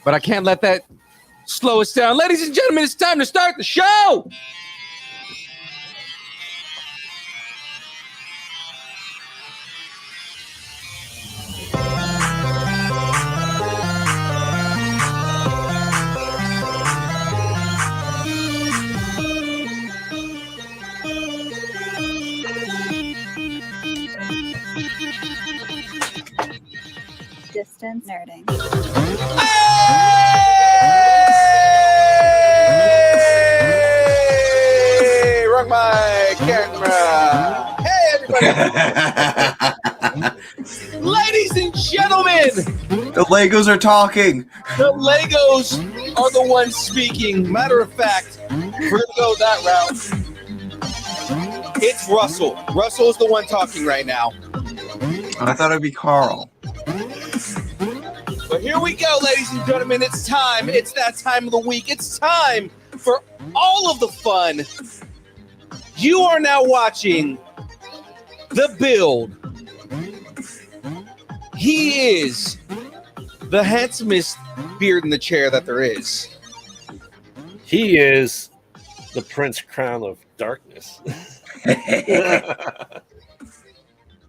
but I can't let that slow us down. Ladies and gentlemen, it's time to start the show. Distance nerding. Hey! Run my camera. Hey, everybody. Ladies and gentlemen, The Legos are talking. the Legos are the ones speaking. Matter of fact, we're going to go that route. It's Russell. Russell is the one talking right now. I thought it'd be Carl. But here we go, ladies and gentlemen. It's time. It's that time of the week. It's time for all of the fun. You are now watching The Build. He is the handsomest beard in the chair that there is. He is the Prince Crown of Darkness.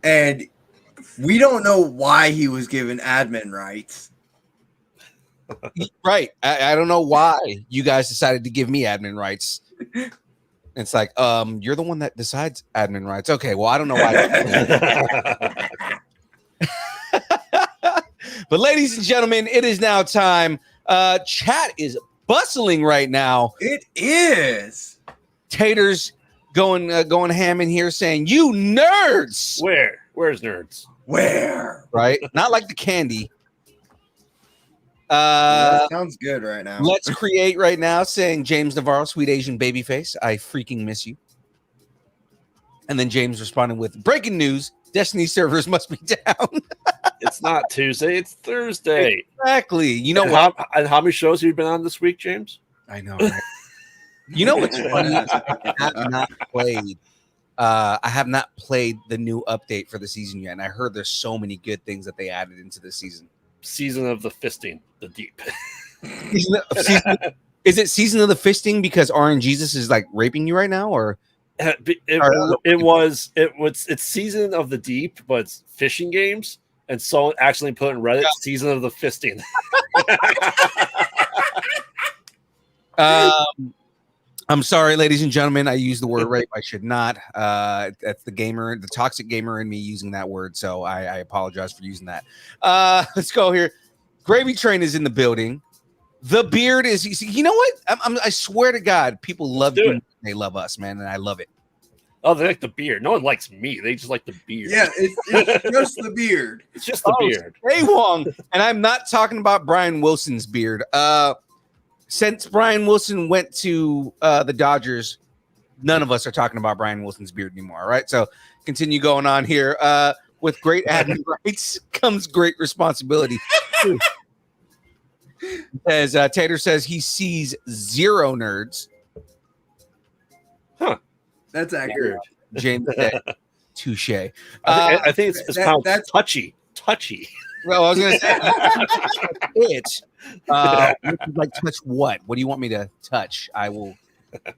And we don't know why he was given admin rights. Right. I don't know why you guys decided to give me admin rights. It's like, you're the one that decides admin rights. Okay, well, I don't know why. But ladies and gentlemen, it is now time. Chat is bustling right now. It is. Taters going ham in here saying, "You nerds!" Where's nerds? Where? Right? Not like the candy. That sounds good right now. Let's create right now saying James Navarro, sweet Asian babyface. I freaking miss you. And then James responding with breaking news: Destiny servers must be down. It's not Tuesday, it's Thursday. Exactly. You know And what? how many shows have you been on this week, James? I know. Right? You know what's funny? I have not played the new update for the season yet, and I heard there's so many good things that they added into the season. Season of the Fisting, the Deep. Is it season of the fisting because RNGesus is like raping you right now, or It's season of the Deep, but it's fishing games, and someone actually put in Reddit season of the Fisting. I'm sorry, ladies and gentlemen. I used the word rape. I should not. That's the toxic gamer in me using that word. So I apologize for using that. Let's go here. Gravy Train is in the building. The beard is. You know what? I swear to God, people love you. They love us, man, and I love it. Oh, they like the beard. No one likes me. They just like the beard. Yeah, it's just the beard. It's just the beard. Hey, Wong, and I'm not talking about Brian Wilson's beard. Since Brian Wilson went to the Dodgers, none of us are talking about Brian Wilson's beard anymore. All right, so continue going on here. With great admin rights comes great responsibility. As Tater says, he sees 0 nerds. Huh? That's accurate. James said, touche. I think it's that's touchy. Well, I was going to say it. Like touch what? What do you want me to touch? I will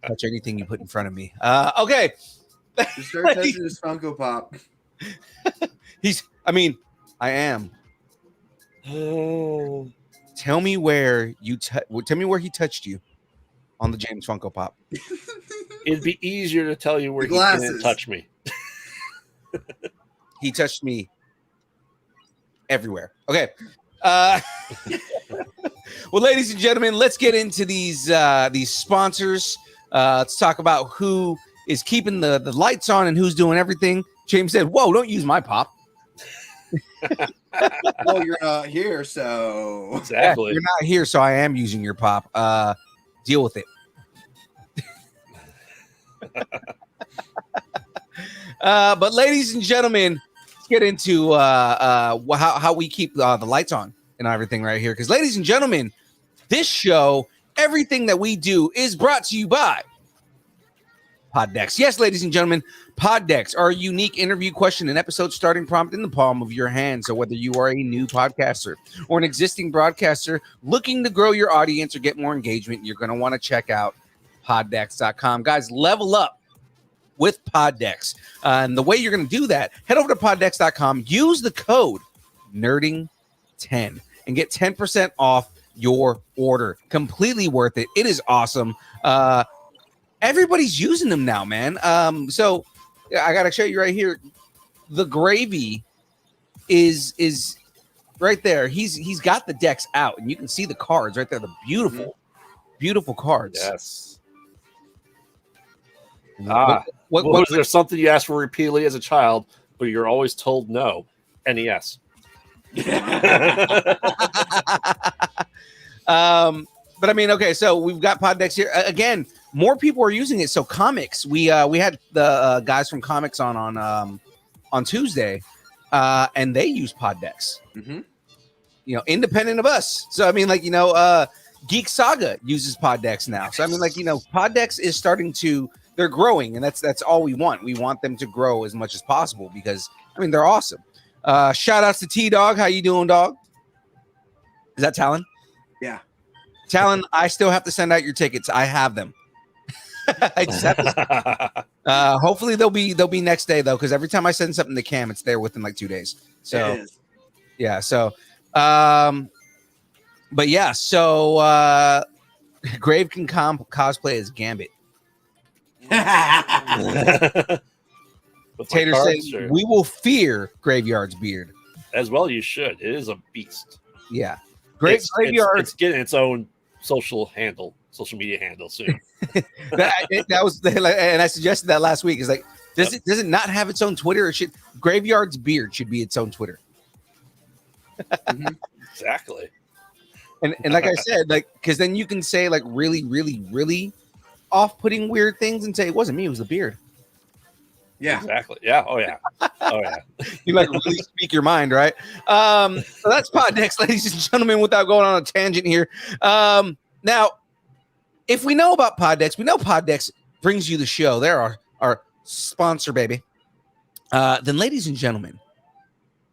touch anything you put in front of me. Okay. Just start touching his Funko Pop. I am. Oh. Tell me where he touched you on the James Funko Pop. It'd be easier to tell you where he didn't touch me. He touched me everywhere. Okay. Well, ladies and gentlemen, let's get into these sponsors. Let's talk about who is keeping the lights on and who's doing everything. James said, "Whoa, don't use my pop." Well, you're not here, so Exactly. Yeah, you're not here, so I am using your pop. Deal with it. But ladies and gentlemen, let's get into how we keep the lights on and everything right here. Because ladies and gentlemen, this show, everything that we do is brought to you by Pod decks. Yes, ladies and gentlemen, pod decks are a unique interview question and episode starting prompt in the palm of your hand. So whether you are a new podcaster or an existing broadcaster looking to grow your audience or get more engagement, you're going to want to check out poddecks.com. Guys, level up with pod decks. And the way you're going to do that, head over to poddecks.com, use the code nerding10 and get 10% off your order. Completely worth it. It is awesome. Everybody's using them now, man. So I gotta show you right here. The gravy is right there. He's got the decks out, and you can see the cards right there. The beautiful cards. Yes. What Was there something you asked for repeatedly as a child, but you're always told no? NES. But I mean, okay, so we've got pod decks here again. More people are using it. So comics, we had the guys from comics on Tuesday, and they use pod decks. Mm-hmm. You know, independent of us. So I mean, like, you know, Geek Saga uses pod decks now. So I mean, like, you know, pod decks is starting to, they're growing, and that's all we want. We want them to grow as much as possible because I mean they're awesome. Shout outs to T Dog. How you doing, dog? Is that Talon? Yeah. Talon, I still have to send out your tickets. I have them. I just have to, hopefully they'll be next day though, because every time I send something to Cam, it's there within like 2 days. So yeah, so but yeah, so Grave can cosplay as Gambit. Tater says we will fear Graveyard's beard. As well, you should. It is a beast. Yeah. Graveyard. It's getting its own social media handle soon. that was, and I suggested that last week. Is like, does it not have its own Twitter? Or should Graveyard's beard should be its own Twitter? Exactly. And like I said, like, because then you can say like really, really, really off-putting weird things and say it wasn't me, it was the beard. Yeah, exactly. Yeah. Oh yeah. Oh yeah. You like really speak your mind, right? So that's pod decks, ladies and gentlemen. Without going on a tangent here, now, if we know about pod decks, we know pod decks brings you the show. They're our sponsor, baby. Then, ladies and gentlemen,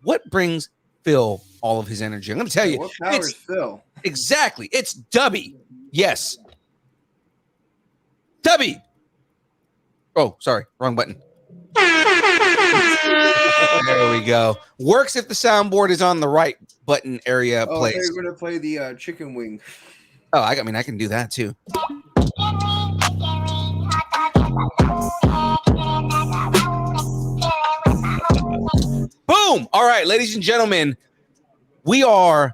what brings Phil all of his energy? I'm going to tell you. What powers Phil? Exactly. It's Dubby. Yes. Dubby. Oh, sorry. Wrong button. There we go. Works if the soundboard is on the right button area place. Oh, you're going to play the chicken wing. Oh, I mean, I can do that too. Boom! All right, ladies and gentlemen, we are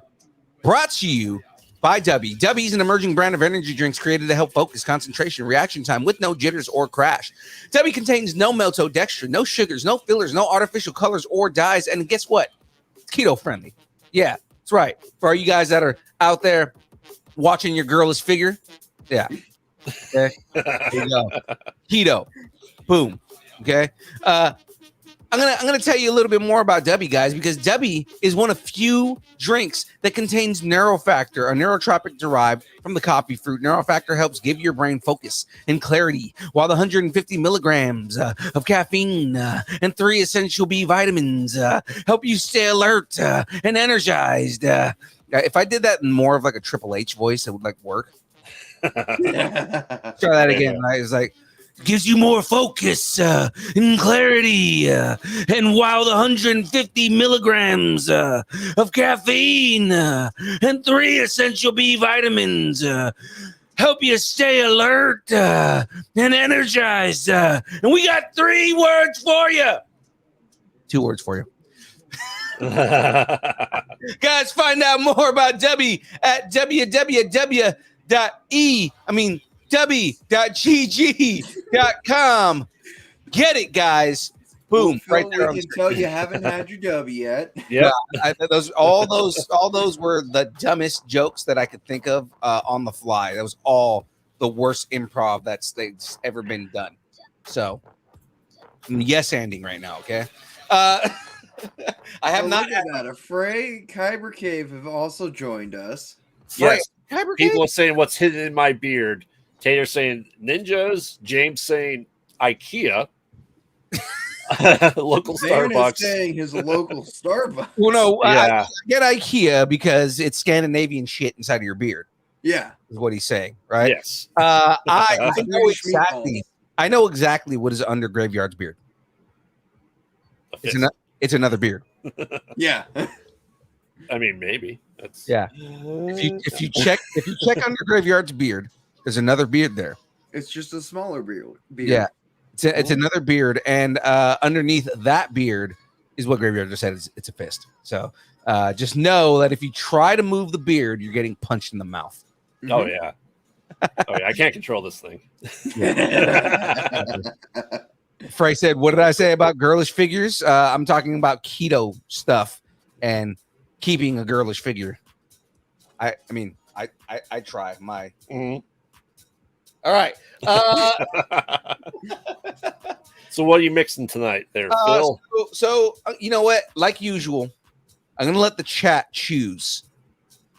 brought to you by Dubby. Dubby is an emerging brand of energy drinks created to help focus, concentration, reaction time with no jitters or crash. Dubby contains no maltodextrin, no sugars, no fillers, no artificial colors or dyes, and guess what? It's keto friendly. Yeah, that's right. For all you guys that are out there watching your girlish figure, yeah. Okay. There you go. Keto. Boom. Okay. I'm gonna tell you a little bit more about Dubby, guys, because Dubby is one of few drinks that contains Neurofactor, a neurotropic derived from the coffee fruit. Neurofactor helps give your brain focus and clarity, while the 150 milligrams of caffeine and 3 essential B vitamins help you stay alert and energized. If I did that in more of like a Triple H voice, it would like work. Try that again. Right? It's like, gives you more focus and clarity. And while the 150 milligrams of caffeine and 3 essential B vitamins help you stay alert and energized. And we got 3 words for you. 2 words for you. Guys, find out more about Dubby at www.gg.com. Get it, guys. Boom. Phil, right there. We can tell you haven't had your W yet. Yeah. All those were the dumbest jokes that I could think of on the fly. That was all the worst improv that's ever been done. So I'm yes ending right now, okay? I have not had that. Afraid Kyber Cave have also joined us. Yes. People are saying what's hidden in my beard. Tater saying ninjas. James saying IKEA, local Dan is Starbucks. saying his local Starbucks. Well, no, Yeah. I get IKEA because it's Scandinavian shit inside of your beard. Yeah. Is what he's saying, right? Yes. I know British exactly. meatballs. I know exactly what is under Graveyard's beard. A It's fist. it's another beard. Yeah. I mean, maybe. That's Yeah. If you check under Graveyard's beard, there's another beard there. It's just a smaller beard. Yeah. It's another beard, and underneath that beard is what Graveyard just said. It's a fist. So just know that if you try to move the beard, you're getting punched in the mouth. Oh yeah. Oh yeah. I can't control this thing. Frey said, "What did I say about girlish figures? I'm talking about keto stuff and keeping a girlish figure. I mean, I try my. Mhm. All right. So what are you mixing tonight, there, Phil? So you know what? Like usual, I'm gonna let the chat choose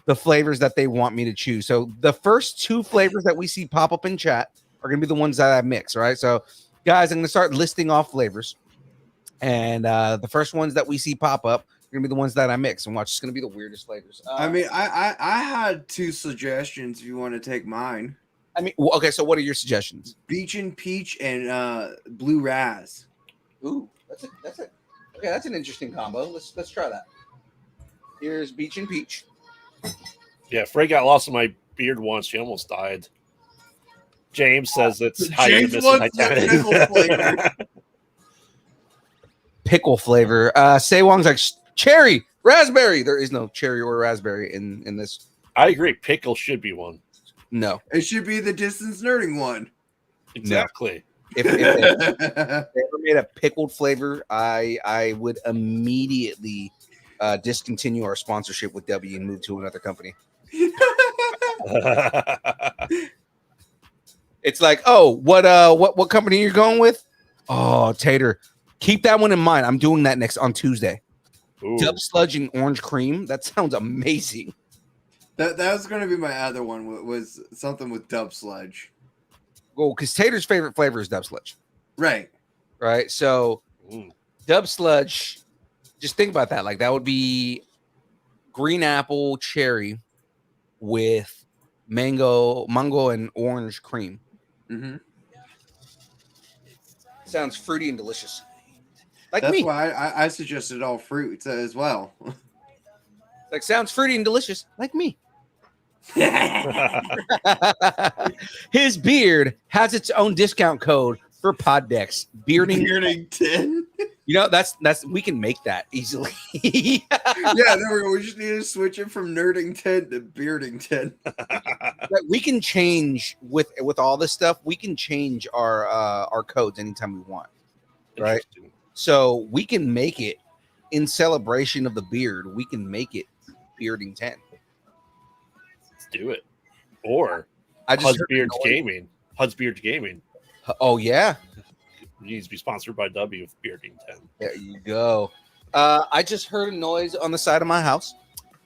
the flavors that they want me to choose. So the first two flavors that we see pop up in chat are gonna be the ones that I mix. Right. So guys, I'm gonna start listing off flavors, and the first ones that we see pop up are gonna be the ones that I mix. And watch, it's gonna be the weirdest flavors. I mean, I had two suggestions. If you want to take mine, Okay. So what are your suggestions? Beach and Peach and Blue Raz. Ooh, that's it. Okay, that's an interesting combo. Let's try that. Here's Beach and Peach. Yeah, Frey got lost in my beard once. She almost died. James says it's how you James miss wants the Titanic. pickle flavor. Pickle flavor. Say Wong's like cherry, raspberry. There is no cherry or raspberry in this. I agree. Pickle should be one. No. It should be the distance nerding one. Exactly. If they ever made a pickled flavor, I would immediately discontinue our sponsorship with W and move to another company. It's like, oh, what company are you going with? Oh, Tater. Keep that one in mind. I'm doing that next on Tuesday. Ooh. Dub Sludge and orange cream. That sounds amazing. That was going to be my other one. Was something with Dub Sludge. Well, because Tater's favorite flavor is Dub Sludge. Right. Right. So Mm. Dub Sludge, just think about that. Like that would be green apple cherry with mango, and orange cream. Mm-hmm. Sounds fruity and delicious. Like That's me. why I suggested all fruits as well. Like sounds fruity and delicious, like me. His beard has its own discount code for Poddex. Bearding 10. You know, that's we can make that easily. Yeah, there we go. We just need to switch it from nerding 10 to bearding 10. Like, we can change with all this stuff. We can change our codes anytime we want. Right. Interesting. So we can make it in celebration of the beard. We can make it bearding 10. Let's do it. Or I just Hud's heard Beards noise. Gaming. Hud's Beards Gaming. Oh yeah. Needs to be sponsored by W with Bearding 10. There you go. I just heard a noise on the side of my house.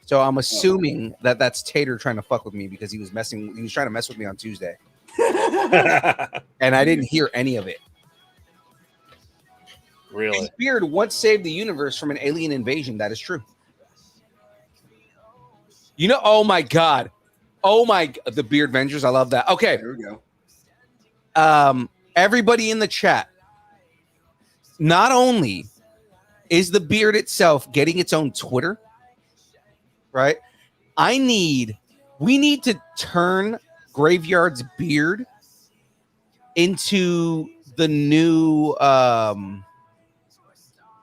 So I'm assuming that that's Tater trying to fuck with me because he was trying to mess with me on Tuesday. And I didn't hear any of it. Really? His beard once saved the universe from an alien invasion. That is true. You know, oh my God. The Beard Vengers. I love that. Okay. There we go. Everybody in the chat. Not only is the beard itself getting its own Twitter, right? We need to turn Graveyard's beard into the new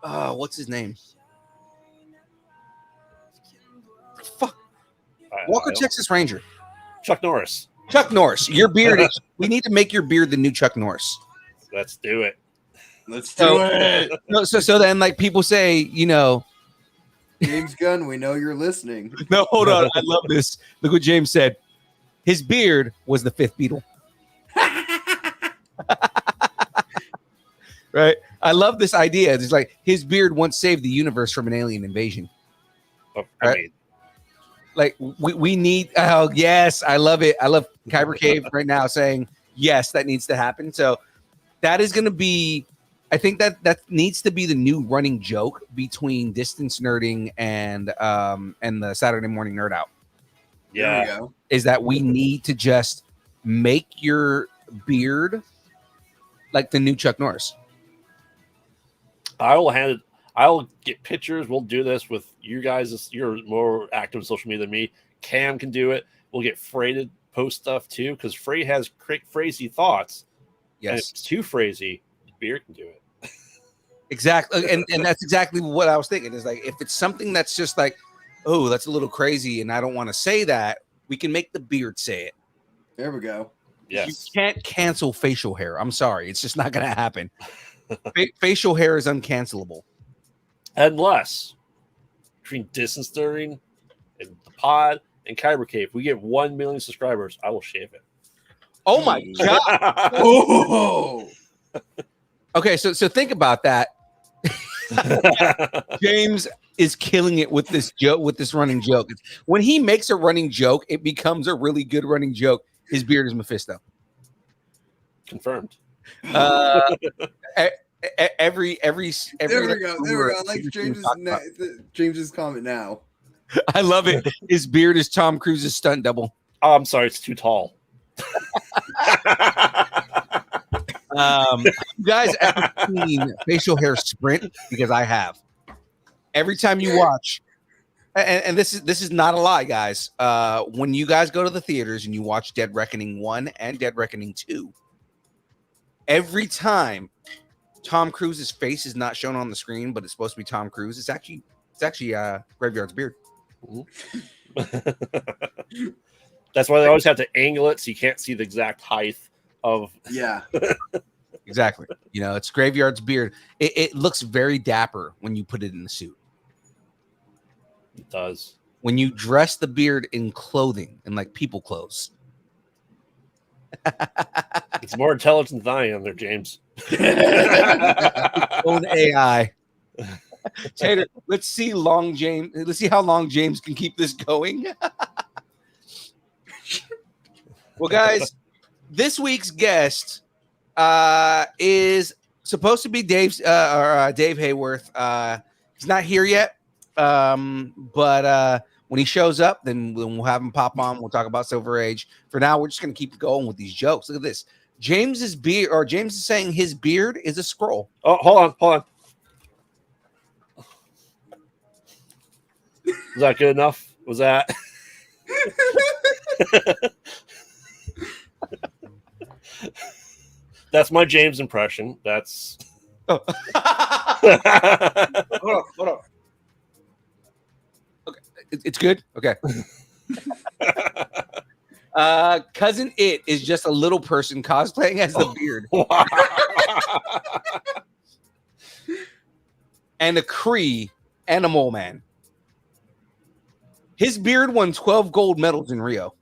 what's his name? Fuck. Walker Texas Ranger. Chuck Norris. Chuck Norris. Your beard we need to make your beard the new Chuck Norris. Let's do it. Let's do it. So then like people say, you know, James Gunn, we know you're listening. no, hold on. I love this. Look what James said. His beard was the fifth Beatle. Right? I love this idea. It's like his beard once saved the universe from an alien invasion. Oh, Right. I mean, Like we need. Oh yes, I love it. I love Kyber Cave right now saying yes, that needs to happen. So that is going to be. I think that needs to be the new running joke between Distance Nerding and the Saturday Morning Nerd Out. There we Yeah. go. Is that we need to just make your beard like the new Chuck Norris. I'll get pictures. We'll do this with you guys. You're more active on social media than me. Cam can do it. We'll get Frey to post stuff too, because Frey has crazy thoughts. And if Yes, it's too crazy, beer can do it. exactly. And that's exactly what I was thinking. Is like if it's something that's just like, oh, that's a little crazy, and I don't want to say that, we can make the beard say it. There we go. Yes. You can't cancel facial hair. I'm sorry, it's just not going to happen. Facial hair is uncancelable. Unless between Distance Nerding and the pod and Kyber Cave, we get 1 million subscribers, I will shave it. Oh my god. Oh, Okay, so think about that. James is killing it with this joke, with this running joke. When he makes a running joke, it becomes a really good running joke. His beard is Mephisto. Confirmed. Every there we go. There we go. I like James's comment now. I love it. His beard is Tom Cruise's stunt double. Oh, I'm sorry, it's too tall. You guys ever seen facial hair sprint? Because I have. Every time you watch, and this is not a lie, guys. When you guys go to the theaters and you watch Dead Reckoning 1 and Dead Reckoning 2, every time Tom Cruise's face is not shown on the screen, but it's supposed to be Tom Cruise, it's actually Graveyard's beard. That's why they always have to angle it so you can't see the exact height of. Yeah. Exactly. You know, it's Graveyard's beard. It looks very dapper when you put it in the suit. It does. When you dress the beard in clothing and like people clothes. It's more intelligent than I am there, James. Old AI. Tater, let's see how long James can keep this going. Well, guys, this week's guest is supposed to be Dave Haworth. He's not here yet, but when he shows up, then we'll have him pop on. We'll talk about Silver Age. For now, we're just going to keep going with these jokes. Look at this. James is saying his beard is a scroll. Oh, hold on. Was that good enough? Was that? That's my James impression. That's. Oh. Hold on. Okay, it's good. Okay. Cousin It is just a little person cosplaying as the beard. And a Cree and a mole man. His beard won 12 gold medals in Rio.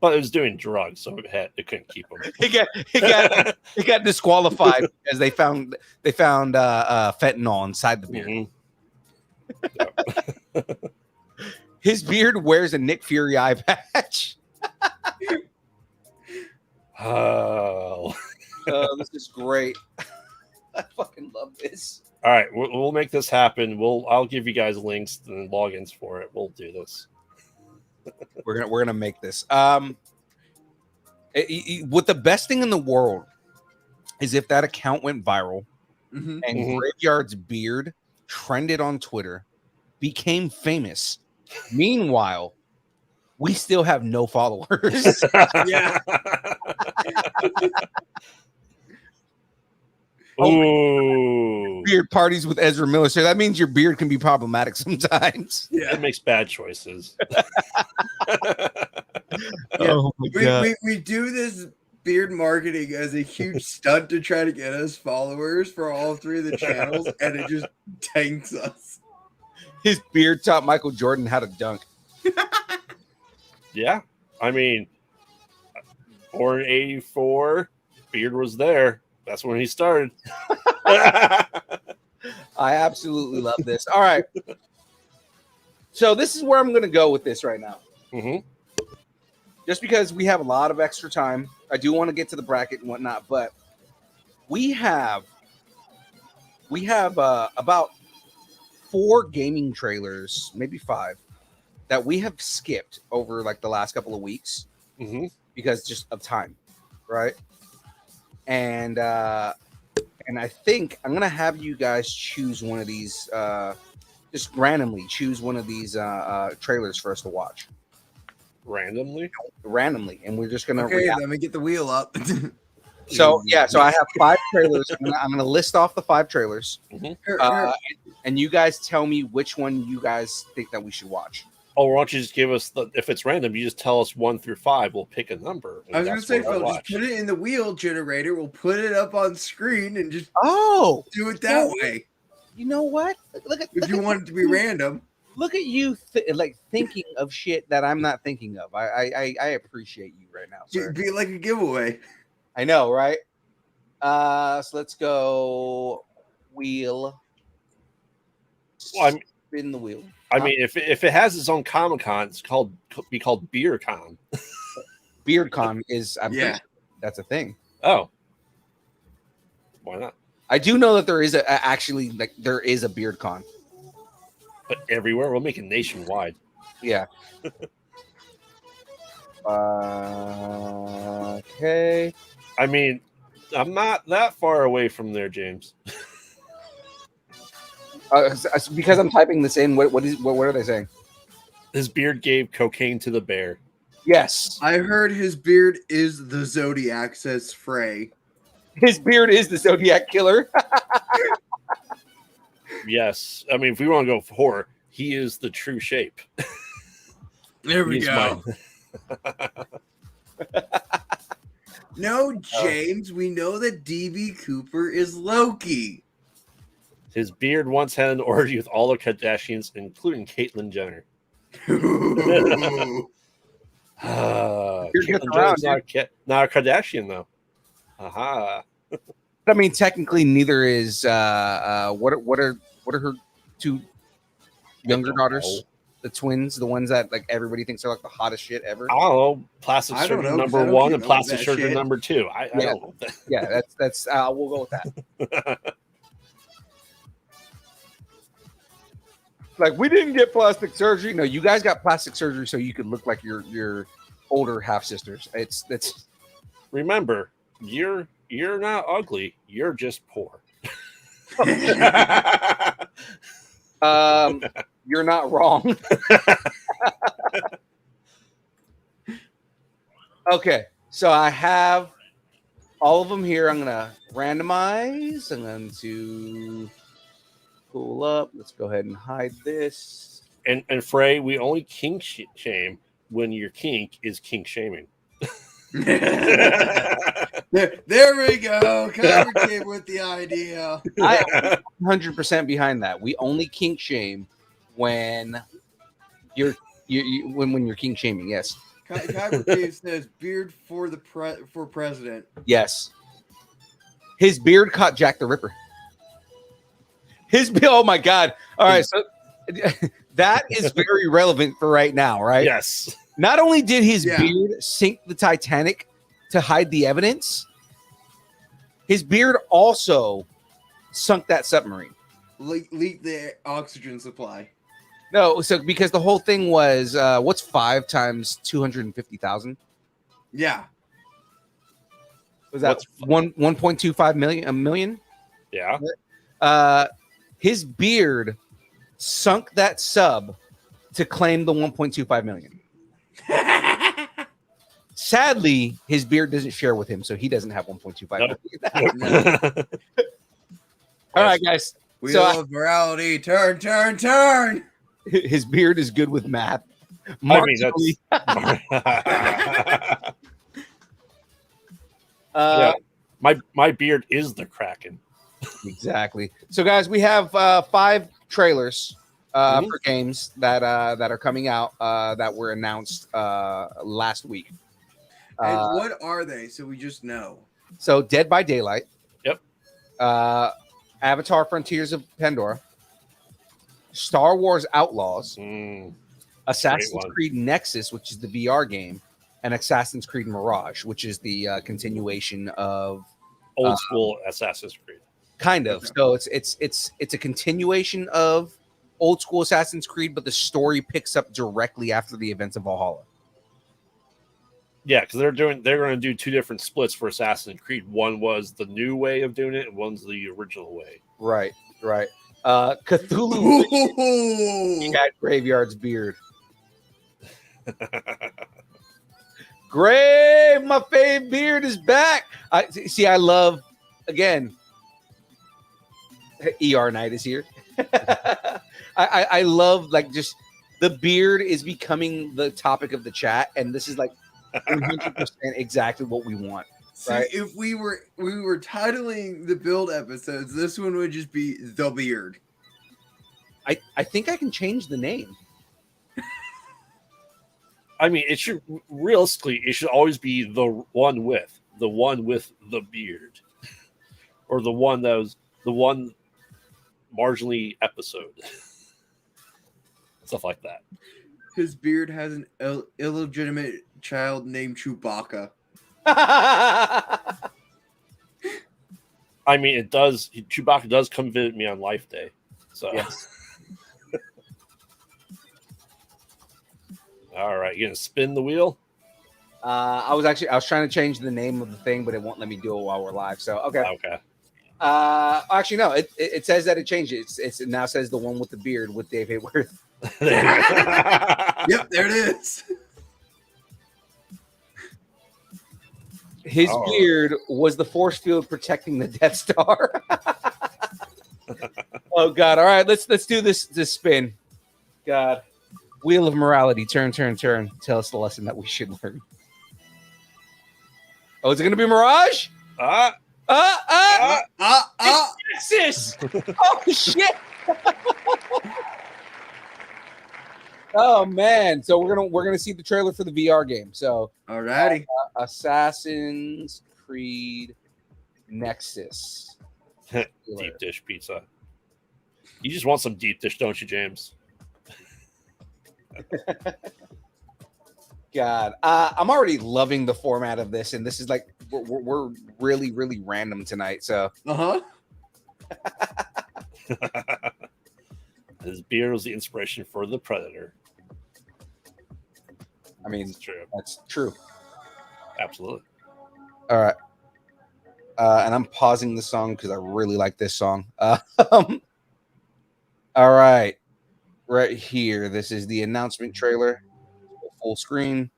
But it was doing drugs, so it couldn't keep him. It got disqualified because they found fentanyl inside the beard. Mm-hmm. Yep. His beard wears a Nick Fury eye patch. Oh, this is great. I fucking love this. all right, we'll make this happen. I'll give you guys links and logins for it. We'll do this. We're gonna make this. What the best thing in the world is if that account went viral and Graveyard's beard trended on Twitter, became famous. Meanwhile, we still have no followers. Yeah. Ooh, Beard parties with Ezra Miller. So that means your beard can be problematic sometimes. Yeah. it makes bad choices. Oh my God. We do this beard marketing as a huge stunt to try to get us followers for all three of the channels, and it just tanks us. His beard taught Michael Jordan how to dunk. Yeah, I mean, born in '84, beard was there. That's when he started. I absolutely love this. All right. So this is where I'm going to go with this right now. Mm-hmm. Just because we have a lot of extra time. I do want to get to the bracket and whatnot, but we have about 4 gaming trailers, maybe 5, that we have skipped over like the last couple of weeks Mm-hmm. because just of time, right? And I think I'm gonna have you guys choose one of these, just randomly choose one of these trailers for us to watch Randomly. and we're just gonna Okay, react. let me get the wheel up. So yeah, so I have 5 trailers. I'm gonna list off the 5 trailers, and you guys tell me which one you guys think that we should watch. Oh, why don't you just give us if it's random, you just tell us 1 through 5. We'll pick a number. I was gonna say, Phil, just watch. put it in the wheel generator. We'll put it up on screen and just do it that way. You know what? If you want it to be random. Look at you, thinking of shit that I'm not thinking of. I appreciate you right now, sir. It'd be like a giveaway. I know, right? So let's go wheel. Well, Spin the wheel. I mean, if it has its own Comic-Con, it's called BeerCon. BeardCon is Yeah. That's a thing. Oh, why not? I do know that there is actually there is a BeardCon. But everywhere, we'll make it nationwide. Yeah. Okay. I mean, I'm not that far away from there, James. Because I'm typing this in. What are they saying? His beard gave cocaine to the bear. Yes. I heard his beard is the Zodiac, says Frey. His beard is the Zodiac killer. Yes. I mean, if we want to go for horror, he is the true shape. There we go. No, James, we know that DB Cooper is Loki. His beard once had an orgy with all the Kardashians, including Caitlyn Jenner. Caitlyn Jenner's not a Kardashian, though. Aha. I mean, technically, neither is. What are her 2 younger daughters? The twins, the ones that like everybody thinks are like the hottest shit ever. I don't know. Plastic I don't surgeon know, number 1 and plastic surgeon number 2. I don't know. Yeah, that's. We'll go with that. Like, we didn't get plastic surgery. No, you guys got plastic surgery so you could look like your older half sisters. That's. Remember, you're not ugly. You're just poor. You're not wrong. Okay, so I have all of them here. I'm gonna randomize. I'm going to pull up. Let's go ahead and hide this. And Frey, we only kink shame when your kink is kink shaming. There we go. Cover came with the idea. I am 100% behind that. We only kink shame when you're when you're kink shaming. Yes. Kyber Cave says beard for for president. Yes. His beard caught Jack the Ripper. Oh my God! All right, so that is very relevant for right now, right? Yes. Not only did his beard sink the Titanic to hide the evidence, his beard also sunk that submarine. Leaked the oxygen supply. No, so because the whole thing was what's 5 times 250,000? Yeah. Was that 1.25 million? A million? Yeah. His beard sunk that sub to claim the 1.25 million. Sadly, his beard doesn't share with him, so he doesn't have 1.25 million. All right, guys. Wheel of morality, turn. His beard is good with math. I mean, that's my beard is the Kraken. Exactly. So, guys, we have 5 trailers for games that are coming out that were announced last week. And what are they? So we just know. So, Dead by Daylight. Yep. Avatar: Frontiers of Pandora. Star Wars Outlaws. Assassin's Creed Nexus, which is the VR game, and Assassin's Creed Mirage, which is the continuation of old school Assassin's Creed. Kind of. So it's a continuation of old school Assassin's Creed, but the story picks up directly after the events of Valhalla. Yeah, because they're going to do two different splits for Assassin's Creed. One was the new way of doing it, and one's the original way. Right. Cthulhu Ooh. got Graveyard's beard. Grave, my fave beard is back. I love, again, ER Knight is here. I love, like, just the beard is becoming the topic of the chat, and this is like 100% exactly what we want. See, Right. if we were titling the build episodes, this one would just be The Beard. I think I can change the name. I mean, it should realistically, it should always be the one with the beard, or the one marginally episode, stuff like that. His beard has an illegitimate child named Chewbacca. I mean, it does. Chewbacca does come visit me on Life Day, so Yes. All right, you gonna spin the wheel? I was trying to change the name of the thing, but it won't let me do it while we're live. So okay. Okay. Actually, no. It says that it changed it. It now says the one with the beard with Dave Hayworth. Yep, there it is. His beard was the force field protecting the Death Star. Oh God! All right, let's do this spin. God, wheel of morality. Turn. Tell us the lesson that we should learn. Oh, is it going to be Mirage? Texas! Oh shit! Oh man! So we're gonna see the trailer for the VR game. So Alrighty. Assassin's Creed Nexus. Deep dish pizza. You just want some deep dish, don't you, James? God, I'm already loving the format of this, and this is like we're really random tonight. So His beard was the inspiration for the Predator. I mean, It's true. that's true. Absolutely. All right, and I'm pausing the song because I really like this song. All right, right here. This is the announcement trailer, full screen.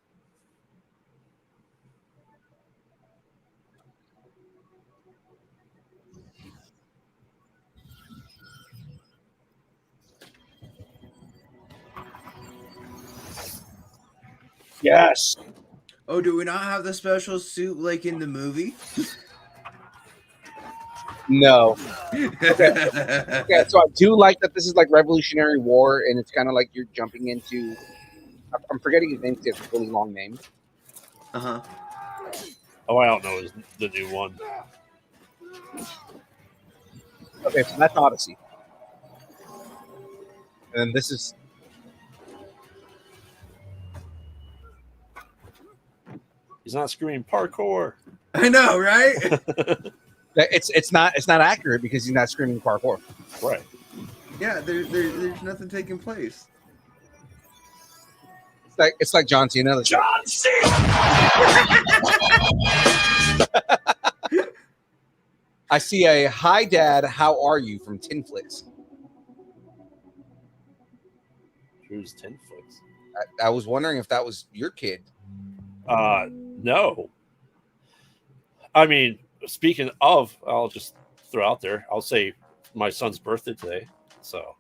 Yes. Oh, do we not have the special suit like in the movie? No. Yeah, so I do like that this is like Revolutionary War, and it's kind of like you're jumping into. I'm forgetting his name because it's a really long name. Uh-huh. Oh, I don't know the new one. Okay, so that's Odyssey, and then this is. He's not screaming parkour. I know, right? It's not accurate because he's not screaming parkour. Right. Yeah, there's nothing taking place. It's like John Cena. John Cena. I see a "Hi Dad, how are you?" from Tinflix. Who's 10 flicks? I was wondering if that was your kid. No. I mean, speaking of, I'll just throw out there. I'll say my son's birthday today. So,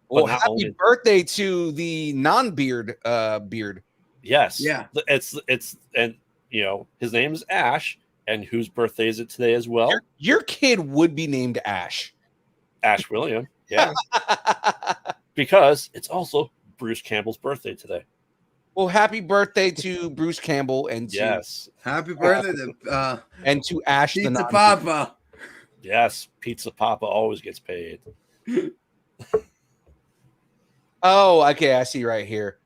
Well, not happy only- birthday to the non-beard beard. yes, Yeah. It's and you know his name is Ash, and whose birthday is it today as well? Your kid would be named Ash. Ash William. Yeah, because it's also Bruce Campbell's birthday today. Well, happy birthday to Bruce Campbell and to, Yes, Happy birthday to and to Ash the Pizza non-beard. Papa. yes. Pizza Papa always gets paid. Oh, okay, I see right here.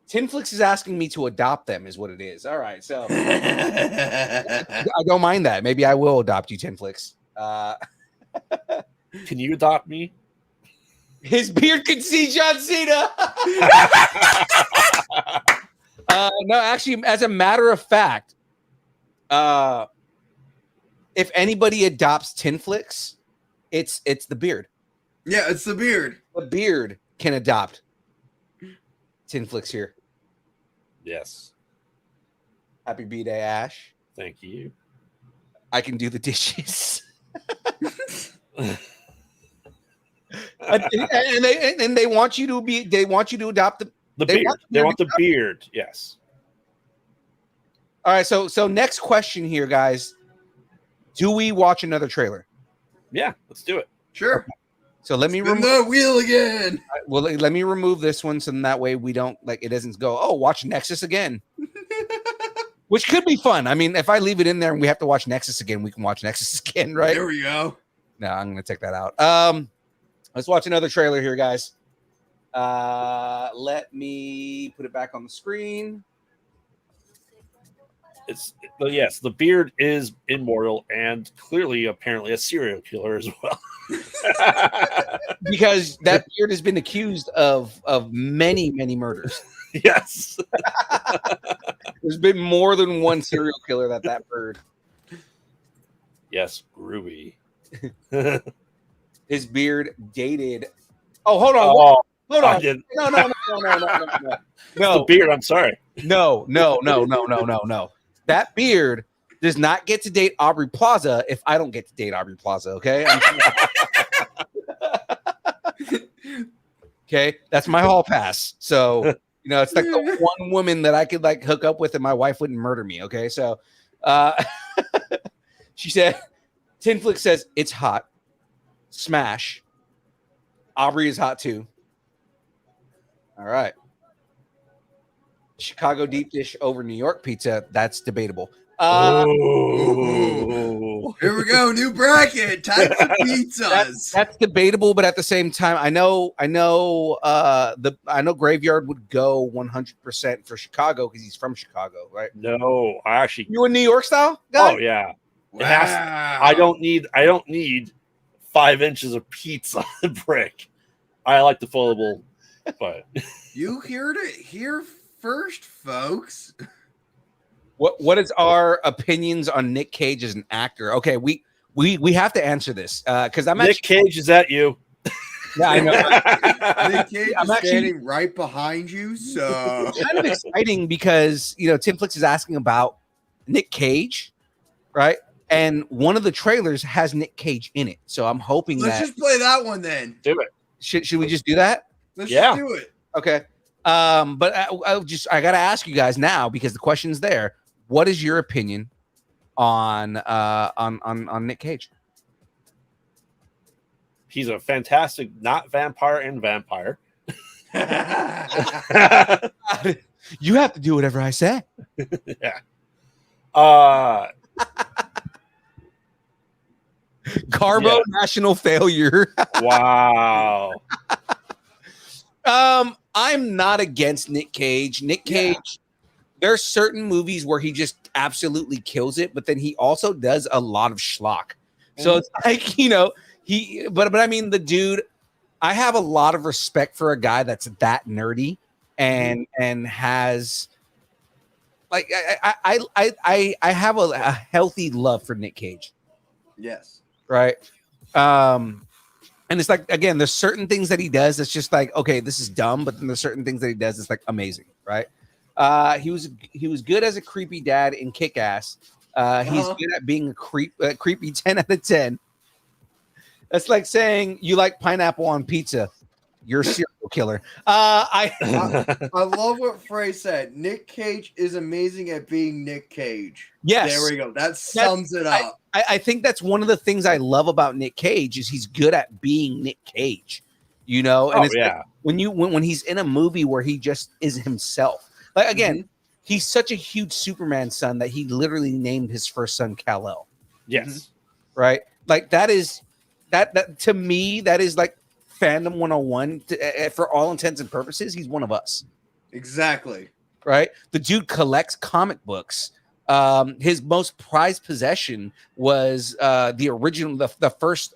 Tinflix is asking me to adopt them, is what it is. All right, so I don't mind that. Maybe I will adopt you, Tinflix. Can you adopt me? His beard can see John Cena. No, actually, as a matter of fact, if anybody adopts Tinflix, it's the beard. Yeah, it's the beard. The beard can adopt Tinflix here. Yes. Happy B-Day, Ash. Thank you. I can do the dishes. and they want you to adopt The beard. They want the beard. Yes. All right, so next question here, guys. Do we watch another trailer? Yeah, let's do it. Sure. Okay. So let me remove the wheel again. Well, let me remove this one so that way we don't it doesn't go, oh, watch Nexus again. Which could be fun. I mean, if I leave it in there and we have to watch Nexus again, we can watch Nexus again, right? There we go. No, I'm gonna take that out. Let's watch another trailer here, guys. Let me put it back on the screen. But yes, the beard is immortal and clearly, apparently, a serial killer as well. Because that beard has been accused of many murders. Yes. There's been more than one serial killer that bird. Yes, groovy. His beard dated. Oh, hold on. Oh, hold on. No. The beard, I'm sorry. No. That beard does not get to date Aubrey Plaza if I don't get to date Aubrey Plaza, okay? Okay, that's my hall pass. So, it's like the one woman that I could hook up with and my wife wouldn't murder me, okay? So, she said, Tinflix says, it's hot. Smash. Aubrey is hot too. All right. Chicago deep dish over New York pizza. That's debatable. Here we go. New bracket. Types of pizzas. That's debatable, but at the same time, I know Graveyard would go 100% for Chicago because he's from Chicago, right? No, I actually. You a New York style guy? Oh yeah. Wow. I don't need 5 inches of pizza brick. I like the foldable, but you heard it here first, folks. What is our opinions on Nick Cage as an actor? Okay, we have to answer this because Nick Cage is at you. Yeah, I know. Nick Cage is standing right behind you, so it's kind of exciting because Tinflix is asking about Nick Cage, right? And one of the trailers has Nick Cage in it, so I'm hoping let's just play that one then. Do it. Should we just do that? Let's just do it. Okay. But I gotta ask you guys now because the question's there. What is your opinion on Nick Cage? He's a fantastic, not vampire and vampire. You have to do whatever I say. Yeah. Carbo national failure. Wow. I'm not against Nick Cage. Nick Cage, there's certain movies where he just absolutely kills it, but then he also does a lot of schlock. So it's like, but I mean, the dude, I have a lot of respect for a guy that's that nerdy and has I have a healthy love for Nick Cage. Yes. Right. And it's like, again, there's certain things that he does that's just like, okay, this is dumb, but then there's certain things that he does that's like amazing, right? He was good as a creepy dad in Kick-Ass. He's good at being a creepy 10 out of 10. That's like saying you like pineapple on pizza. You're a serial killer. I love what Frey said. Nick Cage is amazing at being Nick Cage. Yes. There we go. That sums it up. I think that's one of the things I love about Nick Cage is he's good at being Nick Cage. And it's like when he's in a movie where he just is himself. Like again, he's such a huge Superman son that he literally named his first son Kal-El. Yes. Right? Like that is that to me that is like fandom 101 for all intents and purposes. He's one of us. Exactly. Right? The dude collects comic books. His most prized possession was the original, the first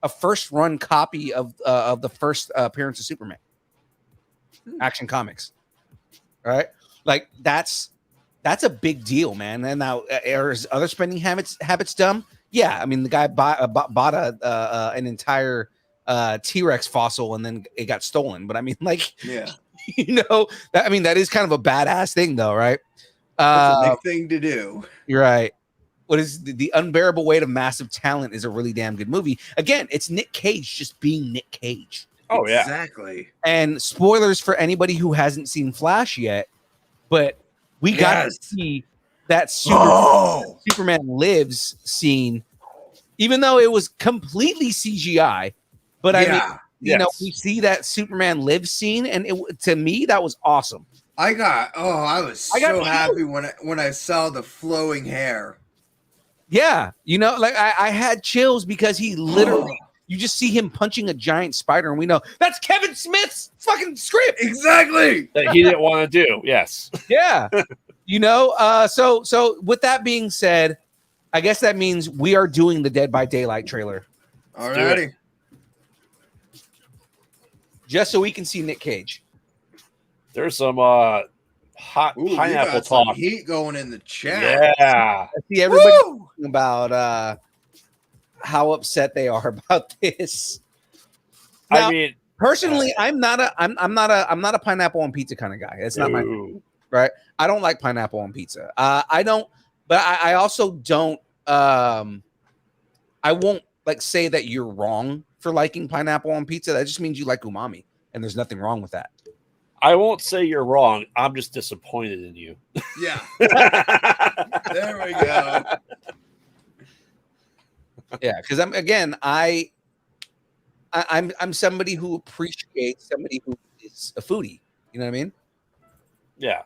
a first run copy of the first appearance of Superman. Action Comics, right? Like that's a big deal, man. And now, are his other spending habits dumb? Yeah, I mean the guy bought an entire T-Rex fossil and then it got stolen. But I mean, like, Yeah. that is kind of a badass thing, though, right? That's a big thing to do. You're right. What is the Unbearable Weight of Massive Talent is a really damn good movie. Again, it's Nick Cage just being Nick Cage. Oh yeah, Exactly. And spoilers for anybody who hasn't seen Flash yet, but we got to see that Superman Lives scene, even though it was completely CGI. But I mean, we see that Superman Lives scene, and to me that was awesome. I was so happy when I saw the flowing hair. Yeah, like I had chills because he literally, you just see him punching a giant spider, and we know that's Kevin Smith's fucking script. Exactly. That he didn't want to do. Yes. Yeah. So with that being said, I guess that means we are doing the Dead by Daylight trailer. Alrighty. Just so we can see Nick Cage. There's some hot pineapple talk. Some heat going in the chat. Yeah. I see everybody talking about how upset they are about this. Now, I mean, personally, I'm not a pineapple on pizza kind of guy. It's not my thing, right. I don't like pineapple on pizza. I don't, but I also don't. I won't like say that you're wrong for liking pineapple on pizza. That just means you like umami, and there's nothing wrong with that. I won't say you're wrong. I'm just disappointed in you. Yeah. There we go. Yeah, because I'm somebody who appreciates somebody who is a foodie. You know what I mean? Yeah.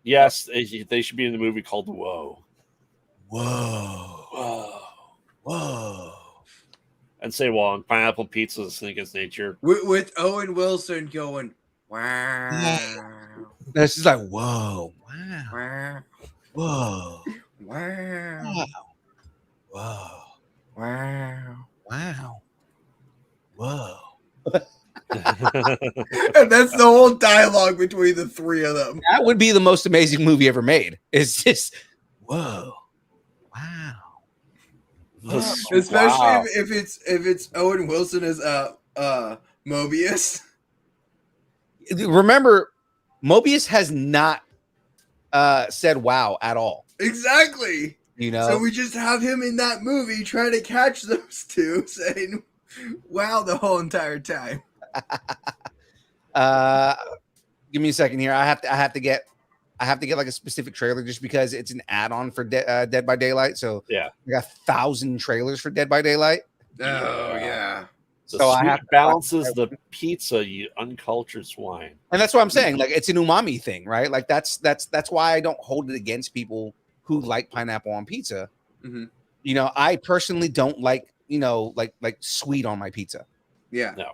Yes, they should be in the movie called Whoa. Whoa. Whoa. Whoa. And say, well, on pineapple pizza is against nature. With Owen Wilson going, wow. That's just like, whoa. Wow. Wow. Whoa. Wow. Whoa. Wow. Wow. Whoa. And that's the whole dialogue between the three of them. That would be the most amazing movie ever made. It's just, whoa. Wow. Especially if it's Owen Wilson as Mobius. Remember, Mobius has not said wow at all. Exactly. So we just have him in that movie trying to catch those two saying wow the whole entire time. Give me a second here. I have to get like a specific trailer just because it's an add-on for Dead by Daylight. So yeah, we got 1,000 trailers for Dead by Daylight. Oh yeah. So I have to balances the pizza, you uncultured swine. And that's what I'm saying. Like, it's an umami thing, right? Like that's why I don't hold it against people who like pineapple on pizza. Mm-hmm. I personally don't like like sweet on my pizza. Yeah. No.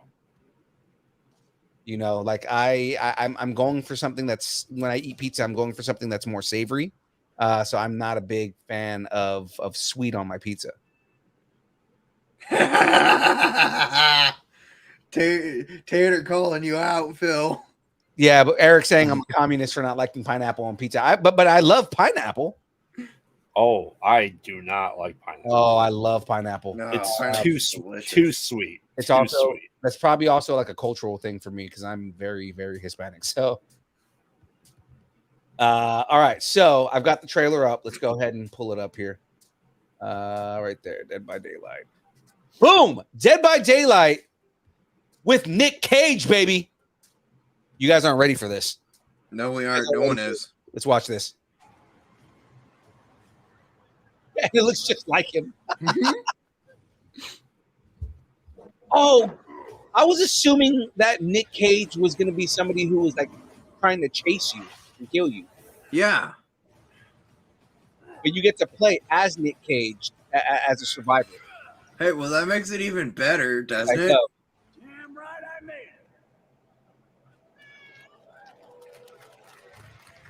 Like I'm going for something that's, when I eat pizza, I'm going for something that's more savory. So I'm not a big fan of sweet on my pizza. Tater calling you out, Phil. Yeah, but Eric saying I'm a communist for not liking pineapple on pizza. But I love pineapple. Oh, I do not like pineapple. Oh, I love pineapple. No, It's too sweet. It's too also sweet. That's probably also like a cultural thing for me because I'm very, very Hispanic. So, all right. So I've got the trailer up. Let's go ahead and pull it up here. Right there, Dead by Daylight. Boom! Dead by Daylight with Nick Cage, baby. You guys aren't ready for this. No, we aren't. No one is. Let's watch this. It looks just like him. Oh, I was assuming that Nick Cage was going to be somebody who was like trying to chase you and kill you. Yeah. But you get to play as Nick Cage as a survivor. Hey, well, that makes it even better, doesn't it? Damn right I made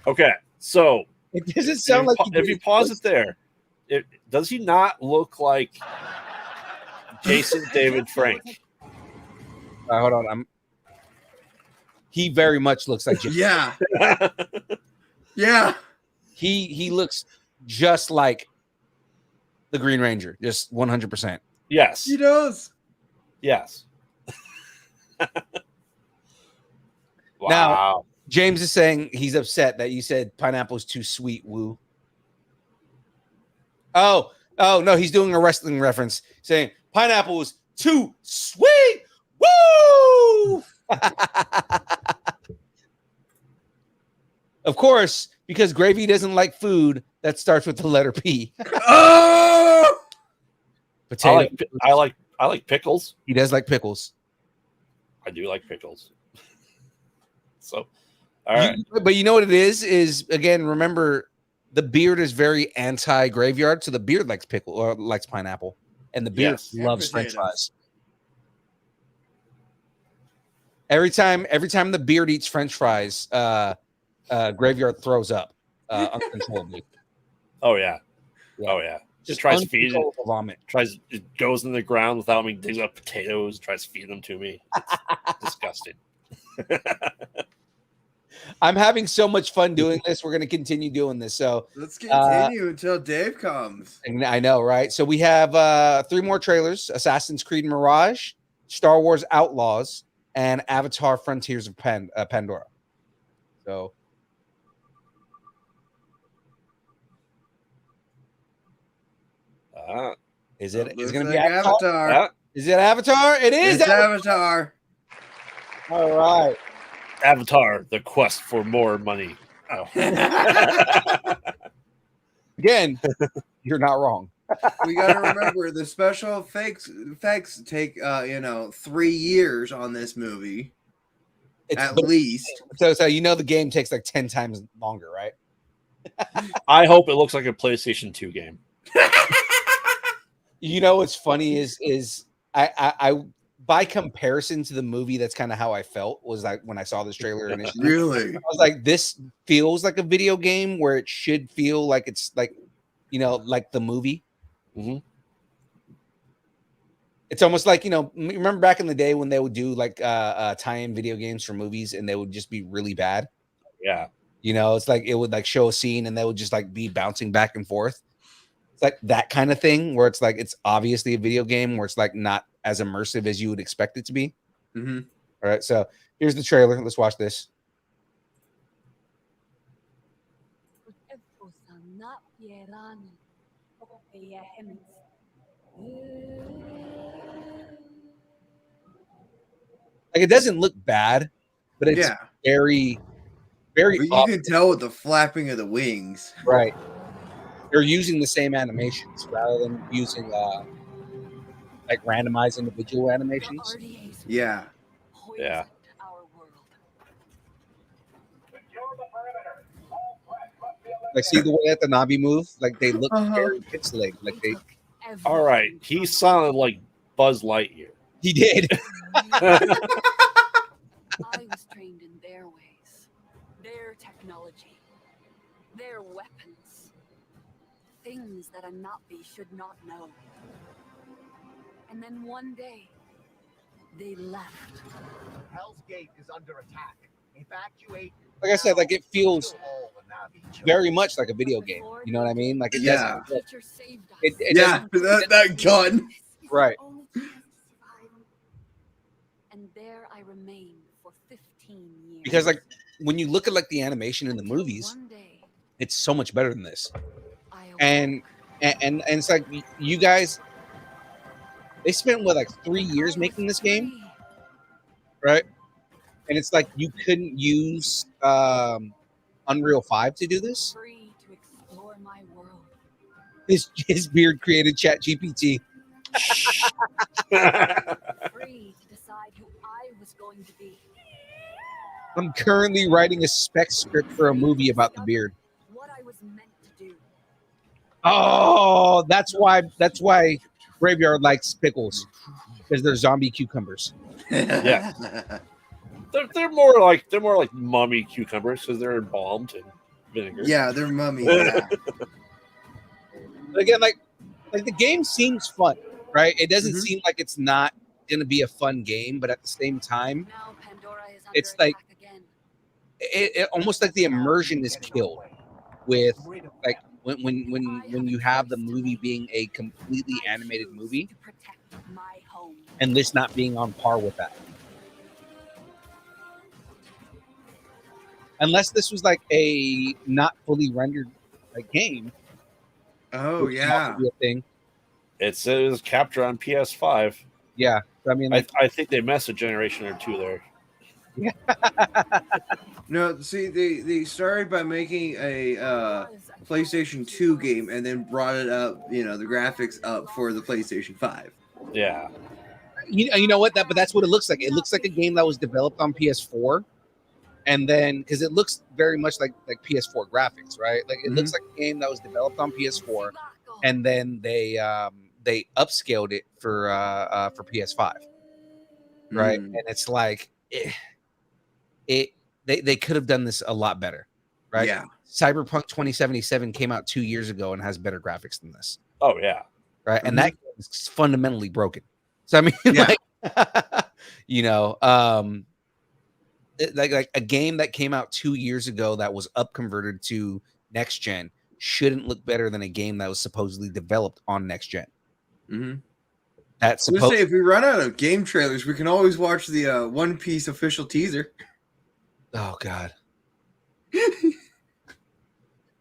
Okay, so It doesn't sound like if you pause it there, does he not look like Jason David Frank? Hold on, he very much looks like Jason. Yeah. Yeah. He looks just like the Green Ranger, just 100%. Yes, He does. yes. Wow. Now, James is saying he's upset that you said pineapple's too sweet. Woo. Oh no, he's doing a wrestling reference, saying pineapple is too sweet. Woo! Of course, because Gravy doesn't like food that starts with the letter P. Oh! Potato. I like pickles. He does like pickles. I do like pickles. So, all right. But you know what it is again, remember the beard is very anti-graveyard, so the beard likes pickle or likes pineapple, and the beard Yes. loves And French potatoes. fries. Every time the beard eats French fries, graveyard throws up uncontrollably. Oh yeah. Yeah. Oh yeah. Just tries feeding. uncontrollable vomit. It goes in the ground without me digging up potatoes. Tries to feed them to me. It's disgusting. I'm having so much fun doing this. We're going to continue doing this. So Let's continue until Dave comes. and I know, right? So we have 3 more trailers: Assassin's Creed Mirage, Star Wars Outlaws, and Avatar: Frontiers of Pandora. So is it Looks going to be like Avatar? Is it Avatar? It is It's Avatar. All right. Avatar: The Quest for More Money. Oh. Again, you're not wrong. We got to remember the special effects take 3 years on this movie at least. So the game takes like 10 times longer, right? I hope it looks like a PlayStation 2 game. You know what's funny is I by comparison to the movie, that's kind of how I felt was like when I saw this trailer initially. Really? I was like, this feels like a video game where it should feel like it's like, like the movie. Mm-hmm. It's almost like, remember back in the day when they would do like tie-in video games for movies and they would just be really bad. Yeah. It's like it would like show a scene and they would just like be bouncing back and forth. It's like that kind of thing where it's like it's obviously a video game where it's like not as immersive as you would expect it to be. Mm-hmm. All right, so here's the trailer. Let's watch this. Like it doesn't look bad, but it's very, very. But you can tell with the flapping of the wings. Right. They're using the same animations rather than using like randomized individual animations. Yeah. Yeah. Like see the way that the Navi move? Like they look very pixelated. Like they All right. He sounded like Buzz Lightyear. He did. I was trained in their ways, their technology, their weapons, things that a Navi should not know. And then one day, they left. Hell's Gate is under attack. Evacuate. Like I said, like it feels very much like a video game. You know what I mean? Like it doesn't. Teacher saved us. That gun. Right. And there I remained for 15 years. Because like when you look at like the animation in the movies, it's so much better than this. And it's like you guys, they spent what like 3 years making this game, right? And it's like you couldn't use Unreal 5 to do this. Free to explore my world. His beard created ChatGPT. Free to decide who I was going to be. I'm currently writing a spec script for a movie about the beard. What I was meant to do. Oh, that's why Graveyard likes pickles, because they're zombie cucumbers. Yeah. They're more like mummy cucumbers because they're embalmed and vinegar. Yeah, they're mummy. Yeah. But again, like the game seems fun, right? It doesn't Mhm. seem like it's not going to be a fun game, but at the same time, Now Pandora is under it's like attack again. it almost like the immersion is killed with like when you have the movie being a completely I animated choose movie to protect my home. and this not being on par with that. Unless this was like a not fully rendered like game, Oh which can also yeah. be a thing. It says capture on PS5. Yeah, I mean, like, I think they missed a generation or two there. No, see, they started by making a PlayStation 2 game and then brought it up, the graphics up for the PlayStation 5. Yeah. you know what? But that's what it looks like. It looks like a game that was developed on PS4, and then because it looks very much like PS4 graphics, right? Like it looks like a game that was developed on PS4, and then they upscaled it for PS5, right? Mm. And it's like they could have done this a lot better, right? Yeah. Cyberpunk 2077 came out 2 years ago and has better graphics than this, Oh yeah. right? And that game is fundamentally broken. So I mean, Yeah. like, like a game that came out 2 years ago that was up converted to next gen shouldn't look better than a game that was supposedly developed on next gen. Mm-hmm. That's I was gonna say, if we run out of game trailers, we can always watch the One Piece official teaser. Oh God.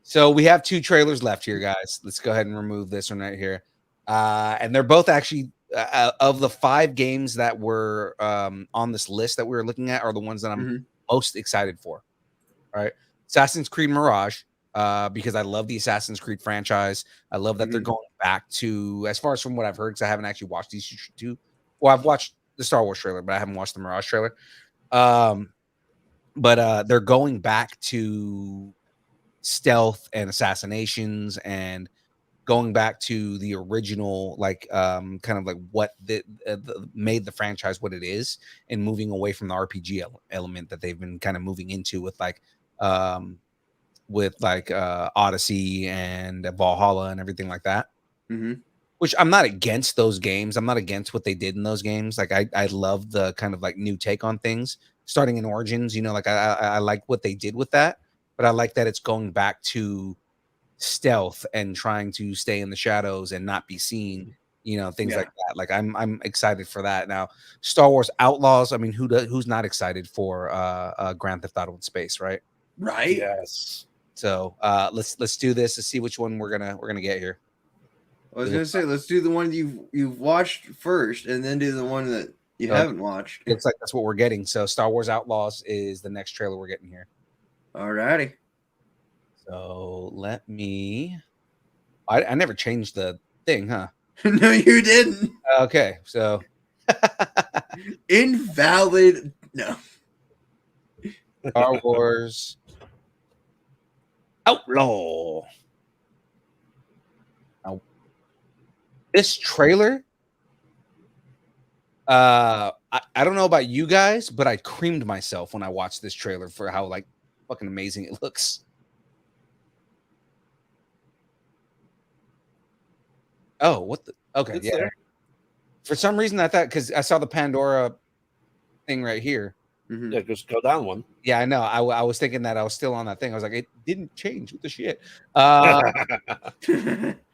So we have 2 trailers left here, guys. Let's go ahead and remove this one right here. And they're both actually of the 5 games that were on this list that we were looking at are the ones that I'm most excited for. All right. Assassin's Creed Mirage, because I love the Assassin's Creed franchise. I love that they're going back to, as far as from what I've heard, because I haven't actually watched these 2. Well, I've watched the Star Wars trailer, but I haven't watched the Mirage trailer. But they're going back to stealth and assassinations and going back to the original, like kind of like what made the franchise what it is, and moving away from the RPG element that they've been kind of moving into with Odyssey and Valhalla and everything like that. Which I'm not against those games. I'm not against what they did in those games. Like I love the kind of like new take on things, starting in Origins. Like I like what they did with that, but I like that it's going back to stealth and trying to stay in the shadows and not be seen. Things like that. Like I'm excited for that. Now, Star Wars Outlaws. I mean, who's not excited for Grand Theft Auto in space, right? Right. Yes. So let's do this to see which one we're gonna get here. I was gonna say, let's do the one you've watched first, and then do the one that you haven't watched. Looks like that's what we're getting. So Star Wars Outlaws is the next trailer we're getting here. Alrighty. So let me. I never changed the thing, huh? No, you didn't. Okay, so invalid. No. Star Wars Outlaw. Now, this trailer, I don't know about you guys, but I creamed myself when I watched this trailer for how like fucking amazing it looks. Oh, what the? Okay, It's yeah. there. For some reason, I thought, because I saw the Pandora thing right here. Yeah, just go down one. Yeah, I know. I was thinking that I was still on that thing. I was like, it didn't change. What the shit?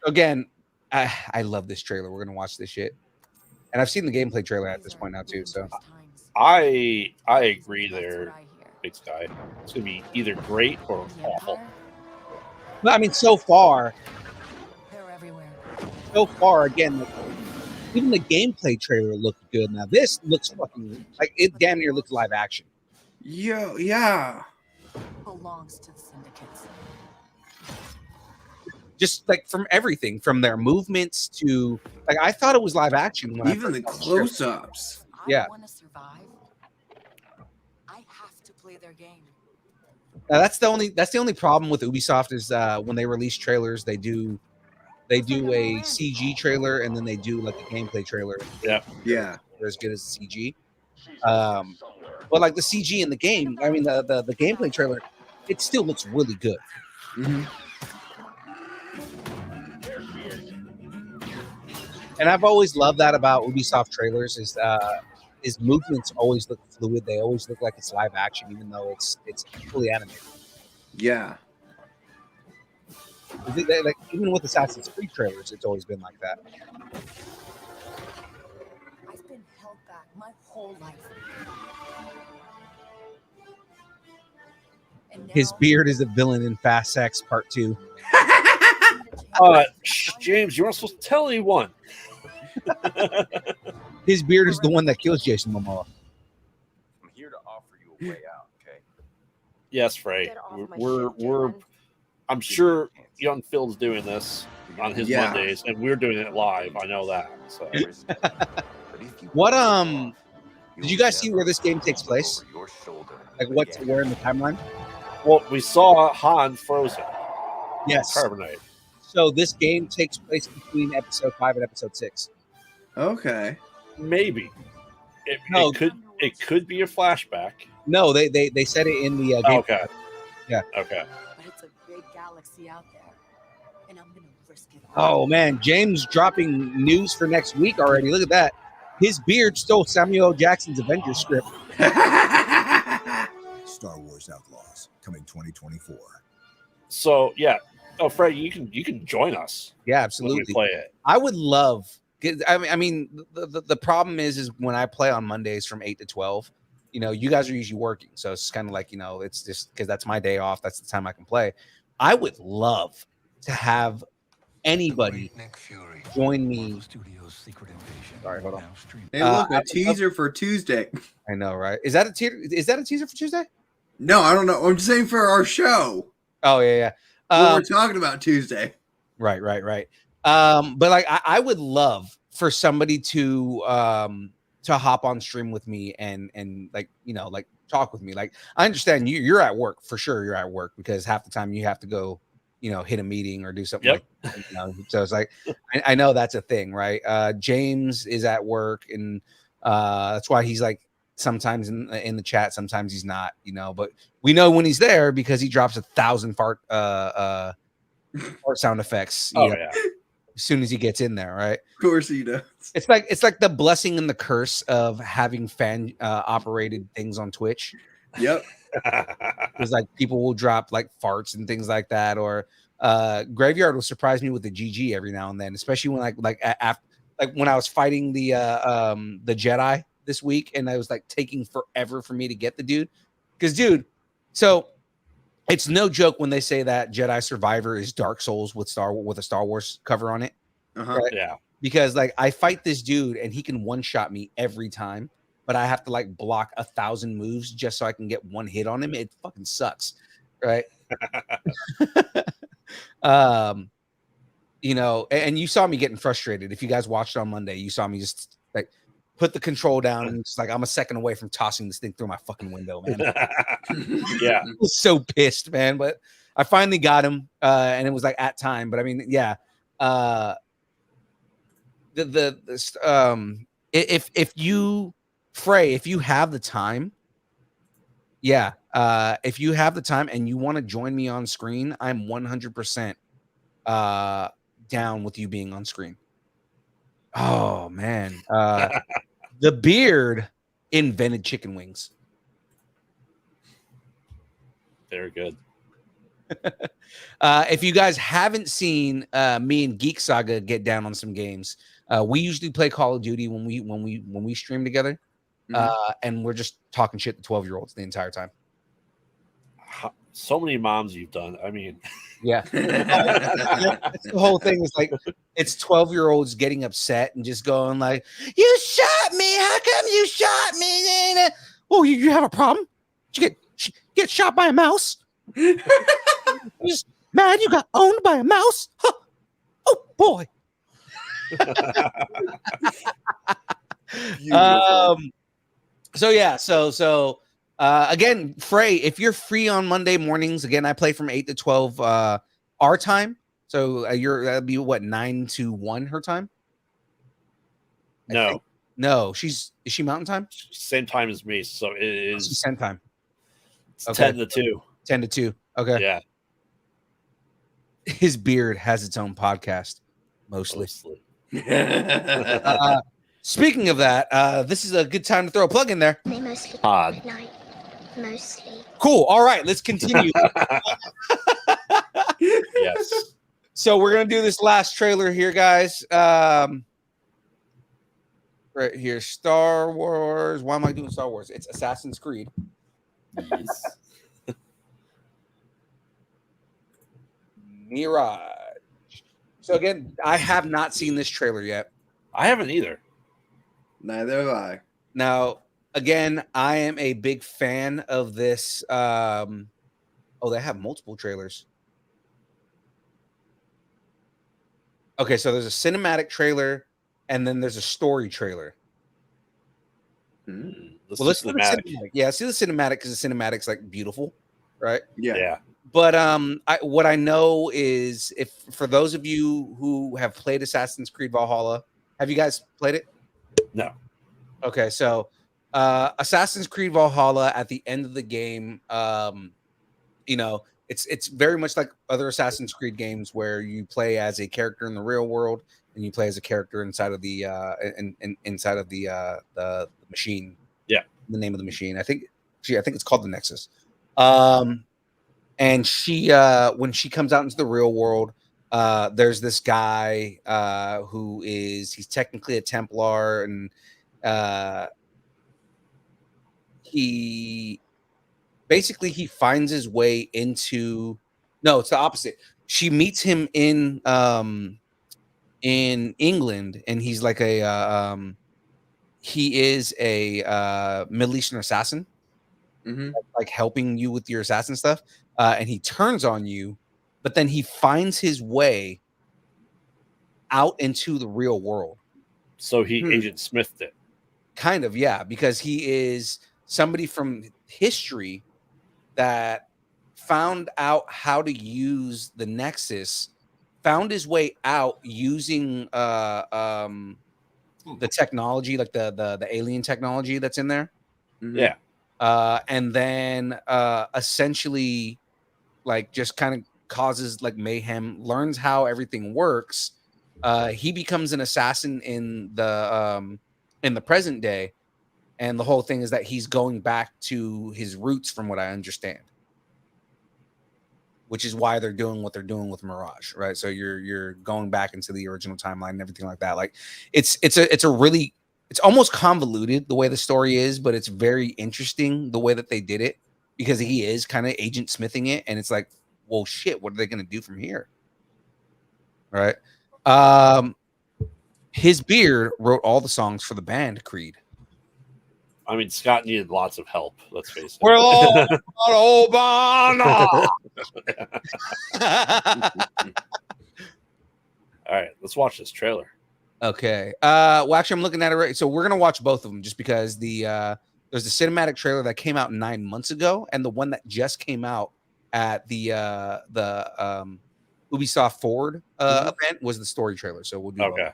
Again, I love this trailer. We're gonna watch this shit, and I've seen the gameplay trailer at this point now too. So I agree there, Big Sky. It's gonna be either great or awful. I mean, so far, again, like, even the gameplay trailer looked good. Now this looks fucking like it. Damn near looks live action. Yo, yeah. Belongs to the syndicates. Just like from everything, from their movements to like, I thought it was live action. When Even the close-ups. Yeah. I want to survive. I have to play their game. Now, that's the only problem with Ubisoft is when they release trailers, they do a CG trailer and then they do like a gameplay trailer. Yeah. They're as good as the CG. But like the CG in the game, I mean the gameplay trailer it still looks really good. Mhm. And I've always loved that about Ubisoft trailers is movements always look fluid. They always look like it's live action, even though it's fully animated. Yeah. Like even with Assassin's Creed trailers, it's always been like that. I've been held back my whole life. And His now, beard is a villain in Fast X Part 2. James, you weren't supposed to tell anyone. His beard is the one that kills Jason Momoa. I'm here to offer you a way out, okay? Yes, Frey. Get off my We're shit, Jalen. I'm sure young Phil's doing this on his Yeah. Mondays, and we're doing it live. I know that. So What did you guys see where this game takes place? Like where in the timeline? well, we saw Han frozen, Yes. carbonite. So this game takes place between episode 5 and episode 6. Okay. Maybe No. it could be a flashback. No, they said it in the game. Okay. Yeah. Okay. But it's a big galaxy out there, and I'm gonna risk it all. Oh man, James dropping news for next week already. Look at that. His beard stole Samuel L. Jackson's Avengers script. Star Wars Outlaws coming 2024. So yeah. Oh, Frey, you can join us Yeah, when we absolutely. play it. I would love. I mean, the problem is when I play on Mondays from 8 to 12. You know, you guys are usually working, so it's kind of like, you know, it's just because that's my day off. That's the time I can play. I would love to have anybody join me. Sorry, hold on. Hey, look, I a would teaser for Tuesday. I know, right? Is that a teaser for Tuesday? No, I don't know. I'm just saying for our show. Oh yeah. What we're talking about Tuesday. Right. But like I would love for somebody to hop on stream with me and like, you know, like talk with me. Like I understand you're at work for sure. You're at work because half the time you have to go, you know, hit a meeting or do something Yep. like that, you know? So it's like I know that's a thing, right? James is at work and that's why he's like sometimes in the chat, sometimes he's not, you know, but we know when he's there because he drops 1,000 fart sound effects, you know, Yeah. as soon as he gets in there, right? Of course he does. It's like the blessing and the curse of having fan operated things on Twitch. Yep. Because like people will drop like farts and things like that, or Graveyard will surprise me with the GG every now and then, especially when after when I was fighting the Jedi this week, and I was like taking forever for me to get the dude. Because so it's no joke when they say that Jedi Survivor is Dark Souls with a Star Wars cover on it. Uh-huh. Right? Yeah. Because like I fight this dude and he can one shot me every time, but I have to like block 1,000 moves just so I can get one hit on him. It fucking sucks, right? You know, and you saw me getting frustrated. If you guys watched on Monday, you saw me just like put the control down and just like I'm a second away from tossing this thing through my fucking window, man. Yeah. I was so pissed, man. But I finally got him, and it was like at time. But I mean, yeah. If you Frey, if you have the time, yeah. If you have the time and you want to join me on screen, I'm 100% down with you being on screen. Oh man. The beard invented chicken wings. Very good. If you guys haven't seen me and Geek Saga get down on some games, we usually play Call of Duty when we stream together, and we're just talking shit to 12-year-olds the entire time. So many moms you've done. I mean, yeah. The whole thing is like it's 12-year-olds getting upset and just going like, "You shot me! How come you shot me?" Oh, you have a problem? Did you get shot by a mouse? You just mad you got owned by a mouse? Huh. Oh boy. So yeah, so again, Frey, if you're free on Monday mornings, again, I play from 8 to 12 our time. So that'd be what, 9 to 1 her time? No, is she Mountain Time? Same time as me, so it is She's 10 time. It's 10 to 2. 10-2. Okay. Yeah, His beard has its own podcast, mostly. Speaking of that, this is a good time to throw a plug in there. They mostly Pod. at night. Mostly. Cool. All right, let's continue. Yes. So we're gonna do this last trailer here, guys. Right here, Star Wars. Why am I doing Star Wars? It's Assassin's Creed. Yes. Mirage. So again, I have not seen this trailer yet. I haven't either. Neither have I. Now, again, I am a big fan of this. Oh, they have multiple trailers. Okay, so there's a cinematic trailer, and then there's a story trailer. Let's Well, let's do do the cinematic. cinematic. Yeah, see the cinematic because the cinematic's like beautiful, right? Yeah. But what I know is, if for those of you who have played Assassin's Creed Valhalla, have you guys played it? No. Okay, so Assassin's Creed Valhalla, at the end of the game, you know, it's very much like other Assassin's Creed games where you play as a character in the real world and you play as a character inside of the inside of the machine. Yeah, the name of the machine. I think it's called the Nexus. And she when she comes out into the real world, there's this guy he's technically a Templar, and he finds his way into, no, it's the opposite. She meets him in England, and he's like he is a Middle Eastern assassin, like helping you with your assassin stuff, and he turns on you, but then he finds his way out into the real world. So he Agent Smithed it. Kind of, yeah, because he is somebody from history that found out how to use the Nexus, found his way out using the technology, like the alien technology that's in there. Yeah. And then essentially like just kind of causes like mayhem, learns how everything works. He becomes an assassin in the present day. And the whole thing is that he's going back to his roots, from what I understand, which is why they're doing what they're doing with Mirage, right? So you're going back into the original timeline and everything like that. Like it's almost convoluted the way the story is, but it's very interesting the way that they did it, because he is kind of agent smithing it, and it's like, well, shit, what are they going to do from here, right? His beard wrote all the songs for the band Creed. I mean, Scott needed lots of help. Let's face it. We're all Obama. All right, let's watch this trailer. Okay. Well, actually, I'm looking at it right. So we're gonna watch both of them, just because there's the cinematic trailer that came out 9 months ago, and the one that just came out at the Ubisoft Forward event was the story trailer. So we'll do Okay.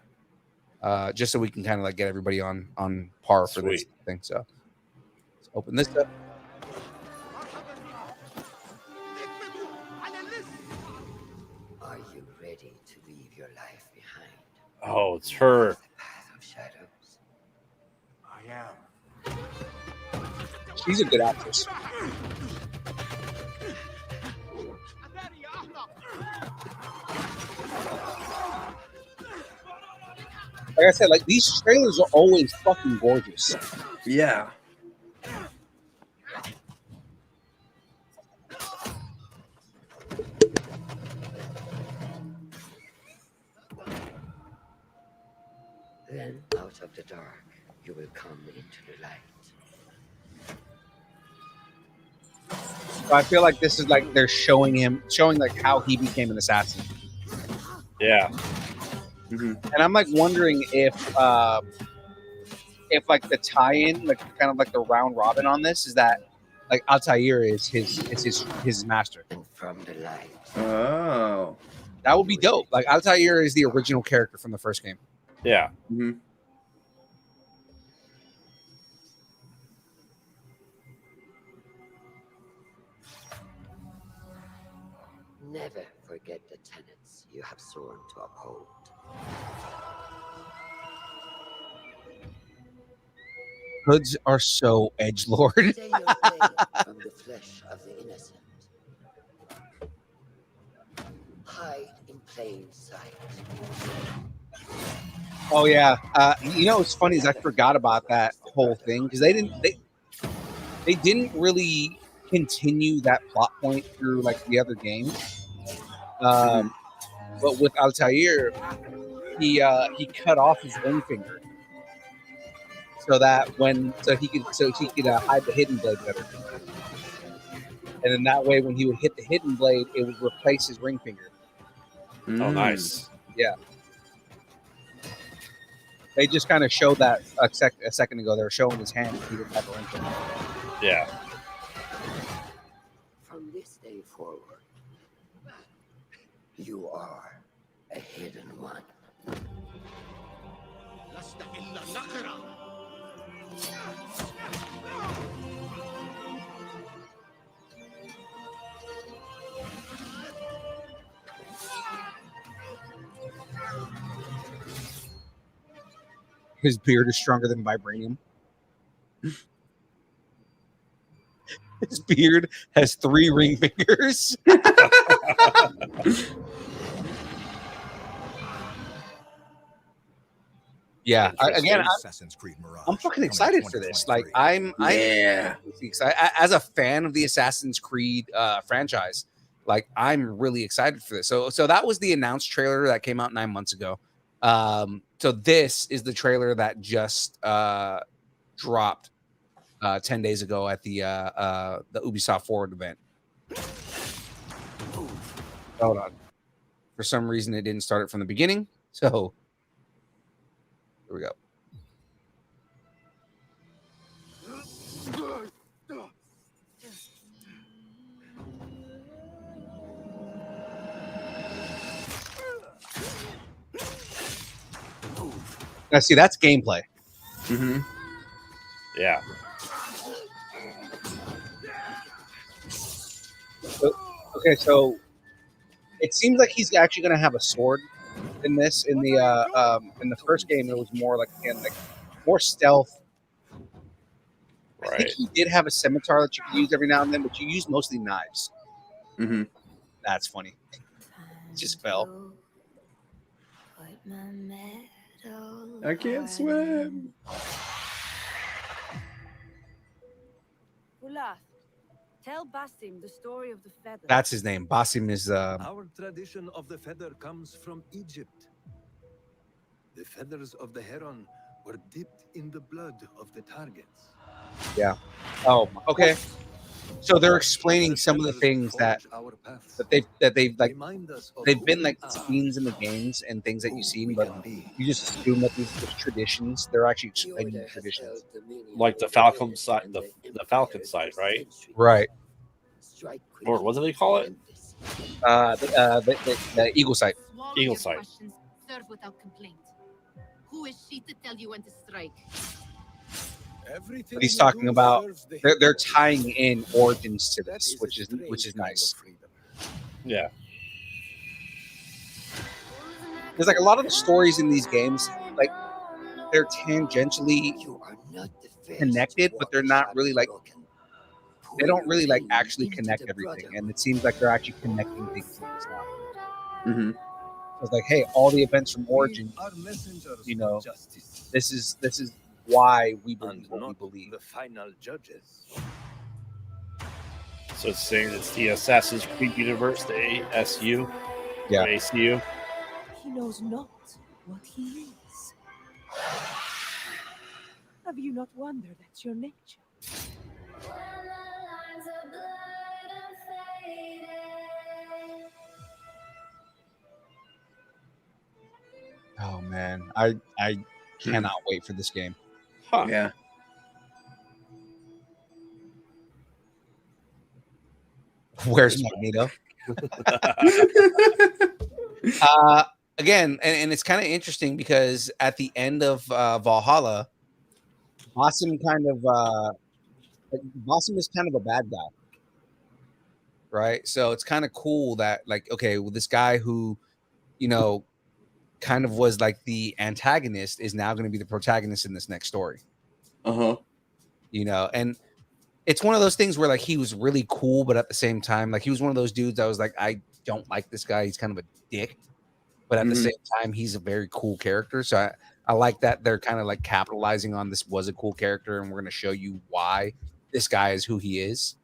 both. Just so we can kind of like get everybody on par for this thing. So let's open this up. Are you ready to leave your life behind? Oh, it's her. The path of shadows. I am. She's a good actress. Like I said, like these trailers are always fucking gorgeous. Yeah. Then out of the dark, you will come into the light. So I feel like this is like they're showing like how he became an assassin. Yeah. And I'm like wondering if like the tie-in, like kind of like the round robin on this, is that like Altair is his master. And from the light. Oh. That would be dope. Like Altair is the original character from the first game. Yeah. Never forget the tenets you have sworn to uphold. Hoods are so edgelord. Stay away from the flesh of the innocent. Hide in plain sight. Oh yeah. What's funny is I forgot about that whole thing because they didn't really continue that plot point through like the other games. But with Altair, he cut off his ring finger so he could hide the hidden blade better. And then that way, when he would hit the hidden blade, it would replace his ring finger. Oh, nice. Yeah. They just kind of showed that a second ago. They were showing his hand. He didn't have a ring finger. Yeah. From this day forward, you are a hidden one. His beard is stronger than vibranium. His beard has 3 ring fingers. Yeah. Assassin's Creed Mirage. I'm fucking excited for this. Like, I'm excited. As a fan of the Assassin's Creed franchise, like, I'm really excited for this. So that was the announced trailer that came out 9 months ago. So this is the trailer that just dropped 10 days ago at the Ubisoft Forward event. Hold on. For some reason, it didn't start it from the beginning. So here we go. Now, see, that's gameplay. Yeah. So it seems like he's actually going to have a sword in this. In the first game, it was more like, again, like more stealth. Right. I think he did have a scimitar that you could use every now and then, but you use mostly knives. That's funny. It just fell. I can't swim. Tell Basim the story of the feather. That's his name. Basim is. Our tradition of the feather comes from Egypt. The feathers of the heron were dipped in the blood of the targets. Yeah. Oh, okay. So they're explaining some of the things that they've like they've been like scenes in the games and things that you've seen, but you just assume that these are traditions. They're actually explaining the traditions, like the Falcon side, the Falcon side, right? Right. Or what do they call it? The eagle sight. Eagle sight. Serve without complaint. Who is she to tell you when to strike? But he's talking about they're tying in origins to this, which is nice. Yeah. There's like a lot of the stories in these games, like they're tangentially connected, but they're not really like they don't really like actually connect everything. And it seems like they're actually connecting things in this now. It's like, hey, all the events from Origin, you know, this is why we believe what we believe. The final judges. So it's saying it's the Assassin's Creed universe, the ASU, yeah, ACU. He knows not what he is. Have you not wondered at your nature? Oh man, I cannot wait for this game. Huh. Yeah. Where's Magneto? Again, and it's kind of interesting because at the end of Valhalla, Basim is kind of a bad guy, right? So it's kind of cool that like, okay, well, this guy who, kind of was like the antagonist is now going to be the protagonist in this next story. And it's one of those things where like he was really cool, but at the same time, like he was one of those dudes that was like, I don't like this guy. He's kind of a dick, but at the same time, he's a very cool character. So I like that they're kind of like capitalizing on this was a cool character, and we're going to show you why this guy is who he is.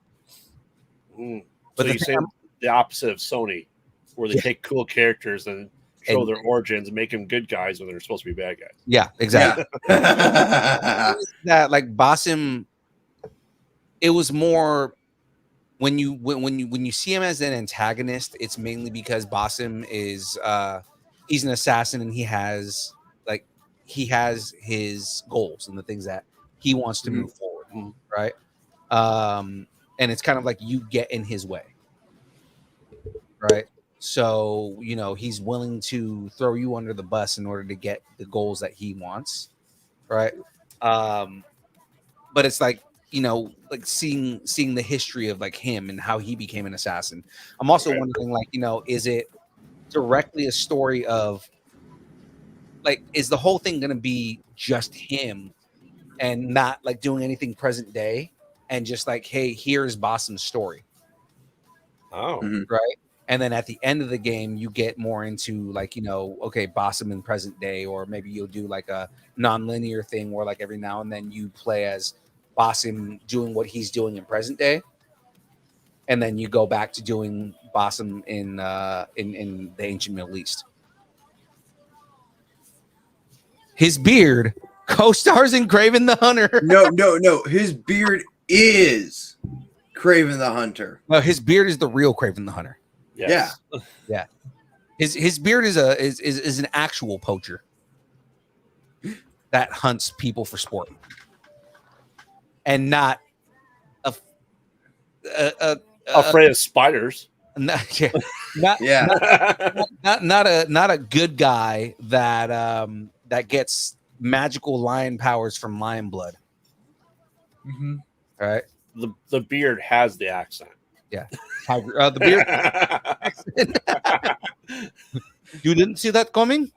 But so you say the opposite of Sony, where they take cool characters and show their origins and make them good guys when they're supposed to be bad guys. Yeah, exactly. That like Basim, it was more when you see him as an antagonist, it's mainly because Basim is he's an assassin and he has his goals and the things that he wants to move forward, right? And it's kind of like you get in his way, right? So, he's willing to throw you under the bus in order to get the goals that he wants, right? But it's like, like seeing the history of like him and how he became an assassin. I'm also wondering, like, is it directly a story of like, is the whole thing going to be just him and not like doing anything present day and just like, hey, here's Basim's story. Right. And then at the end of the game, you get more into like, okay, Basim in present day, or maybe you'll do like a non-linear thing where like every now and then you play as Basim doing what he's doing in present day. And then you go back to doing Basim in the ancient Middle East. His beard co-stars in Kraven the Hunter. No. His beard is Kraven the Hunter. No, his beard is the real Kraven the Hunter. Yes. Yeah. His beard is an actual poacher that hunts people for sport, and not afraid of spiders. Not a good guy that gets magical lion powers from lion blood. All right. The beard has the accent. Yeah. The beard. You didn't see that coming?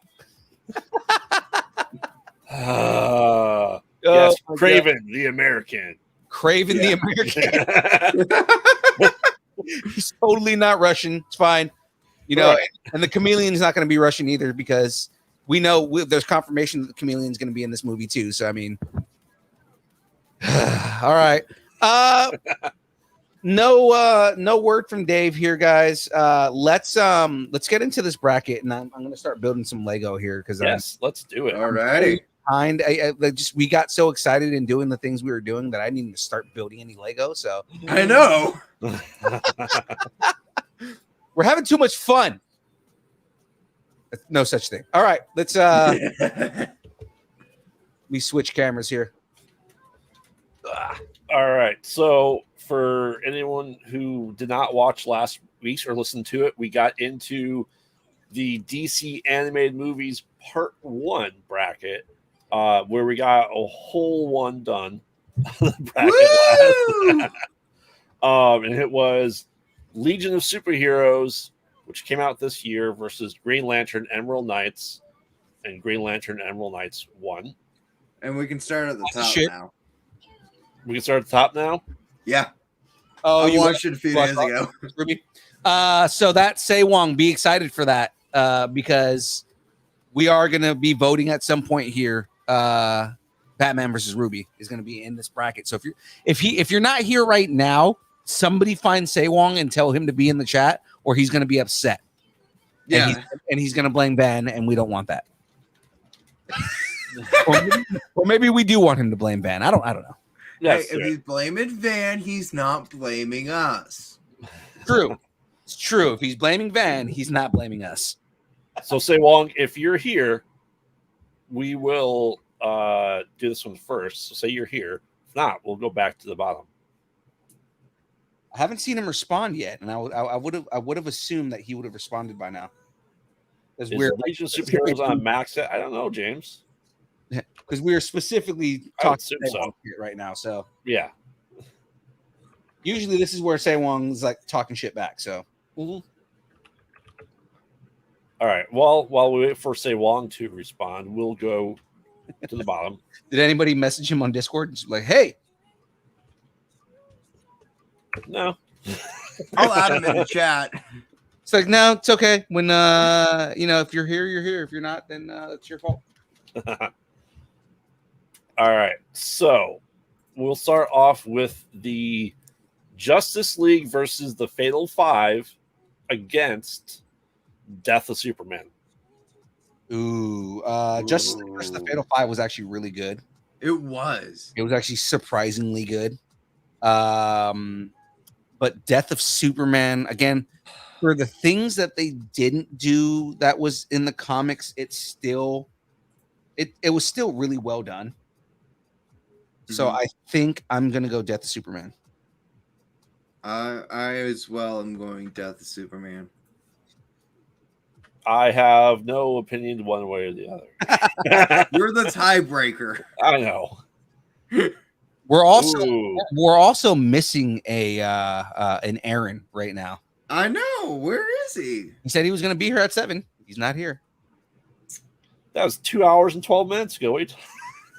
Yes, Kraven the American. Kraven the American. He's totally not Russian. It's fine. And the Chameleon's not going to be Russian either, because we know there's confirmation that the Chameleon's going to be in this movie too. So, I mean, all right. No word from Dave here, guys. Let's get into this bracket, and I'm going to start building some Lego here because let's do it. All righty. We got so excited in doing the things we were doing that I didn't even start building any Lego. So I know we're having too much fun. No such thing. All right, let's we switch cameras here. All right. So for anyone who did not watch last week's or listen to it, we got into the DC animated movies part 1 bracket, where we got a whole one done. And it was Legion of Superheroes, which came out this year, versus Green Lantern Emerald Knights, and Green Lantern Emerald Knights won. And we can start at the top now. We can start at the top now? Yeah. Oh, I watched it a few days ago. Ruby. So that Say Wong, be excited for that, because we are going to be voting at some point here. Batman versus Ruby is going to be in this bracket. So if you're not here right now, somebody find Say Wong and tell him to be in the chat, or he's going to be upset. Yeah, and he's going to blame Van, and we don't want that. or maybe we do want him to blame Van. I don't know. Yes, hey, if he's blaming Van, he's not blaming us. True. It's true. If he's blaming Van, he's not blaming us. So Say Wong, if you're here, we will do this one first. So say you're here. If not, we'll go back to the bottom. I haven't seen him respond yet, and I would have assumed that he would have responded by now. Is weird. Legion of Superheroes on max? I don't know, James. Because we are specifically talking right now. So yeah. Usually, this is where Saewong's like talking shit back. So, All right. Well, while we wait for Saewong to respond, we'll go to the bottom. did anybody message him on Discord? Just like, hey, No. I'll add him in the chat. it's like, no, it's okay. When if you're here, you're here. If you're not, then it's your fault. All right. So we'll start off with the Justice League versus the Fatal Five against Death of Superman. Ooh, Justice League versus the Fatal Five was actually really good. It was. It was actually surprisingly good. But Death of Superman, again, for the things that they didn't do that was in the comics, it was still really well done. So I think I'm gonna go Death of Superman. I as well am going Death of Superman. I have no opinion one way or the other. You're the tiebreaker. I know. We're Ooh. also missing an Aaron right now. I know. Where is he? He said he was gonna be here at 7. He's not here. That was 2 hours and 12 minutes ago. Wait.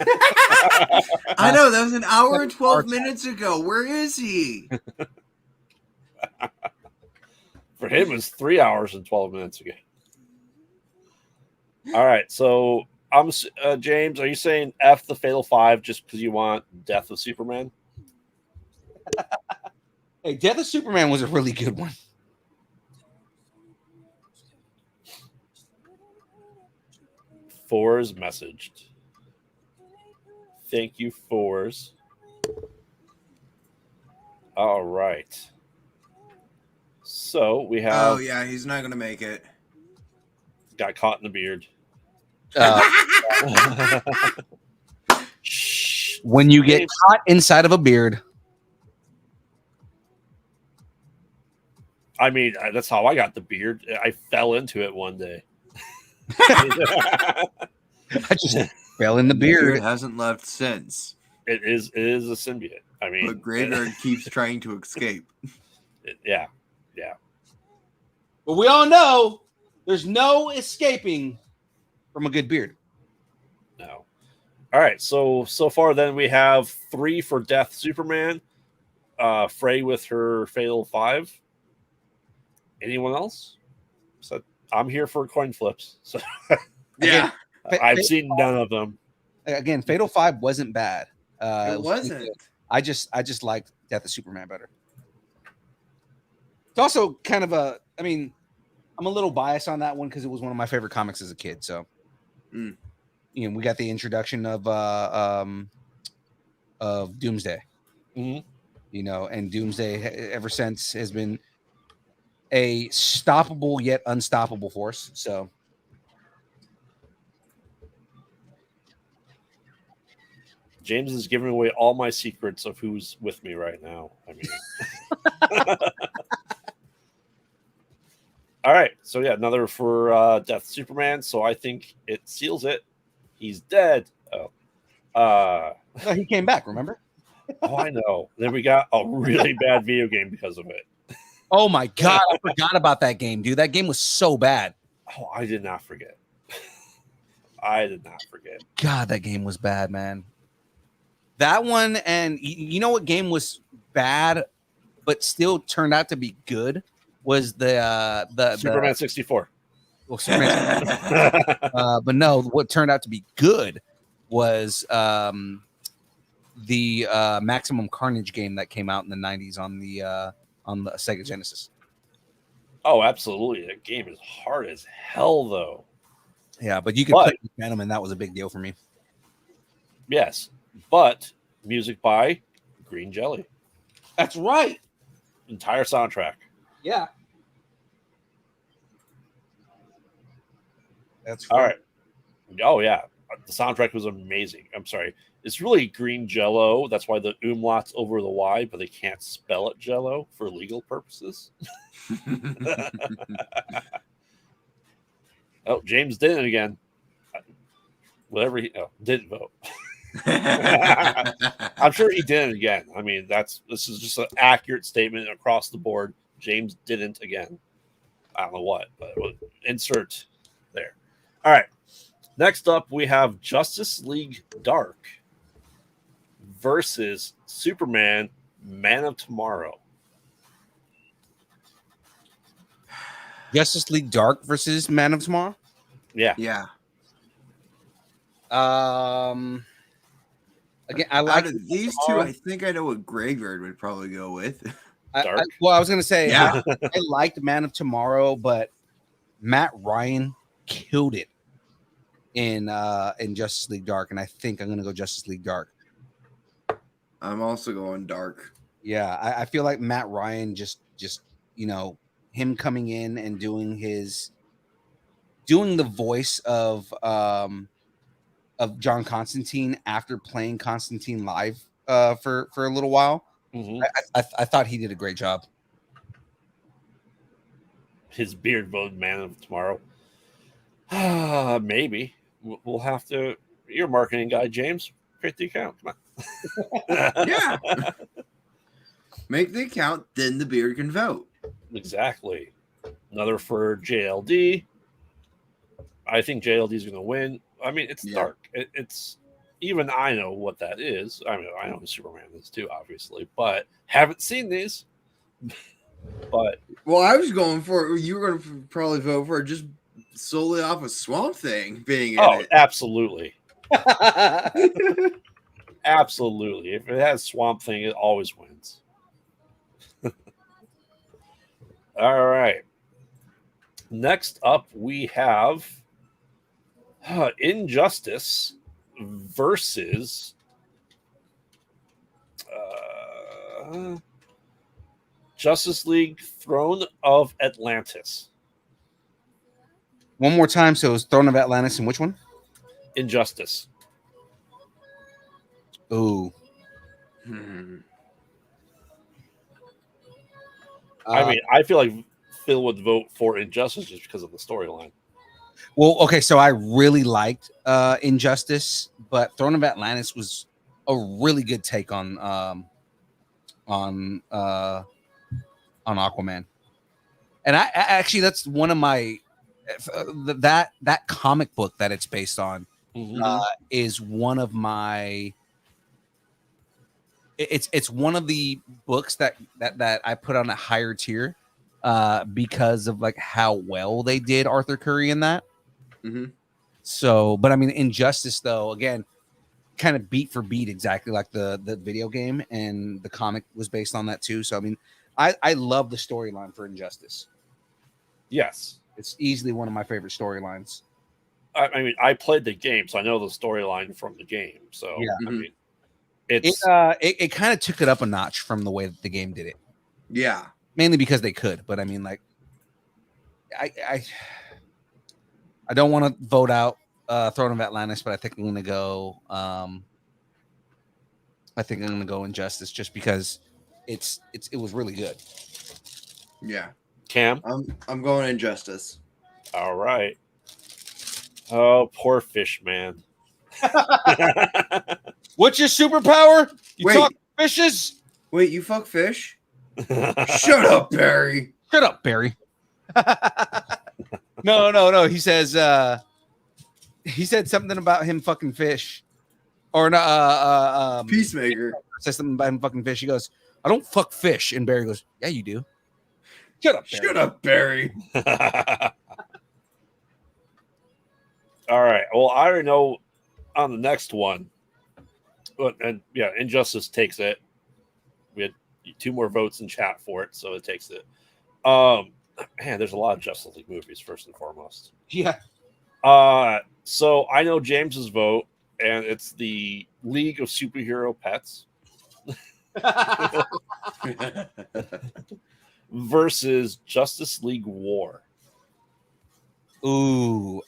I know. That was an hour and 12 minutes ago. Where is he? For him, it was 3 hours and 12 minutes ago. All right. So, I'm James, are you saying F the Fatal Five just because you want Death of Superman? Hey, Death of Superman was a really good one. Fours messaged. Thank you, Fours. All right. So we have. Oh yeah, he's not gonna make it. Got caught in the beard. When you get caught inside of a beard. I mean, that's how I got the beard. I fell into it one day. I just fell in the beard. It hasn't left since. It is a symbiote. I mean, But Graveyard keeps trying to escape. Yeah. But we all know there's no escaping from a good beard. No. All right. So far, then we have 3 for Death Superman. Frey with her Fatal Five. Anyone else? So I'm here for coin flips. So Yeah. I've seen none of them. Again, Fatal Five wasn't bad. It wasn't. I just liked Death of Superman better. It's also kind of I'm a little biased on that one because it was one of my favorite comics as a kid. So, we got the introduction of Doomsday. Mm-hmm. And Doomsday ever since has been a stoppable yet unstoppable force. So, James is giving away all my secrets of who's with me right now. I mean, all right. So yeah, another for Death Superman. So I think it seals it. He's dead. he came back. Remember? Oh, I know. Then we got a really bad video game because of it. Oh my god, I forgot about that game, dude. That game was so bad. Oh, I did not forget. God, that game was bad, man. That one, and you know what game was bad, but still turned out to be good was the Superman 64. Well, Superman, but no, what turned out to be good was the Maximum Carnage game that came out in the 90s on the Sega Genesis. Oh, absolutely. That game is hard as hell, though. Yeah, but you could play with Venom, and that was a big deal for me. Yes, but music by Green Jelly. That's right. Entire soundtrack. Yeah. That's right. All right. Oh, yeah. The soundtrack was amazing. I'm sorry. It's really green jello. That's why the umlaut's over the Y, but they can't spell it jello for legal purposes. Oh, James did it again. Whatever didn't vote. I'm sure he did it again. I mean, this is just an accurate statement across the board. James didn't again. I don't know what, but insert there. All right. Next up, we have Justice League Dark versus Superman Man of Tomorrow. Justice League Dark versus Man of Tomorrow. Yeah. Yeah. Again, I like Out of these two. I think I know what Graveyard would probably go with. Dark. I was gonna say, Yeah. I liked Man of Tomorrow, but Matt Ryan killed it in Justice League Dark, and I think I'm gonna go Justice League Dark. I'm also going Dark. Yeah, I feel like Matt Ryan just him coming in and doing the voice of John Constantine after playing Constantine live for a little while. Mm-hmm. I thought he did a great job. His beard vote Man of Tomorrow. Maybe we'll have to. You're a marketing guy, James. Create the account. Come on. Yeah. Make the account, then the beard can vote. Exactly. Another for JLD. I think JLD is going to win. I mean, it's dark. It's even I know what that is. I mean, I know who Superman is too, obviously, but haven't seen these. But well, I was going for you were going to probably vote for it just solely off of Swamp Thing being in it. Absolutely. Absolutely. If it has Swamp Thing, it always wins. All right. Next up, we have Injustice versus Justice League Throne of Atlantis. One more time. So it was Throne of Atlantis and which one? Injustice. Ooh. I mean, I feel like Phil would vote for Injustice just because of the storyline. Well, okay, so I really liked Injustice, but Throne of Atlantis was a really good take on Aquaman, and I actually that's one of my that comic book that it's based on is one of my. It's one of the books that I put on a higher tier because of like how well they did Arthur Curry in that. Mm-hmm. So, but I mean, Injustice though, again, kind of beat for beat exactly like the video game, and the comic was based on that too. So, I mean, I love the storyline for Injustice. Yes, it's easily one of my favorite storylines. I mean, I played the game, so I know the storyline from the game. So, yeah, I mean, it kind of took it up a notch from the way that the game did it. Yeah, mainly because they could, but I mean, like, I don't want to vote out Throne of Atlantis, but I think I'm gonna go. I think I'm gonna go Injustice just because it was really good. Yeah, Cam, I'm going Injustice. All right. Oh, poor fish man. What's your superpower? You talk fishes? Wait, you fuck fish? Shut up, Barry. Shut up, Barry. No. He says he said something about him fucking fish. Or Peacemaker says something about him fucking fish. He goes, I don't fuck fish. And Barry goes, yeah, you do. Shut up, Barry. Shut up, Barry. All right. Well, I already know on the next one. And yeah, Injustice takes it. We had 2 more votes in chat for it, so it takes it. Man, there's a lot of Justice League movies, first and foremost. Yeah. So I know James's vote, and it's the League of Superhero Pets versus Justice League War. Ooh.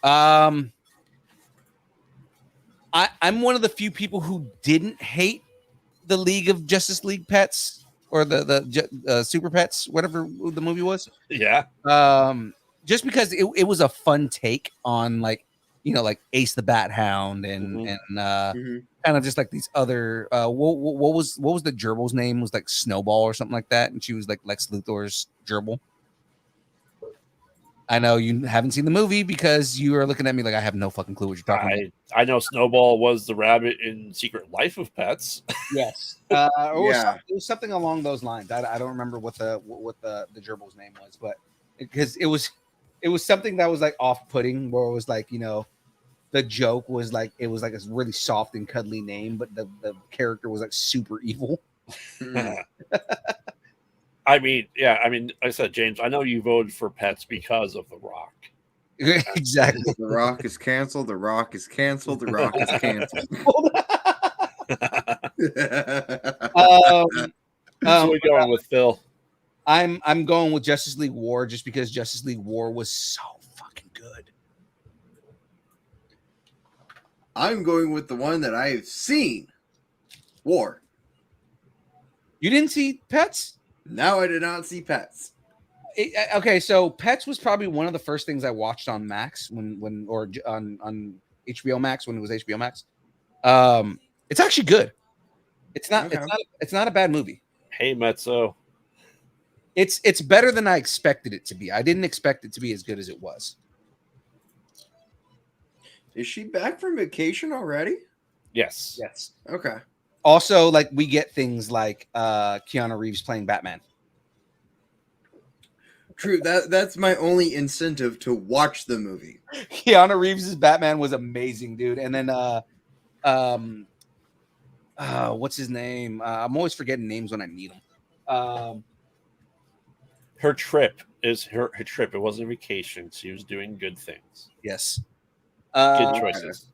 I'm one of the few people who didn't hate the League of Justice League Pets or the Super Pets, whatever the movie was. Yeah. Just because it was a fun take on like like Ace the Bat Hound and kind of just like these other. What was the gerbil's name? It was like Snowball or something like that, and she was like Lex Luthor's gerbil. I know you haven't seen the movie because you are looking at me like I have no fucking clue what you're talking about. I know Snowball was the rabbit in Secret Life of Pets. Yes. It was something along those lines. I don't remember what the gerbil's name was, but because it was something that was like off-putting, where it was like, the joke was like it was like a really soft and cuddly name, but the character was like super evil. I mean, like I said, James, I know you voted for Pets because of The Rock. Exactly. The Rock is canceled. The Rock is canceled. The Rock is canceled. So we're going with Phil. I'm going with Justice League War just because Justice League War was so fucking good. I'm going with the one that I've seen. War. You didn't see Pets? No, I did not see Pets. Okay, so Pets was probably one of the first things I watched on Max or on HBO Max when it was HBO Max. It's actually good. It's not a bad movie. Hey, Mezzo. It's better than I expected it to be. I didn't expect it to be as good as it was. Is she back from vacation already? Yes. Okay. Also, like we get things like Keanu Reeves playing Batman. True. That's my only incentive to watch the movie. Keanu Reeves' Batman was amazing, dude. And then what's his name? I'm always forgetting names when I need them. Her trip is her trip. It wasn't a vacation. She was doing good things. Yes. Good choices.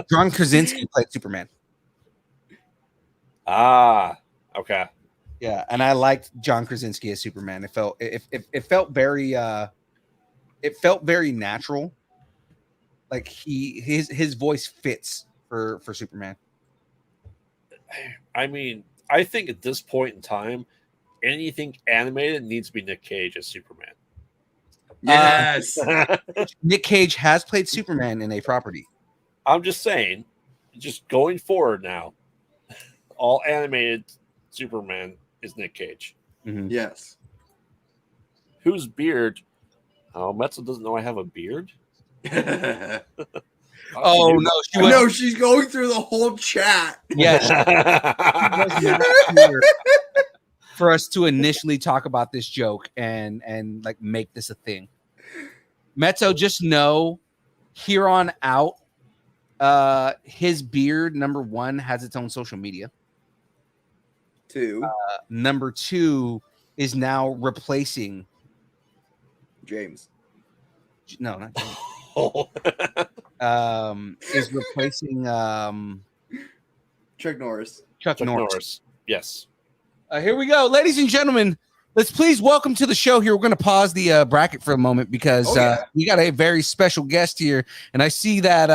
John Krasinski played Superman. Okay. Yeah, and I liked John Krasinski as Superman. It felt very natural. Like his voice fits for Superman. I mean, I think at this point in time, anything animated needs to be Nick Cage as Superman. Yes. Nick Cage has played Superman in a property. I'm just saying, just going forward now, all animated Superman is Nick Cage. Mm-hmm. Yes. Whose beard? Oh, Metzel doesn't know I have a beard. Oh no, no, she's going through the whole chat. Yes. For us to initially talk about this joke and like make this a thing. Mezzo, just know here on out, his beard, number one, has its own social media. Number two is now replacing James. No, not James. Is replacing Chuck Norris. Chuck Norris. Yes. Here we go, ladies and gentlemen. Let's please welcome to the show here. We're going to pause the bracket for a moment because we got a very special guest here, and I see that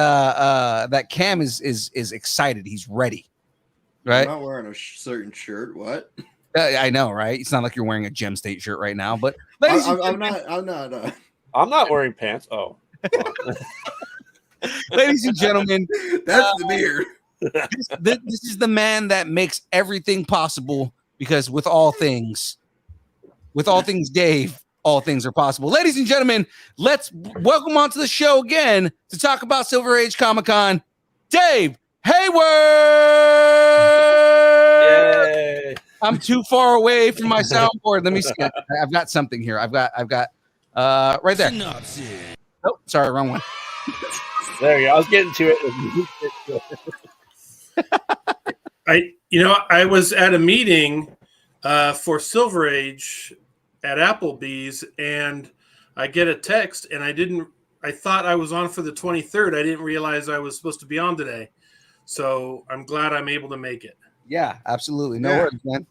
that Cam is excited. He's ready. Right? I'm not wearing a certain shirt. What? I know, right? It's not like you're wearing a Gem State shirt right now, but ladies I'm not. I'm not wearing pants. Oh. Ladies and gentlemen, that's the beard. This is the man that makes everything possible, because with all things Dave, all things are possible. Ladies and gentlemen, let's welcome onto the show again to talk about Silver Age Comic-Con, Dave Haworth. Yay. I'm too far away from my soundboard. Let me see. I've got something here. I've got right there. Oh, sorry, wrong one. There you go. I was getting to it. I was at a meeting for Silver Age at Applebee's, and I get a text, and I thought I was on for the 23rd. I didn't realize I was supposed to be on today. So I'm glad I'm able to make it. Yeah, absolutely. No worries, man.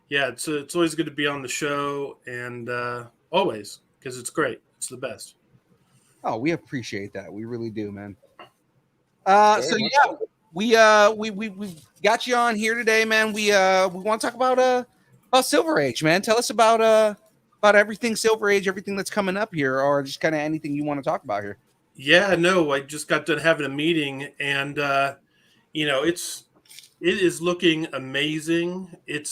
Yeah, it's always good to be on the show, and always, because it's great. It's the best. Oh, we appreciate that. We really do, man. So yeah, we got you on here today, man. We want to talk about Silver Age, man. Tell us about about everything Silver Age, everything that's coming up here, or just kind of anything you want to talk about here? Yeah, no, I just got done having a meeting, and it is looking amazing. It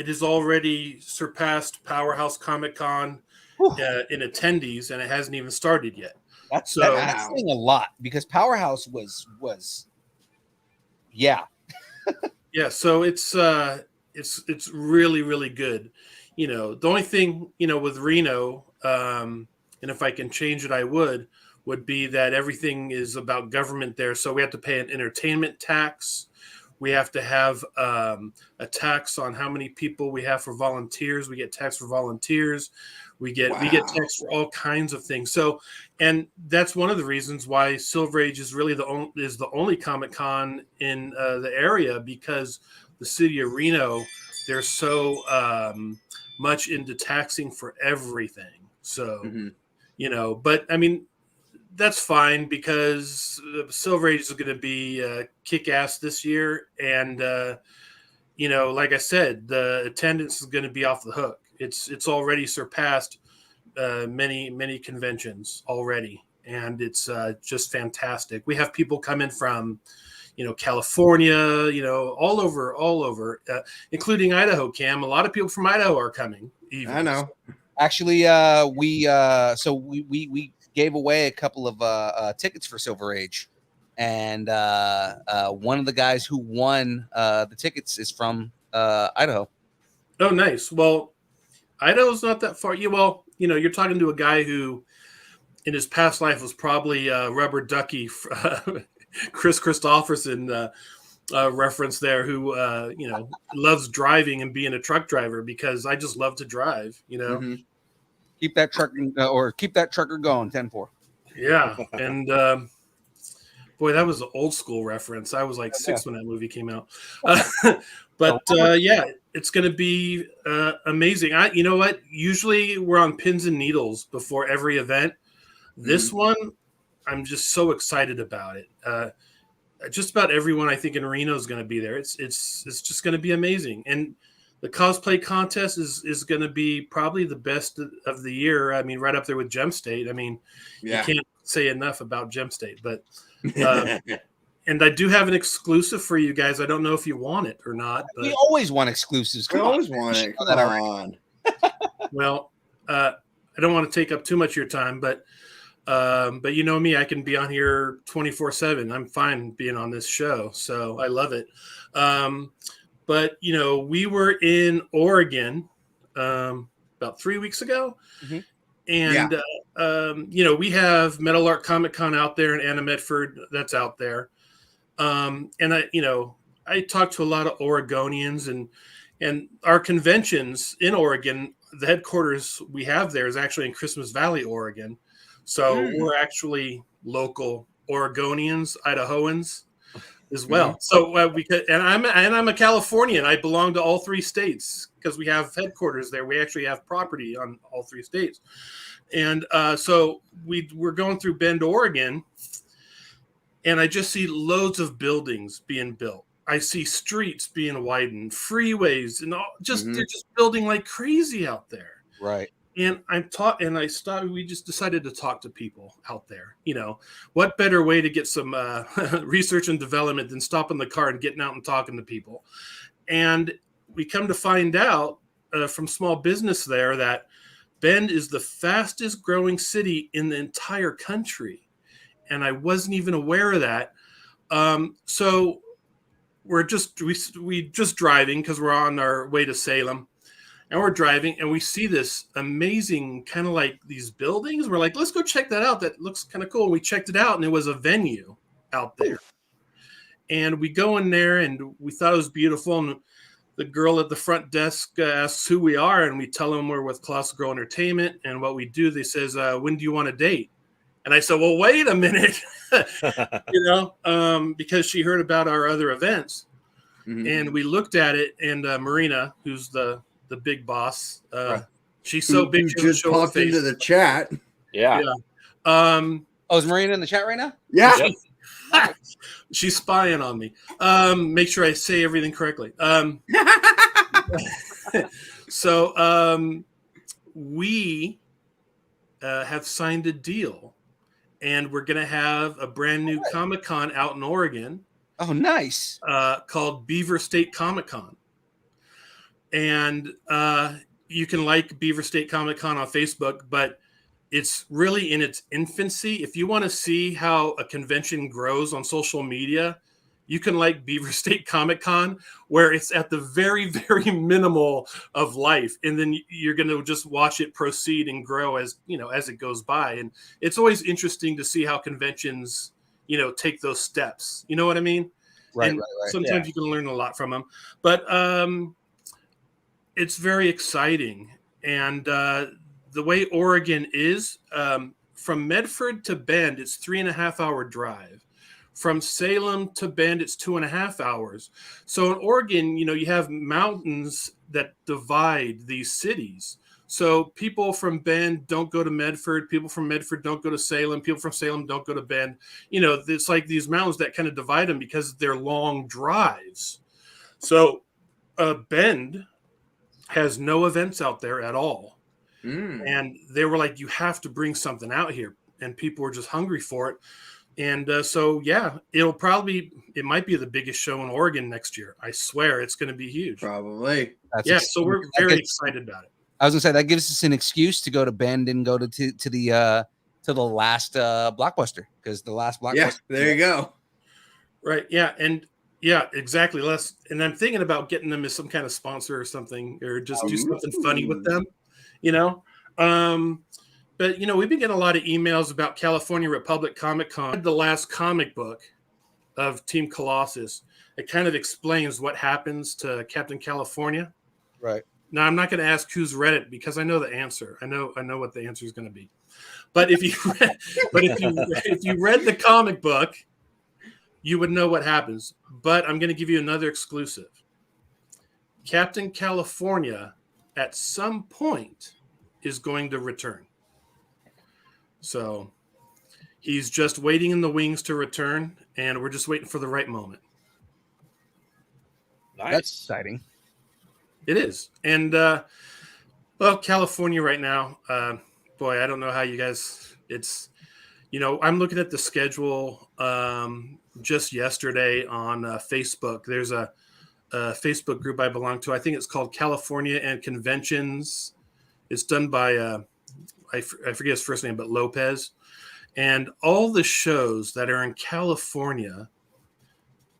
has already surpassed Powerhouse Comic Con in attendees, and it hasn't even started yet. That's So saying a lot because Powerhouse was yeah. yeah, so it's really really good. The only thing with Reno, and if I can change it, I would be that everything is about government there. So we have to pay an entertainment tax. We have to have a tax on how many people we have for volunteers. We get tax for volunteers. We get tax for all kinds of things. So, and that's one of the reasons why Silver Age is really the only Comic Con in the area, because the city of Reno, they're so much into taxing for everything. So, but I mean, that's fine because Silver Age is going to be kick-ass this year. And, like I said, the attendance is going to be off the hook. It's already surpassed many conventions already. And it's just fantastic. We have people coming from, California, all over, including Idaho, Cam. A lot of people from Idaho are coming. Even. I know. Actually, we gave away a couple of tickets for Silver Age, and one of the guys who won the tickets is from Idaho. Oh, nice. Well, Idaho's not that far. You're talking to a guy who, in his past life, was probably Rubber Ducky, Chris Christopherson reference there, who loves driving and being a truck driver, because I just love to drive. Keep that truck keep that trucker going. 10-4. Yeah, and boy, that was an old school reference. I was like 6 when that movie came out. But yeah, it's going to be amazing. You know what? Usually we're on pins and needles before every event. This one, I'm just so excited about it. Just about everyone I think in Reno is going to be there. It's just going to be amazing. And the cosplay contest is going to be probably the best of the year. I mean, right up there with Gem State. I mean, you can't say enough about Gem State. But and I do have an exclusive for you guys. I don't know if you want it or not. But we always want exclusives. We always want it. Come on. Well, I don't want to take up too much of your time, but you know me, I can be on here 24/7. I'm fine being on this show, so I love it. But we were in Oregon about 3 weeks ago, and we have Metal Art Comic Con out there in Anna Medford. That's out there, and I talked to a lot of Oregonians, and our conventions in Oregon. The headquarters we have there is actually in Christmas Valley, Oregon. So we're actually local Oregonians, Idahoans as well. So I'm a Californian. I belong to all 3 states because we have headquarters there. We actually have property on all 3 states. And so we're going through Bend, Oregon, and I just see loads of buildings being built. I see streets being widened, freeways, and they're just building like crazy out there. Right. And we just decided to talk to people out there. What better way to get some research and development than stopping the car and getting out and talking to people? And we come to find out from small business there that Bend is the fastest growing city in the entire country. And I wasn't even aware of that. So we just driving because we're on our way to Salem. And we're driving, and we see this amazing kind of like these buildings. We're like, let's go check that out. That looks kind of cool. And we checked it out, and it was a venue out there. And we go in there, and we thought it was beautiful. And the girl at the front desk asks who we are, and we tell them we're with Colossal Girl Entertainment. And what we do, they says, when do you want to date? And I said, well, wait a minute, because she heard about our other events. And we looked at it, and Marina, who's the big boss. She's so big. She just popped into the chat. Yeah. Is Marina in the chat right now? Yeah. She's spying on me. Make sure I say everything correctly. So we have signed a deal, and we're going to have a brand new Comic-Con out in Oregon. Oh, nice. Called Beaver State Comic-Con. And you can like Beaver State Comic-Con on Facebook, but it's really in its infancy. If you want to see how a convention grows on social media, you can like Beaver State Comic-Con, where it's at the very, very minimal of life. And then you're going to just watch it proceed and grow as it goes by. And it's always interesting to see how conventions, take those steps. You know what I mean? Right. Sometimes you can learn a lot from them. But it's very exciting. And the way Oregon is, from Medford to Bend, it's 3.5 hour drive. From Salem to Bend, it's 2.5 hours. So in Oregon, you have mountains that divide these cities. So people from Bend don't go to Medford. People from Medford don't go to Salem. People from Salem don't go to Bend. It's like these mountains that kind of divide them because they're long drives. So Bend has no events out there at all. And they were like, you have to bring something out here. And people were just hungry for it. And so, it might be the biggest show in Oregon next year. I swear it's going to be huge. Probably. So we're very excited about it. I was going to say that gives us an excuse to go to Bend and go to the last Blockbuster, because the last Blockbuster. Yeah, there you go. Right. Yeah. And yeah, exactly. And I'm thinking about getting them as some kind of sponsor or something, or just do something funny with them, But, we've been getting a lot of emails about California Republic Comic Con. The last comic book of Team Colossus, it kind of explains what happens to Captain California. Right. Now, I'm not going to ask who's read it, because I know the answer. I know what the answer is going to be. But if you read the comic book, you would know what happens. But I'm going to give you another exclusive. Captain California, at some point, is going to return. So he's just waiting in the wings to return, and we're just waiting for the right moment. Nice. That's exciting. It is. And, California right now, boy, I don't know how you guys, I'm looking at the schedule just yesterday on Facebook. There's a Facebook group I belong to. I think it's called California and Conventions. It's done by I forget his first name, but Lopez. And all the shows that are in California,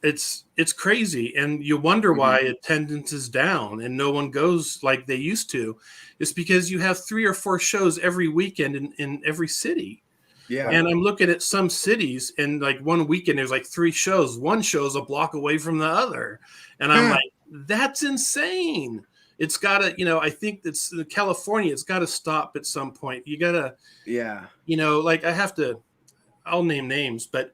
it's crazy. And you wonder why attendance is down and no one goes like they used to. It's because you have 3 or 4 shows every weekend in every city. Yeah. And I'm looking at some cities, and like one weekend there's like 3 shows. One show's a block away from the other. And I'm like, that's insane. It's got to, I think that's California. It's got to stop at some point. You got to, like I'll name names, but,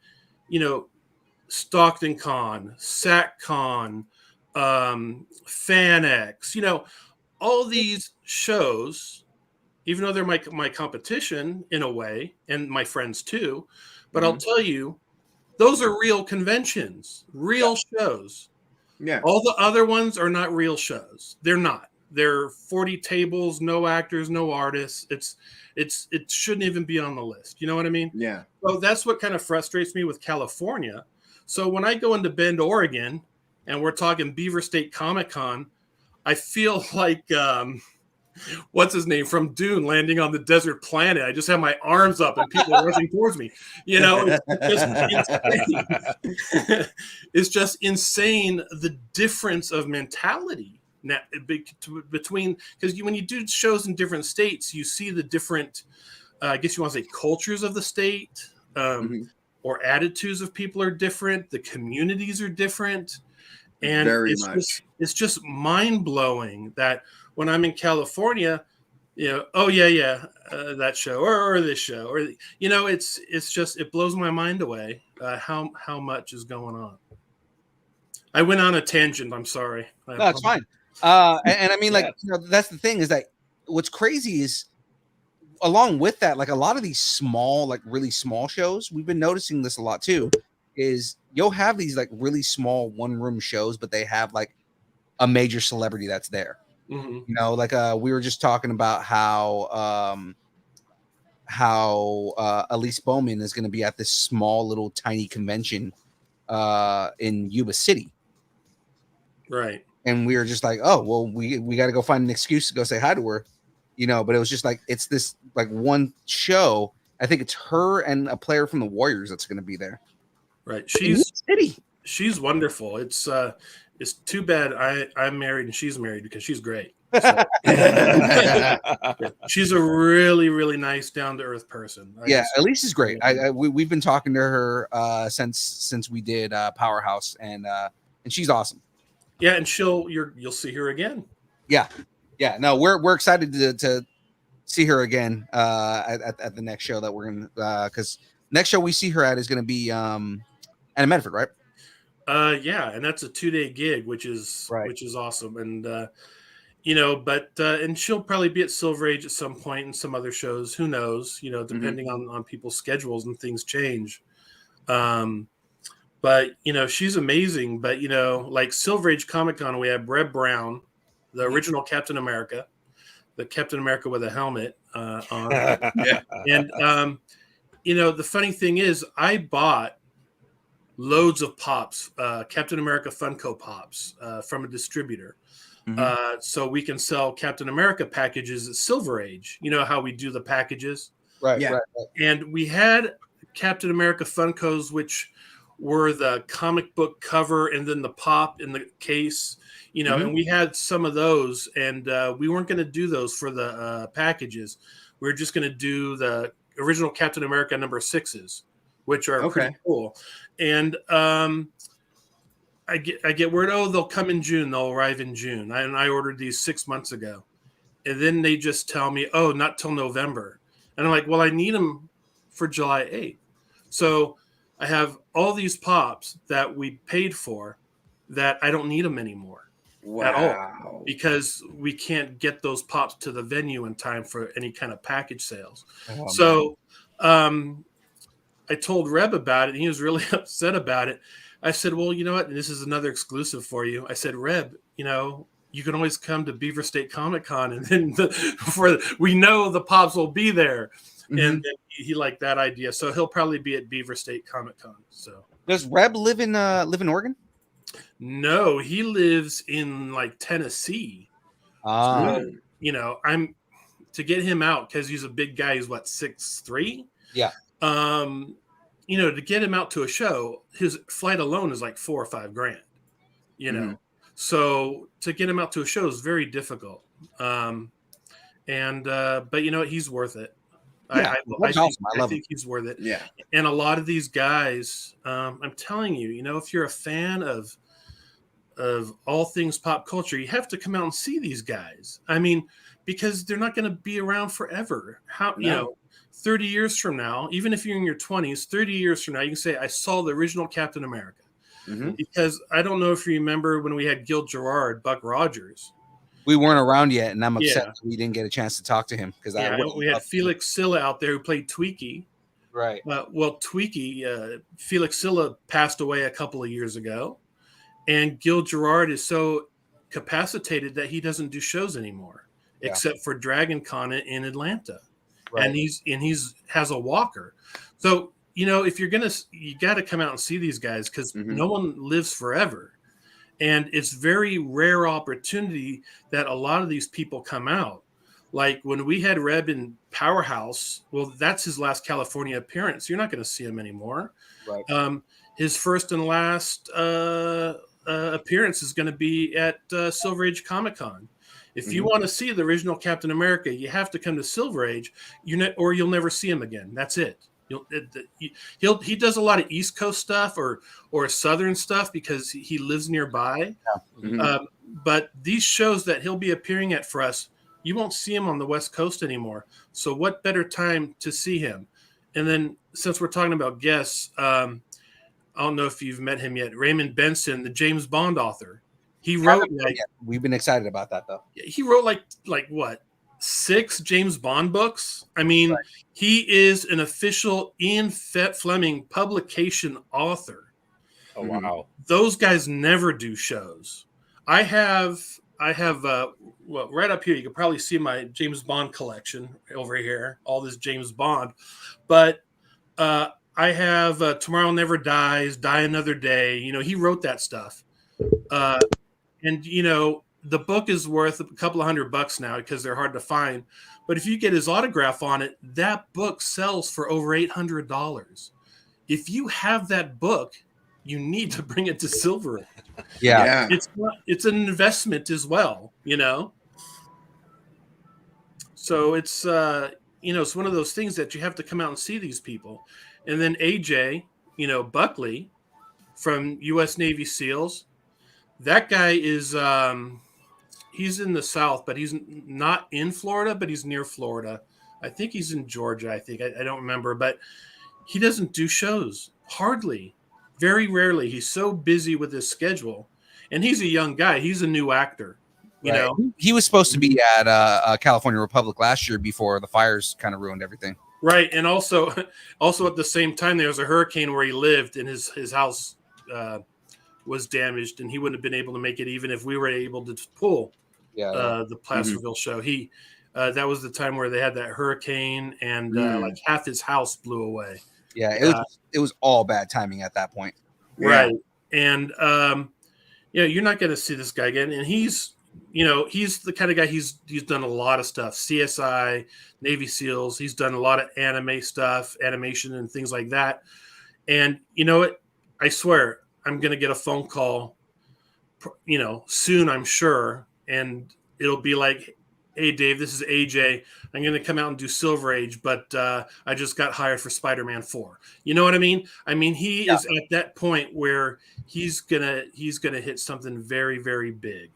Stockton Con, SatCon, FanX, all these shows, even though they're my competition in a way, and my friends too, but I'll tell you, those are real conventions, real shows. Yeah. All the other ones are not real shows. They're not. They're 40 tables, no actors, no artists. It shouldn't even be on the list. You know what I mean? Yeah. So that's what kind of frustrates me with California. So when I go into Bend, Oregon, and we're talking Beaver State Comic Con, I feel like what's his name from Dune landing on the desert planet. I just have my arms up and people are rushing towards me. It's just insane the difference of mentality now between, because when you do shows in different states, you see the different, I guess you want to say, cultures of the state, or attitudes of people are different. The communities are different. And it's just mind blowing that when I'm in California, that show or this show, or it's just, it blows my mind away how much is going on. I went on a tangent. I'm sorry. No, it's fine. And I mean, that's the thing, is that what's crazy is, along with that, like a lot of these small, like really small shows, we've been noticing this a lot too, is you'll have these like really small 1-room shows, but they have like a major celebrity that's there. Mhm. You know, like we were just talking about how Elise Bowman is going to be at this small little tiny convention in Yuba City. Right. And we were just like, oh, well, we got to go find an excuse to go say hi to her, you know. But it was just like, it's this like one show. I think it's her and a player from the Warriors that's going to be there. Right. In City. She's wonderful. It's too bad I'm married and she's married because she's great. So. She's a really, really nice, down to earth person. Elise is great. We've been talking to her since we did Powerhouse, and she's awesome. Yeah, and you'll see her again. Yeah. No, we're excited to see her again at the next show that we're gonna because next show we see her at is gonna be at Medford, right? Yeah, and that's a 2-day gig, which is awesome. And and she'll probably be at Silver Age at some point and some other shows. Who knows? Depending on people's schedules and things change. But she's amazing. But like Silver Age Comic Con, we have Reb Brown, the original Captain America, the Captain America with a helmet on. Yeah. And the funny thing is, I bought loads of pops, Captain America Funko Pops from a distributor. So we can sell Captain America packages at Silver Age. You know how we do the packages? Right. And we had Captain America Funkos, which were the comic book cover and then the pop in the case, and we had some of those, and we weren't going to do those for the packages. We were just going to do the original Captain America number 6s, which are pretty cool. And I get word, they'll come in June. They'll arrive in June. And I ordered these 6 months ago. And then they just tell me, not till November. And I'm like, well, I need them for July 8th. So I have all these pops that we paid for that I don't need them anymore at all, because we can't get those pops to the venue in time for any kind of package sales. So I told Reb about it, and he was really upset about it. I said, well, you know what? And this is another exclusive for you. I said, Reb, you can always come to Beaver State Comic Con, and then we know the pops will be there. And then he liked that idea. So he'll probably be at Beaver State Comic Con. So does Reb live in Oregon? No, he lives in like Tennessee. So, I'm to get him out, because he's a big guy. He's what, 6'3"? Yeah. To get him out to a show, his flight alone is like $4 or $5 grand, So to get him out to a show is very difficult. But he's worth it. Yeah, I think he's worth it. Yeah. And a lot of these guys, I'm telling you, if you're a fan of all things pop culture, you have to come out and see these guys. I mean, because they're not going to be around forever. 30 years from now, even if you're in your 20s, 30 years from now, you can say, I saw the original Captain America. Because I don't know if you remember when we had Gil Gerard, Buck Rogers. We weren't around yet, and I'm upset that we didn't get a chance to talk to him, because we had Felix Silla out there who played Tweaky. Right. Tweaky, Felix Silla passed away a couple of years ago, and Gil Gerard is so capacitated that he doesn't do shows anymore, except for Dragon Con in Atlanta. Right. And he's has a walker. So, if you got to come out and see these guys, because no one lives forever. And it's very rare opportunity that a lot of these people come out. Like when we had Reb in Powerhouse, well, that's his last California appearance. You're not going to see him anymore. Right. His first and last appearance is going to be at Silver Age Comic Con. If you want to see the original Captain America, you have to come to Silver Age, or you'll never see him again. That's it. He does a lot of East Coast stuff or Southern stuff because he lives nearby. But these shows that he'll be appearing at for us, you won't see him on the West Coast anymore. So what better time to see him? And then since we're talking about guests, I don't know if you've met him yet. Raymond Benson, the James Bond author. He wrote we've been excited about that though. He wrote like what? 6 James Bond books. I mean, he is an official Ian Fleming publication author. Oh wow! Those guys never do shows. I have well, right up here, you can probably see my James Bond collection over here, all this James Bond. But I have Tomorrow Never Dies, Die Another Day. You know, he wrote that stuff. And, you know, the book is worth a couple of $100 now because they're hard to find. But if you get his autograph on it, that book sells for over $800. If you have that book, you need to bring it to Silver Age. Yeah. It's an investment as well, you know. So it's you know, it's one of those things that you have to come out and see these people. And then AJ, you know, Buckley from U.S. Navy SEALs, that guy is he's in the South, but he's not in Florida, but he's near Florida. I think he's in Georgia. I don't remember, but he doesn't do shows hardly. Very rarely. He's so busy with his schedule, and he's a young guy. He's a new actor. You know, he was supposed to be at California Republic last year before the fires kind of ruined everything. Right, and also at the same time, there was a hurricane where he lived, and his house was damaged, and he wouldn't have been able to make it even if we were able to pull the Placerville show. He that was the time where they had that hurricane, and like half his house blew away. Yeah, it was all bad timing at that point. Right, and yeah, you're not going to see this guy again, and he's the kind of guy he's done a lot of stuff. CSI, Navy SEALs. He's done a lot of anime stuff, animation, and things like that. And you know what? I swear, I'm going to get a phone call, you know, soon, I'm sure. And it'll be like, hey, Dave, this is AJ. I'm going to come out and do Silver Age, but I just got hired for Spider-Man 4. You know what I mean? I mean, he is at that point where he's gonna hit something very, very big.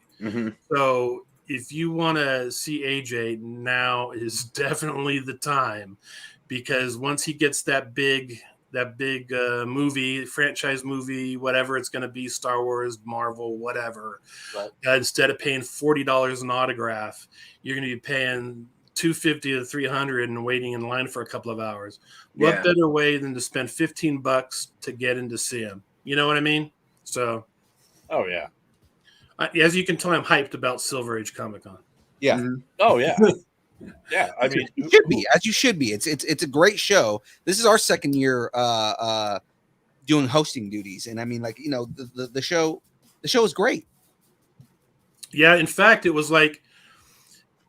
So if you want to see AJ, now is definitely the time, because once he gets that big movie, franchise movie, whatever it's going to be, Star Wars, Marvel, whatever, instead of paying $40 an autograph, you're going to be paying $250 to $300 and waiting in line for a couple of hours. What better way than to spend $15 to get in to see him? You know what I mean? So, oh yeah. As you can tell, I'm hyped about Silver Age Comic Con. Yeah. Oh yeah. Yeah, I mean, you should be, as you should be. It's a great show. This is our second year doing hosting duties, and I mean, like, you know, the show is great. Yeah, in fact, it was like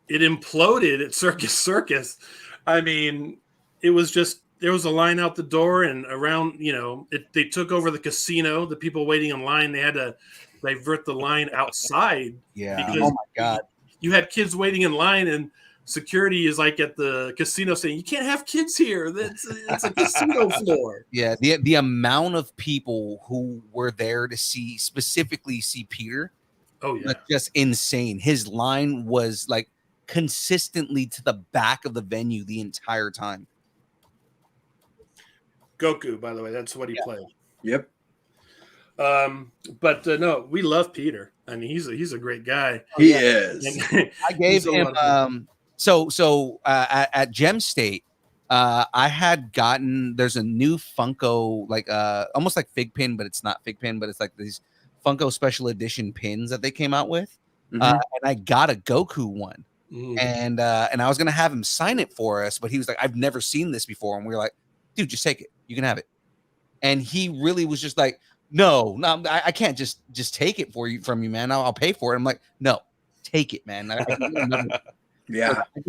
it imploded at Circus. I mean, it was just there was a line out the door and around. You know, they took over the casino. The people waiting in line, they had to divert the line outside. Yeah. Because oh my God. You had kids waiting in line, and security is like at the casino saying, "You can't have kids here. It's a casino floor." Yeah, the amount of people who were there to specifically see Peter. Oh yeah, just insane. His line was like consistently to the back of the venue the entire time. Goku, by the way, that's what he played. Yep. But no, we love Peter. I mean, he's a great guy. He is. I gave him so at Gem State, I had gotten, there's a new Funko, like almost like Fig Pin, but it's not Fig Pin, but it's like these Funko special edition pins that they came out with. And I got a Goku one. And I was gonna have him sign it for us, but he was like, I've never seen this before. And we were like, dude, just take it. You can have it. And he really was just like, no, I can't just take it from you, man. I'll pay for it. I'm like, no, take it, man. I can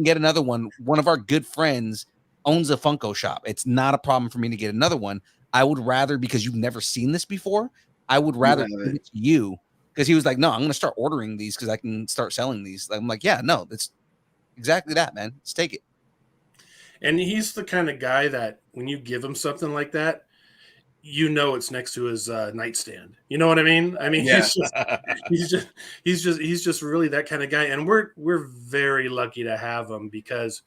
get another one. One of our good friends owns a Funko shop. It's not a problem for me to get another one. I would rather, because you've never seen this before, I would rather give it to you, because he was like, no, I'm going to start ordering these because I can start selling these. I'm like, yeah, no, that's exactly that, man. Let's take it. And he's the kind of guy that when you give him something like that, you know it's next to his nightstand. You know what I mean? I mean, he's just really that kind of guy, and we're very lucky to have him because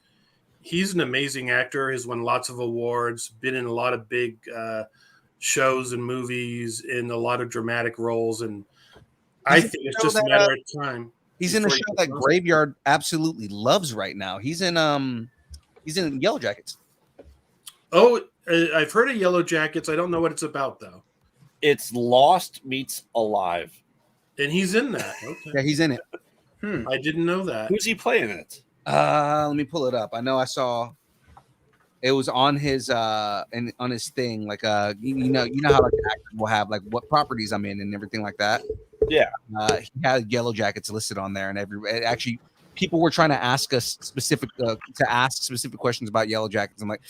he's an amazing actor. Has won lots of awards, been in a lot of big shows and movies, in a lot of dramatic roles, and I think it's just a matter of time. He's in a show that Graveyard absolutely loves right now. He's in Yellow Jackets. Oh, I've heard of Yellow Jackets. I don't know what it's about, though. It's Lost meets Alive. And he's in that. Okay. Yeah, he's in it. I didn't know that. Who's he playing in it? Let me pull it up. I know I saw it was on his and on his thing, like you know how like the actor will have like what properties I'm in and everything like that. Yeah. He had Yellow Jackets listed on there, and actually people were trying to ask us specific questions about Yellow Jackets. I'm like,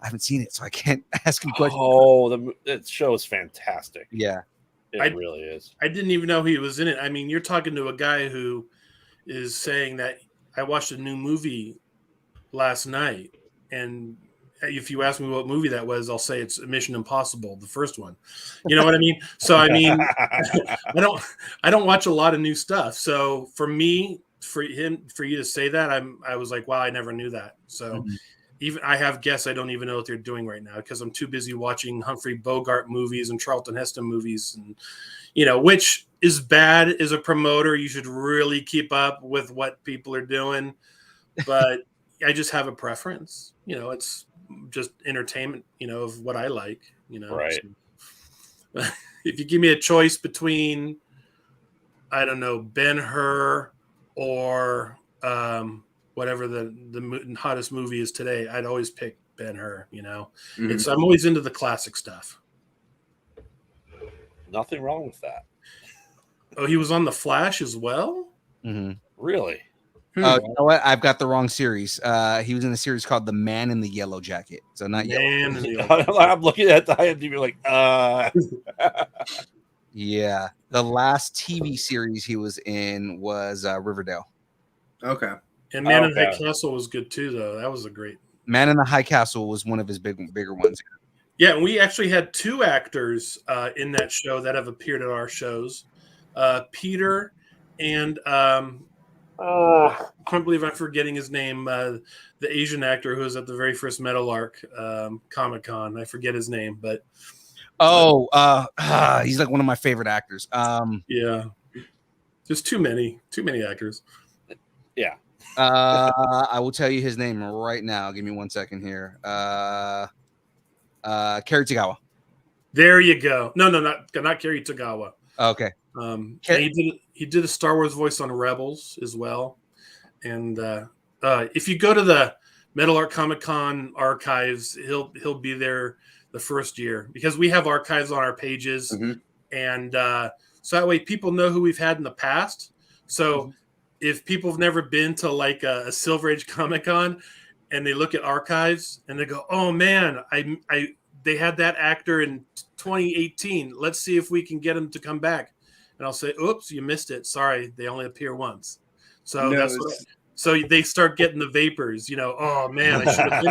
I haven't seen it, so I can't ask him questions. Oh, the show is fantastic. Yeah, it really is. I didn't even know he was in it. I mean, you're talking to a guy who is saying that I watched a new movie last night, and if you ask me what movie that was, I'll say it's Mission Impossible, the first one. You know what I mean? So I mean, I don't watch a lot of new stuff. So for me, for you to say that, I was like, wow, I never knew that. So even I have guests I don't even know what they're doing right now because I'm too busy watching Humphrey Bogart movies and Charlton Heston movies, and which is bad as a promoter. You should really keep up with what people are doing, but I just have a preference. It's just entertainment, of what I like, Right. So, if you give me a choice between, I don't know, Ben-Hur or whatever the hottest movie is today, I'd always pick Ben-Hur. I'm always into the classic stuff. Nothing wrong with that. Oh, he was on The Flash as well? Mm-hmm. Really? You know what? I've got the wrong series. He was in a series called The Man in the Yellow Jacket. So not Man in the Yellow. I'm looking at the IMDb like, Yeah. The last TV series he was in was Riverdale. Okay. And Man in the High Castle was good too, though. That was a great. Man in the High Castle was one of his bigger ones. Yeah, and we actually had two actors in that show that have appeared at our shows. Peter and I can't believe I'm forgetting his name. The Asian actor who was at the very first Metal Arc Comic-Con. I forget his name, but he's like one of my favorite actors. Yeah, just too many actors. Yeah. I will tell you his name right now. Give me 1 second here. Kerry Tagawa. There you go. No, not Kerry Tagawa. Okay. He did a Star Wars voice on Rebels as well. And if you go to the Metal Art Comic-Con archives, he'll be there the first year because we have archives on our pages, and so that way people know who we've had in the past. So if people have never been to like a Silver Age Comic-Con and they look at archives and they go, "Oh man, they had that actor in 2018. Let's see if we can get him to come back." And I'll say, "Oops, you missed it. Sorry, they only appear once." So so they start getting the vapors. Oh man, I should have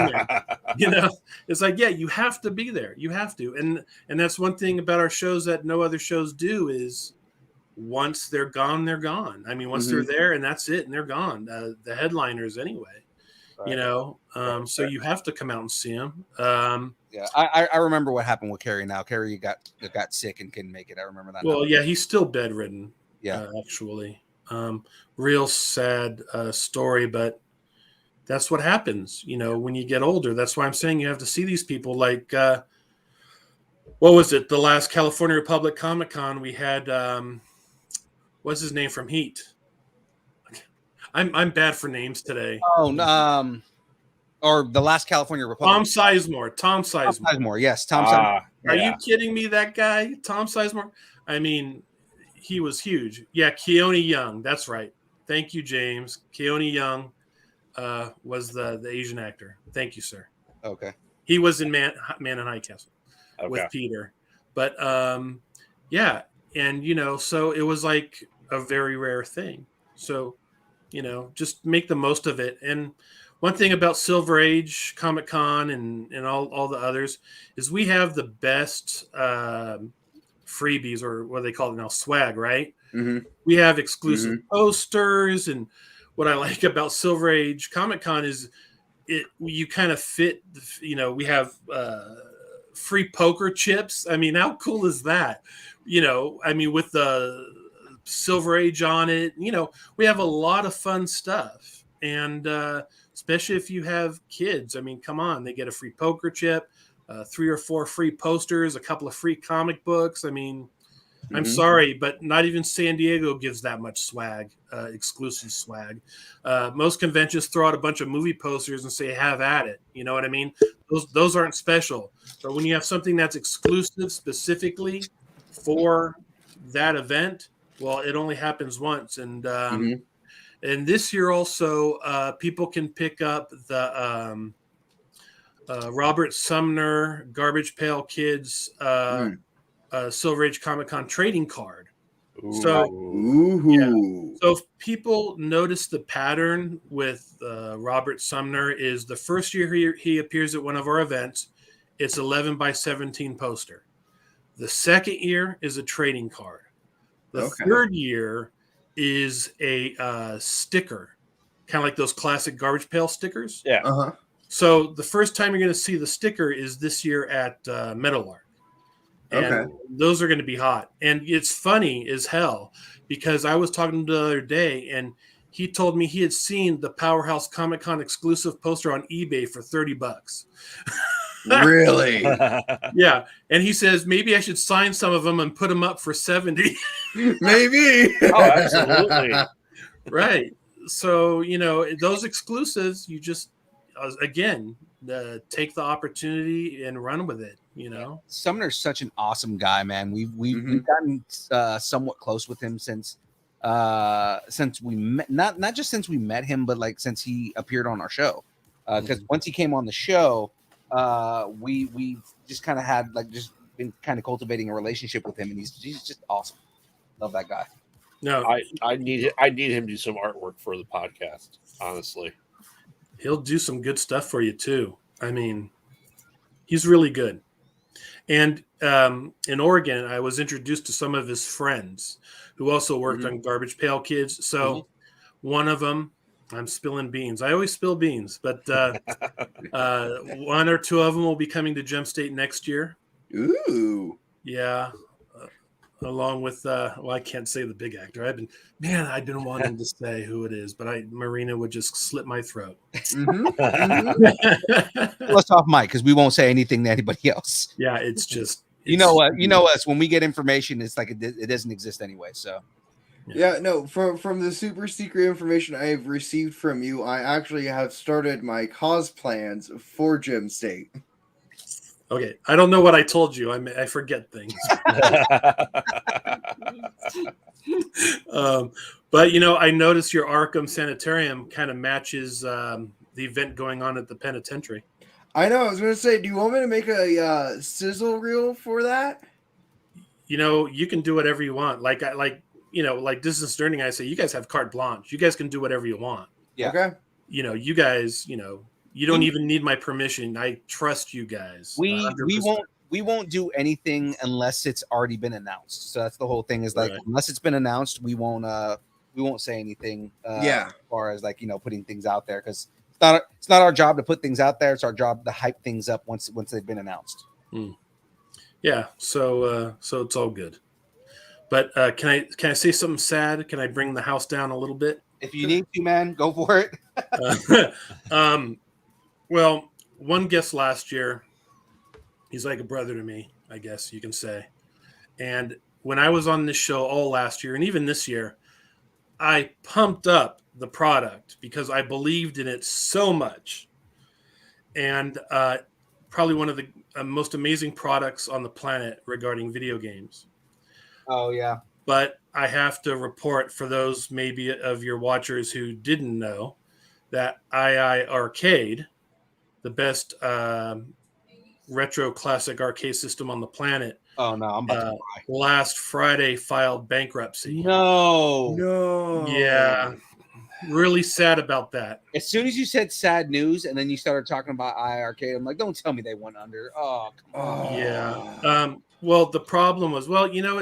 been there. It's like, yeah, you have to be there. You have to, and that's one thing about our shows that no other shows do is once they're gone, they're gone. I mean, once they're there and that's it, and they're gone. The headliners anyway. Right. So you have to come out and see them. Yeah, I remember what happened with Kerry. Now Kerry got sick and couldn't make it. I remember that. Well, yeah, he's still bedridden. Yeah, actually, real sad story, but that's what happens. When you get older. That's why I'm saying you have to see these people. Like, what was it? The last California Republic Comic-Con we had. What's his name from Heat? I'm bad for names today. Oh, or the last California Republic. Tom Sizemore. Tom Sizemore. Yes, Tom Sizemore. Yeah. Are you kidding me? That guy, Tom Sizemore. I mean, he was huge. Yeah, Keone Young. That's right. Thank you, James. Keone Young was the Asian actor. Thank you, sir. Okay. He was in Man in High Castle with Peter. But yeah, and so it was like a very rare thing. So, just make the most of it. And one thing about Silver Age Comic-Con and all the others is we have the best freebies, or what they call it now, swag, right? We have exclusive posters, and what I like about Silver Age Comic-Con is you kind of fit, we have free poker chips. I mean, how cool is that? I mean, with the Silver Age on it, we have a lot of fun stuff. And especially if you have kids, I mean, come on, they get a free poker chip, 3 or 4 free posters, a couple of free comic books. I mean, I'm sorry, but not even San Diego gives that much swag, exclusive swag. Most conventions throw out a bunch of movie posters and say, have at it. You know what I mean? Those aren't special. But when you have something that's exclusive specifically for that event, well, it only happens once. And this year also, people can pick up the Robert Sumner Garbage Pail Kids Silver Age Comic Con trading card. So, so if people notice the pattern with Robert Sumner is the first year he appears at one of our events, it's 11 by 17 poster. The second year is a trading card. The third year is a sticker, kind of like those classic Garbage Pail stickers. Yeah. So the first time you're going to see the sticker is this year at Meadowlark. And those are going to be hot. And it's funny as hell because I was talking to him the other day and he told me he had seen the Powerhouse Comic Con exclusive poster on eBay for $30. Really? Yeah. And he says, maybe I should sign some of them and put them up for 70. Maybe. Oh, absolutely. Right. So, you know, those exclusives, you just, again, take the opportunity and run with it. You know, Sumner's such an awesome guy, man. We've gotten somewhat close with him since we met, not just since we met him, but like since he appeared on our show. Because once he came on the show, we just kind of had like just been kind of cultivating a relationship with him, and he's just awesome. Love that guy. No, I need him to do some artwork for the podcast. Honestly, he'll do some good stuff for you too. I mean, he's really good. And in Oregon, I was introduced to some of his friends who also worked on Garbage Pail Kids. So one of them, I'm spilling beans. I always spill beans, but one or two of them will be coming to Gem State next year. Ooh. Yeah. Along with, well, I can't say the big actor. I've been wanting to say who it is, but Marina would just slit my throat. Let's off mic because we won't say anything to anybody else. Yeah, it's just you know what, you know us. When we get information, it's like it doesn't exist anyway. So yeah, no. From the super secret information I have received from you, I actually have started my cause plans for Gem State. Okay, I don't know what I told you. I forget things. But, you know, I noticed your Arkham Sanitarium kind of matches the event going on at the penitentiary. I know. I was going to say, do you want me to make a sizzle reel for that? You know, you can do whatever you want. Like Distance Learning, I say, you guys have carte blanche. You guys can do whatever you want. Yeah. Okay. You know, you guys, you know, you don't even need my permission. I trust you guys. We won't do anything unless it's already been announced. So that's the whole thing is like unless it's been announced, we won't say anything as far as like, you know, putting things out there because it's not our job to put things out there. It's our job to hype things up once they've been announced. Yeah, so it's all good. But can I say something sad? Can I bring the house down a little bit? If you need to, man, go for it. Well, one guest last year, he's like a brother to me, I guess you can say. And when I was on this show all last year and even this year, I pumped up the product because I believed in it so much. And probably one of the most amazing products on the planet regarding video games. Oh, yeah. But I have to report for those maybe of your watchers who didn't know that II Arcade, the best retro classic arcade system on the planet. Oh no, I'm about to cry. Last Friday filed bankruptcy. No. Yeah. Really sad about that. As soon as you said sad news and then you started talking about II Arcade, I'm like, don't tell me they went under. Oh, come on. Yeah. Well, the problem was, you know,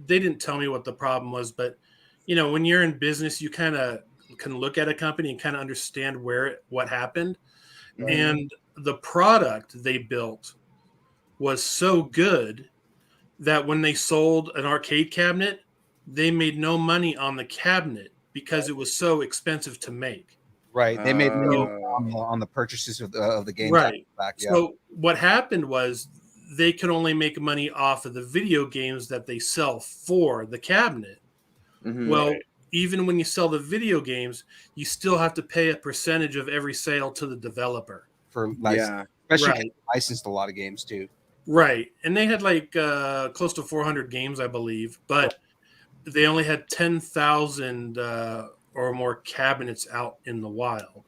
they didn't tell me what the problem was, but you know, when you're in business, you kind of can look at a company and kind of understand what happened. And the product they built was so good that when they sold an arcade cabinet, they made no money on the cabinet because it was so expensive to make. Right. They made money on the purchases of the game. Right. Back. Yeah. So what happened was they can only make money off of the video games that they sell for the cabinet. Well, even when you sell the video games, you still have to pay a percentage of every sale to the developer. For license, especially licensed a lot of games too. Right. And they had like close to 400 games, I believe, but they only had 10,000 or more cabinets out in the wild.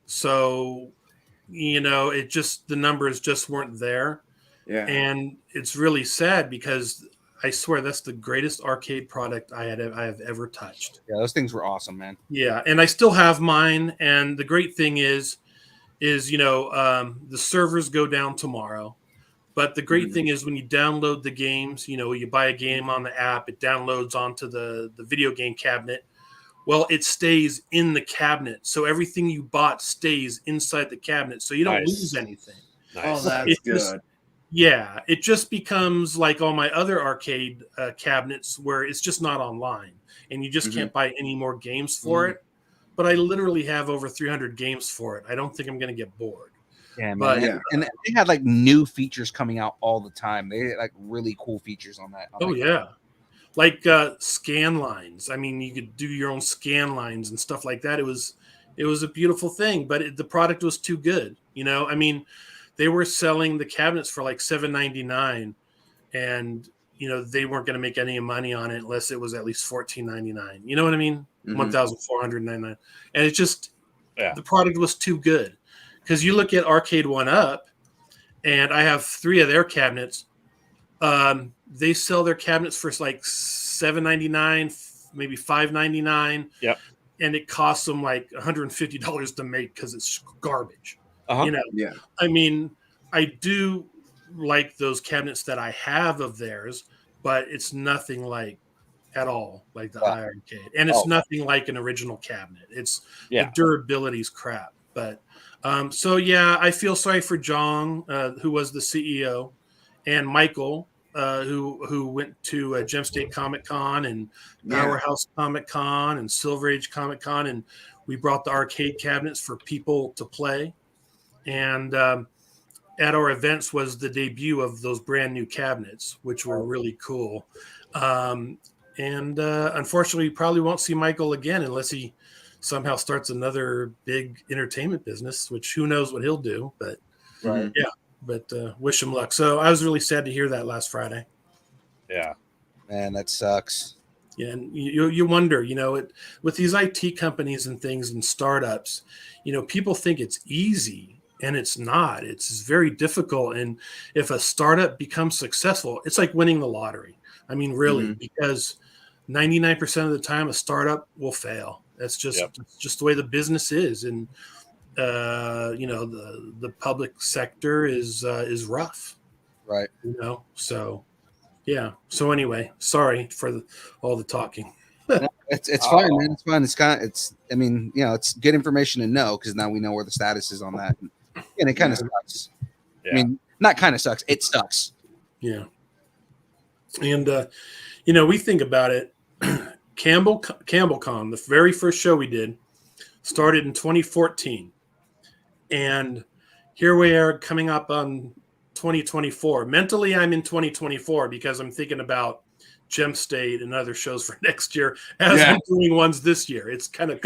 So, it just, the numbers just weren't there. Yeah. And it's really sad because I swear that's the greatest arcade product I have ever touched. Yeah, those things were awesome, man. Yeah, and I still have mine. And the great thing is the servers go down tomorrow. But the great thing is when you download the games, you buy a game on the app, it downloads onto the video game cabinet. Well, it stays in the cabinet. So everything you bought stays inside the cabinet. So you don't lose anything. Oh, that's good. It just becomes like all my other arcade cabinets where it's just not online. And you just can't buy any more games for it. But I literally have over 300 games for it. I don't think I'm going to get bored. Yeah, man. And they had like new features coming out all the time. They had like really cool features on that. Like scan lines. I mean, you could do your own scan lines and stuff like that. It was a beautiful thing, but the product was too good. I mean, they were selling the cabinets for like $7.99, and they weren't going to make any money on it unless it was at least $14.99. You know what I mean? $1,499, and it just the product was too good. Because you look at Arcade 1-Up, and I have 3 of their cabinets. They sell their cabinets for like $7.99, maybe $5.99. Yep. And it costs them like $150 to make because it's garbage. Yeah. I mean, I do like those cabinets that I have of theirs, but it's nothing like at all like the iArcade, and it's nothing like an original cabinet. It's the durability's crap, but. I feel sorry for John, who was the CEO, and Michael, who went to Gem State Comic Con and Powerhouse Comic Con and Silver Age Comic Con, and we brought the arcade cabinets for people to play. And at our events was the debut of those brand new cabinets, which were really cool. Unfortunately, you probably won't see Michael again unless he somehow starts another big entertainment business, which who knows what he'll do, but wish him luck. So I was really sad to hear that last Friday. Yeah, man, that sucks. Yeah. And you wonder, with these IT companies and things and startups, people think it's easy, and it's not. It's very difficult. And if a startup becomes successful, it's like winning the lottery. I mean, really, because 99% of the time a startup will fail. That's just the way the business is, and the public sector is rough, right? So yeah. So anyway, sorry for all the talking. It's fine, man. It's fine. It's good information to know, because now we know where the status is on that, and it kind of sucks. Yeah. I mean, not kind of sucks. It sucks. Yeah. And we think about it. CampbellCon, the very first show we did, started in 2014, and here we are coming up on 2024. Mentally, I'm in 2024 because I'm thinking about Gem State and other shows for next year as I'm doing ones this year. It's kind of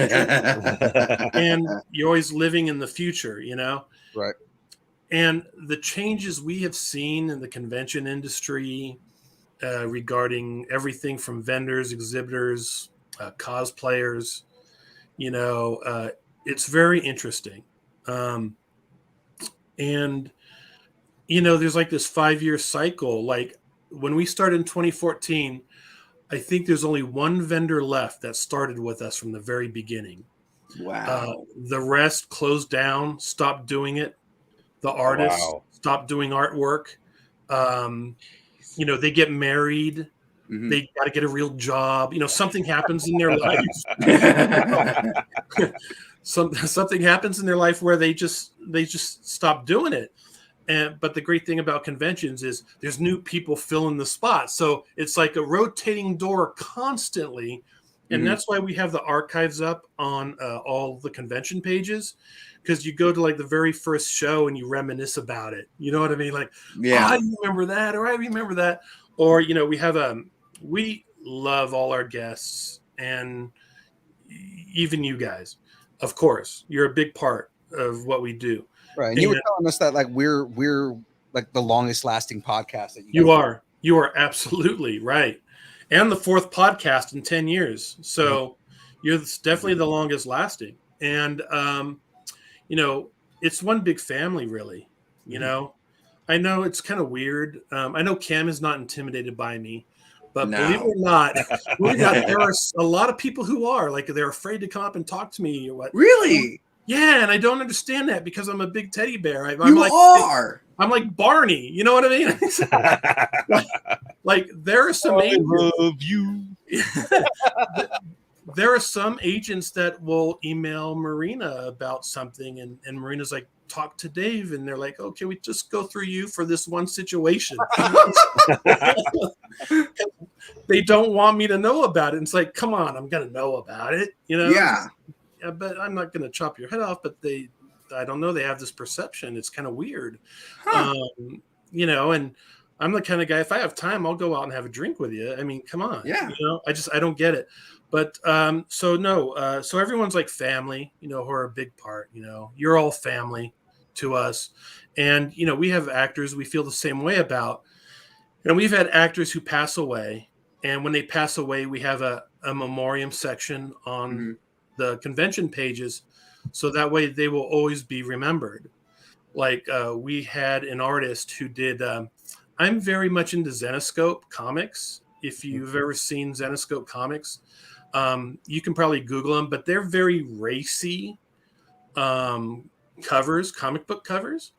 and you're always living in the future, right? And the changes we have seen in the convention industry, regarding everything from vendors, exhibitors, cosplayers, it's very interesting. There's like this 5-year cycle. Like when we started in 2014, I think there's only one vendor left that started with us from the very beginning. Wow. The rest closed down, stopped doing it. The artists stopped doing artwork. They get married. They got to get a real job. Something happens in their life. Something happens in their life where they just stop doing it. But the great thing about conventions is there's new people filling the spot. So it's like a rotating door constantly. And that's why we have the archives up on all the convention pages, because you go to like the very first show and you reminisce about it. You know what I mean? Like, Yeah. I remember that, or I remember that, or we have we love all our guests and even you guys. Of course, you're a big part of what we do. Right. And you were telling us that like we're like the longest lasting podcast that you are. You are absolutely right. And the fourth podcast in 10 years. So you're definitely the longest lasting. And it's one big family, really. I know it's kind of weird. I know Cam is not intimidated by me, but believe it or not, there are a lot of people who are like they're afraid to come up and talk to me or what. Really? Yeah, and I don't understand that because I'm a big teddy bear. I'm like Barney. You know what I mean? like there are some love you. There are some agents that will email Marina about something, and Marina's like, talk to Dave, and they're like, okay, we just go through you for this one situation. They don't want me to know about it. And it's like, come on, I'm gonna know about it, Yeah, but I'm not gonna chop your head off. But I don't know, they have this perception. It's kind of weird. And I'm the kind of guy, if I have time, I'll go out and have a drink with you. I mean, come on. Yeah. I don't get it. But so everyone's like family, who are a big part. You're all family to us. And, we have actors we feel the same way about. And we've had actors who pass away. And when they pass away, we have a memoriam section on the convention pages. So that way they will always be remembered. Like we had an artist who did, I'm very much into Zenoscope comics. If you've ever seen Zenoscope comics, you can probably Google them, but they're very racy covers, comic book covers.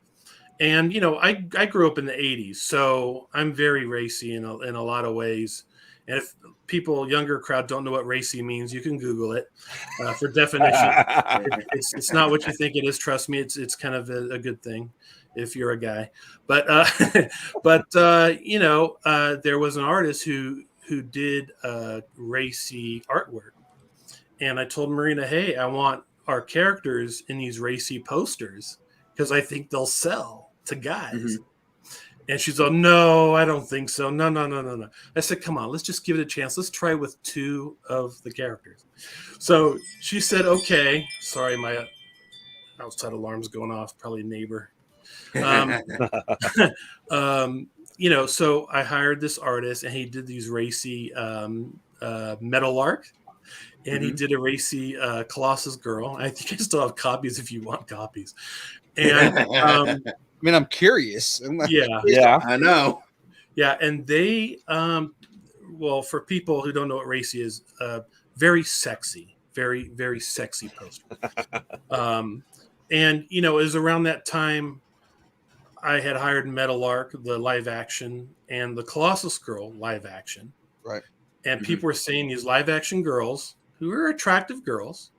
And, I grew up in the 80s, so I'm very racy in a lot of ways. And if people, younger crowd, don't know what racy means, you can Google it for definition. It's not what you think it is. Trust me, it's kind of a good thing if you're a guy. But there was an artist who did racy artwork, and I told Marina, hey, I want our characters in these racy posters because I think they'll sell to guys. And she's like, no, I don't think so. No. I said, come on, let's just give it a chance. Let's try with 2 of the characters. So she said, okay. Sorry, my outside alarm's going off, probably a neighbor. So I hired this artist, and he did these racy Meadowlark, and he did a racy Colossus Girl. I think I still have copies if you want copies. And I mean, I'm curious. Yeah, I know. Yeah, and they, for people who don't know what racy is, very sexy, very, very sexy poster. And, it was around that time I had hired Meadowlark, the live action, and the Colossus Girl live action. Right. And people were saying these live action girls, who are attractive girls,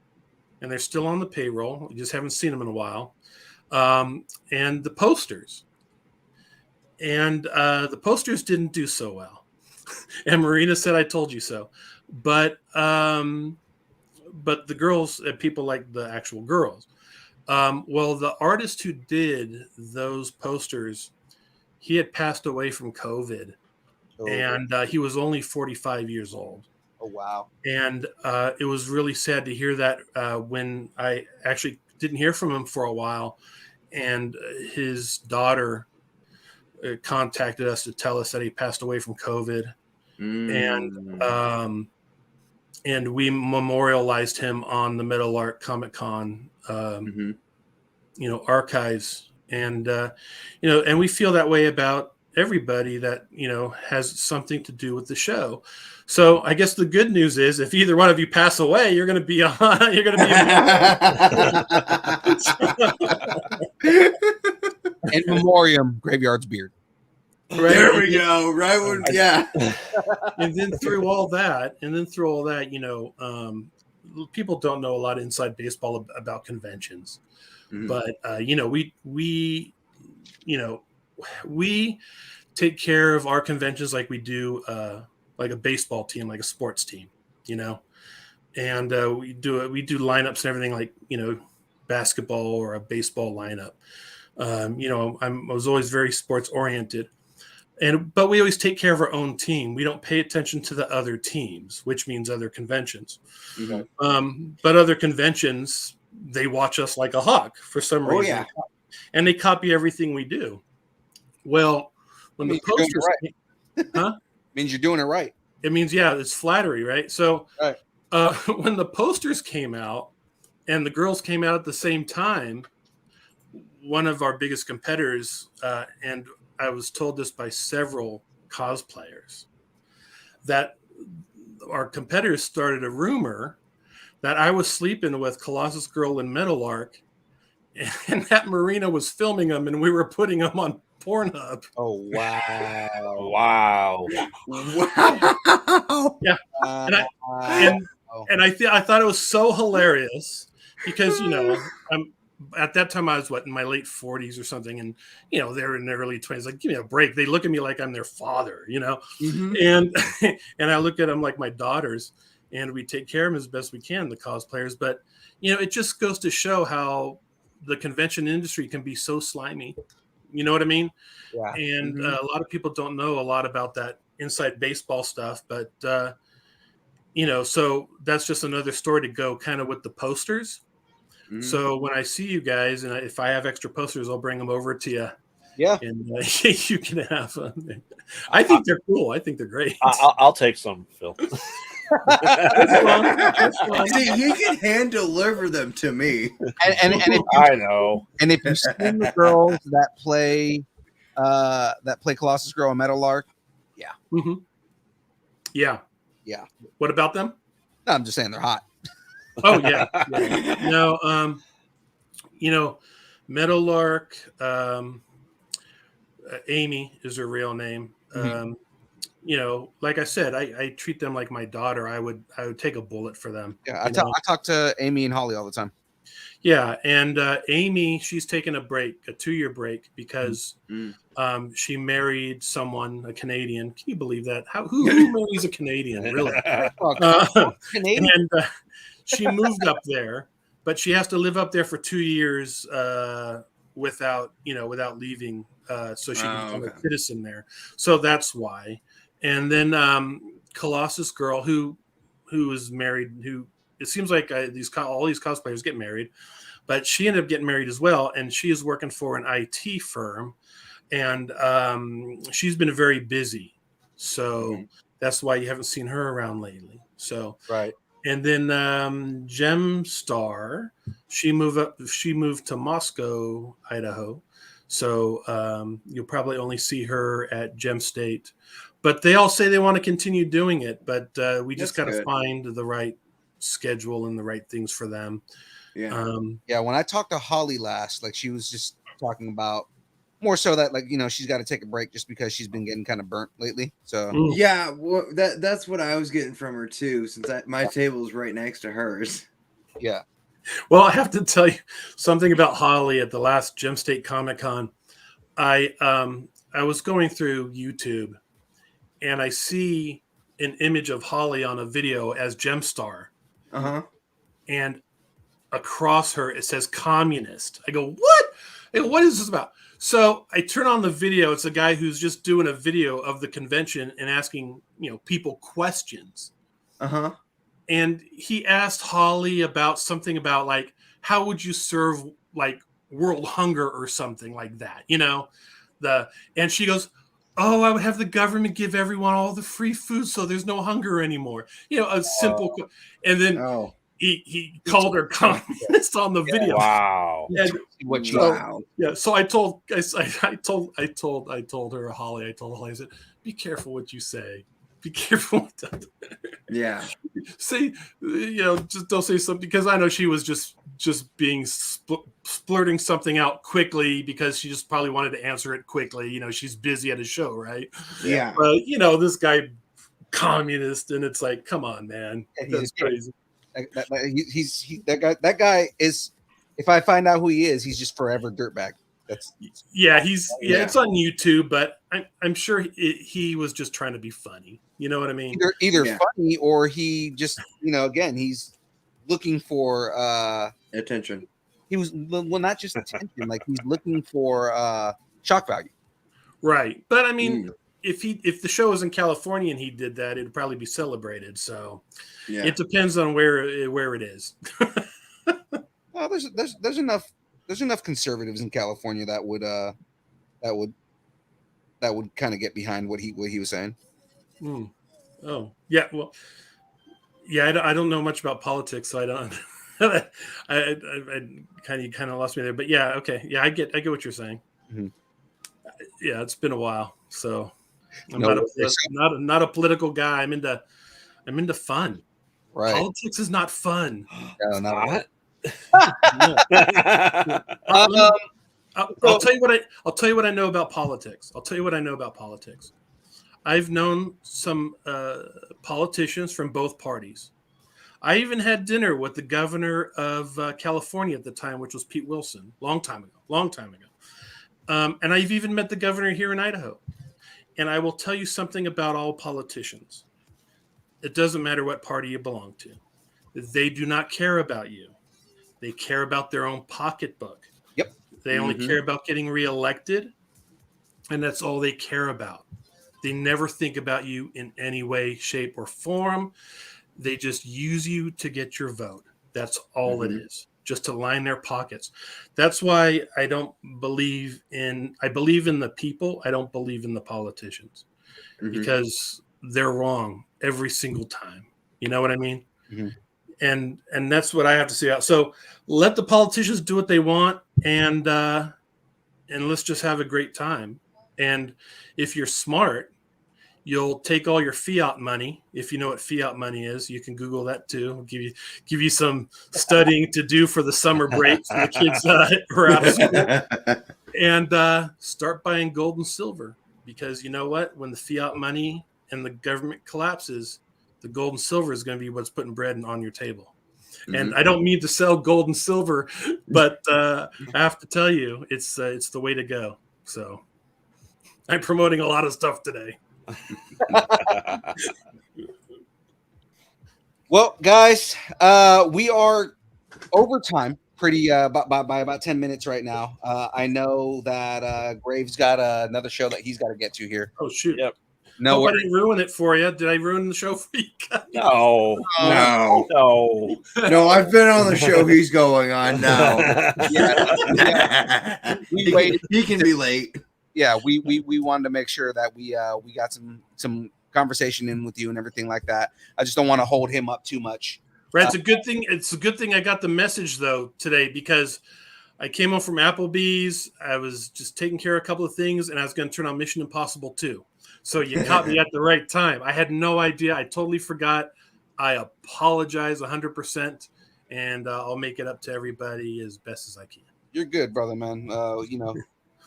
and they're still on the payroll. You just haven't seen them in a while. And the posters. And the posters didn't do so well. And Marina said, I told you so. But the girls, people like the actual girls. The artist who did those posters, he had passed away from COVID. And he was only 45 years old. Oh, wow. And it was really sad to hear that when I actually didn't hear from him for a while. And his daughter contacted us to tell us that he passed away from COVID. And we memorialized him on the Meadowlark Comic Con, archives. And, and we feel that way about everybody that, has something to do with the show. So I guess the good news is if either one of you pass away, you're going to be on, you're going to be in memoriam, Graveyard's beard. Right? There we go. Right when, yeah. And then through all that, people don't know a lot of inside baseball about conventions, but we take care of our conventions like we do like a baseball team, like a sports team, and we do lineups and everything, like basketball or a baseball lineup. I was always very sports oriented, but we always take care of our own team. We don't pay attention to the other teams, which means other conventions. But other conventions, they watch us like a hawk for some reason. Yeah. And they copy everything we do. Well, when the posters, means you're doing it right. It means, it's flattery, right? So when the posters came out and the girls came out at the same time, one of our biggest competitors, and I was told this by several cosplayers, that our competitors started a rumor that I was sleeping with Colossus Girl and Meadowlark, and that Marina was filming them, and we were putting them on Pornhub. Oh, wow. Wow. Wow. Yeah. And I thought it was so hilarious because, at that time I was in my late 40s or something, and they're in their early 20s. Like, give me a break. They look at me like I'm their father, and I look at them like my daughters, and we take care of them as best we can, the cosplayers. But it just goes to show how the convention industry can be so slimy. You know what I mean? Yeah. And a lot of people don't know a lot about that inside baseball stuff, but so that's just another story to go kind of with the posters. So when I see you guys, and if I have extra posters, I'll bring them over to you. Yeah. And you can have them. I think they're cool. I think they're great. I'll take some, Phil. See, he can hand deliver them to me. And if I know. And if you've seen the girls that play Colossus Girl and Meadowlark, Yeah. What about them? No, I'm just saying they're hot. Oh yeah. No, Meadowlark, Amy is her real name. Like I said, I treat them like my daughter. I would take a bullet for them. Yeah, I talk to Amy and Holly all the time. Yeah, and Amy, she's taken a break, a 2-year break, because she married someone, a Canadian. Can you believe that? Who marries a Canadian, really? Canadian? And she moved up there, but she has to live up there for 2 years without leaving, so she can become a citizen there. So that's why. And then Colossus Girl, who is married, who it seems like all these cosplayers get married, but she ended up getting married as well, and she is working for an IT firm, and she's been very busy, so that's why you haven't seen her around lately. So right. And then Gemstar, she moved to Moscow, Idaho, so you'll probably only see her at Gem State. But they all say they want to continue doing it, but we just got to find the right schedule and the right things for them. Yeah. When I talked to Holly last, she was just talking about more so that she's got to take a break just because she's been getting kind of burnt lately. So yeah, well, that's what I was getting from her too, since my table is right next to hers. Yeah. Well, I have to tell you something about Holly at the last Gem State Comic-Con. I was going through YouTube, and I see an image of Holly on a video as Gemstar. And across her, it says communist. I go, what? I go, what is this about? So I turn on the video. It's a guy who's just doing a video of the convention and asking, people questions. And he asked Holly about something about how would you serve world hunger or something like that, and she goes, oh, I would have the government give everyone all the free food so there's no hunger anymore. A simple, and then he called her communist on the video. Wow. Yeah. So I told her, Holly, I said, be careful what you say. Be careful. Yeah. Say, just don't say something, because I know she was just being splurting something out quickly because she just probably wanted to answer it quickly. She's busy at a show, right? Yeah. But this guy, communist, and it's like, come on, man, that's crazy. That guy is. If I find out who he is, he's just forever dirtbag. It's on YouTube, but I'm sure he was just trying to be funny. You know what I mean? Either funny, or he just, again, he's looking for attention. He was not just attention, like he's looking for shock value. Right. But I mean, if the show was in California and he did that, it'd probably be celebrated. So it depends on where it is. Well, there's enough conservatives in California that would kind of get behind what he was saying. Oh, yeah. Well, yeah, I don't know much about politics, so I don't. I kind of lost me there, but yeah, okay, yeah, I get what you're saying. Mm-hmm. Yeah, it's been a while, so I'm not a political guy. I'm into fun. Right. Politics is not fun. No, not. I'll tell you what I know about politics. I've known some politicians from both parties. I even had dinner with the governor of California at the time, which was Pete Wilson, long time ago. And I've even met the governor here in Idaho. And I will tell you something about all politicians. It doesn't matter what party you belong to. They do not care about you. They care about their own pocketbook. Yep. They only care about getting reelected, and that's all they care about. They never think about you in any way, shape, or form. They just use you to get your vote. That's all it is, just to line their pockets. That's why I believe in the people. I don't believe in the politicians because they're wrong every single time. You know what I mean? And that's what I have to say out. So let the politicians do what they want, and let's just have a great time. And if you're smart, you'll take all your fiat money. If you know what fiat money is, you can Google that too. I'll give you some studying to do for the summer break for the kids who are out of school, and start buying gold and silver. Because you know what? When the fiat money and the government collapses, the gold and silver is going to be what's putting bread on your table. And I don't mean to sell gold and silver, but I have to tell you, it's the way to go. So I'm promoting a lot of stuff today. Well, guys, we are over time by about 10 minutes right now. I know that Graves got another show that he's got to get to here. Oh, shoot. Yep. No, I didn't ruin it for you. Did I ruin the show for you guys? No. I've been on the show he's going on now. He can be late. Yeah, we wanted to make sure that we got some conversation in with you and everything like that. I just don't want to hold him up too much. Right, it's a good thing. It's a good thing I got the message though today, because I came home from Applebee's. I was just taking care of a couple of things, and I was going to turn on Mission Impossible 2. So you caught me at the right time. I had no idea. I totally forgot. I apologize 100%, and I'll make it up to everybody as best as I can. You're good, brother, man.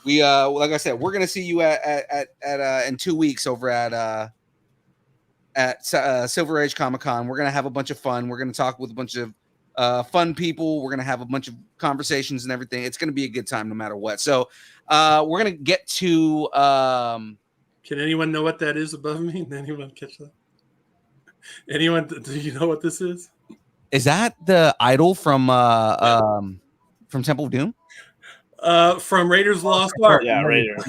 We like I said, we're gonna see you at in 2 weeks over at Silver Age Comic-Con. We're gonna have a bunch of fun. We're gonna talk with a bunch of fun people. We're gonna have a bunch of conversations and everything. It's gonna be a good time no matter what. So we're gonna get to Can anyone know what that is above me? Can anyone catch that? Anyone? Do you know what this is? Is that the idol from Temple of Doom? From Raiders of the Lost Ark. Yeah, Raiders.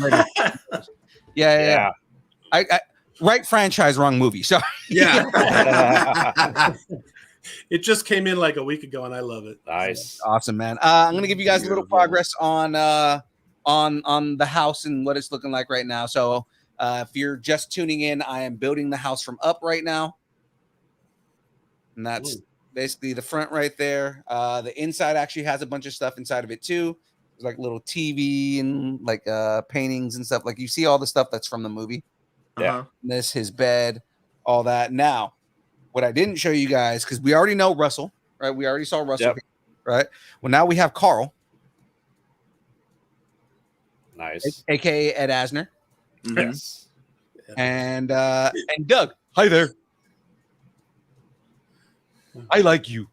Yeah. I right franchise, wrong movie. Sorry. Yeah. It just came in like a week ago, and I love it. Nice. Awesome, man. I'm gonna give you guys a little progress on the house and what it's looking like right now. So if you're just tuning in, I am building the house from up right now. And that's basically the front right there. The inside actually has a bunch of stuff inside of it too. There's like little TV and like paintings and stuff. Like you see all the stuff that's from the movie. Yeah. This, his bed, all that. Now, what I didn't show you guys, because we already know Russell, right? We already saw Russell, right? Well, now we have Carl. Nice. AKA Ed Asner. Yes. And Doug. Hi there. I like you.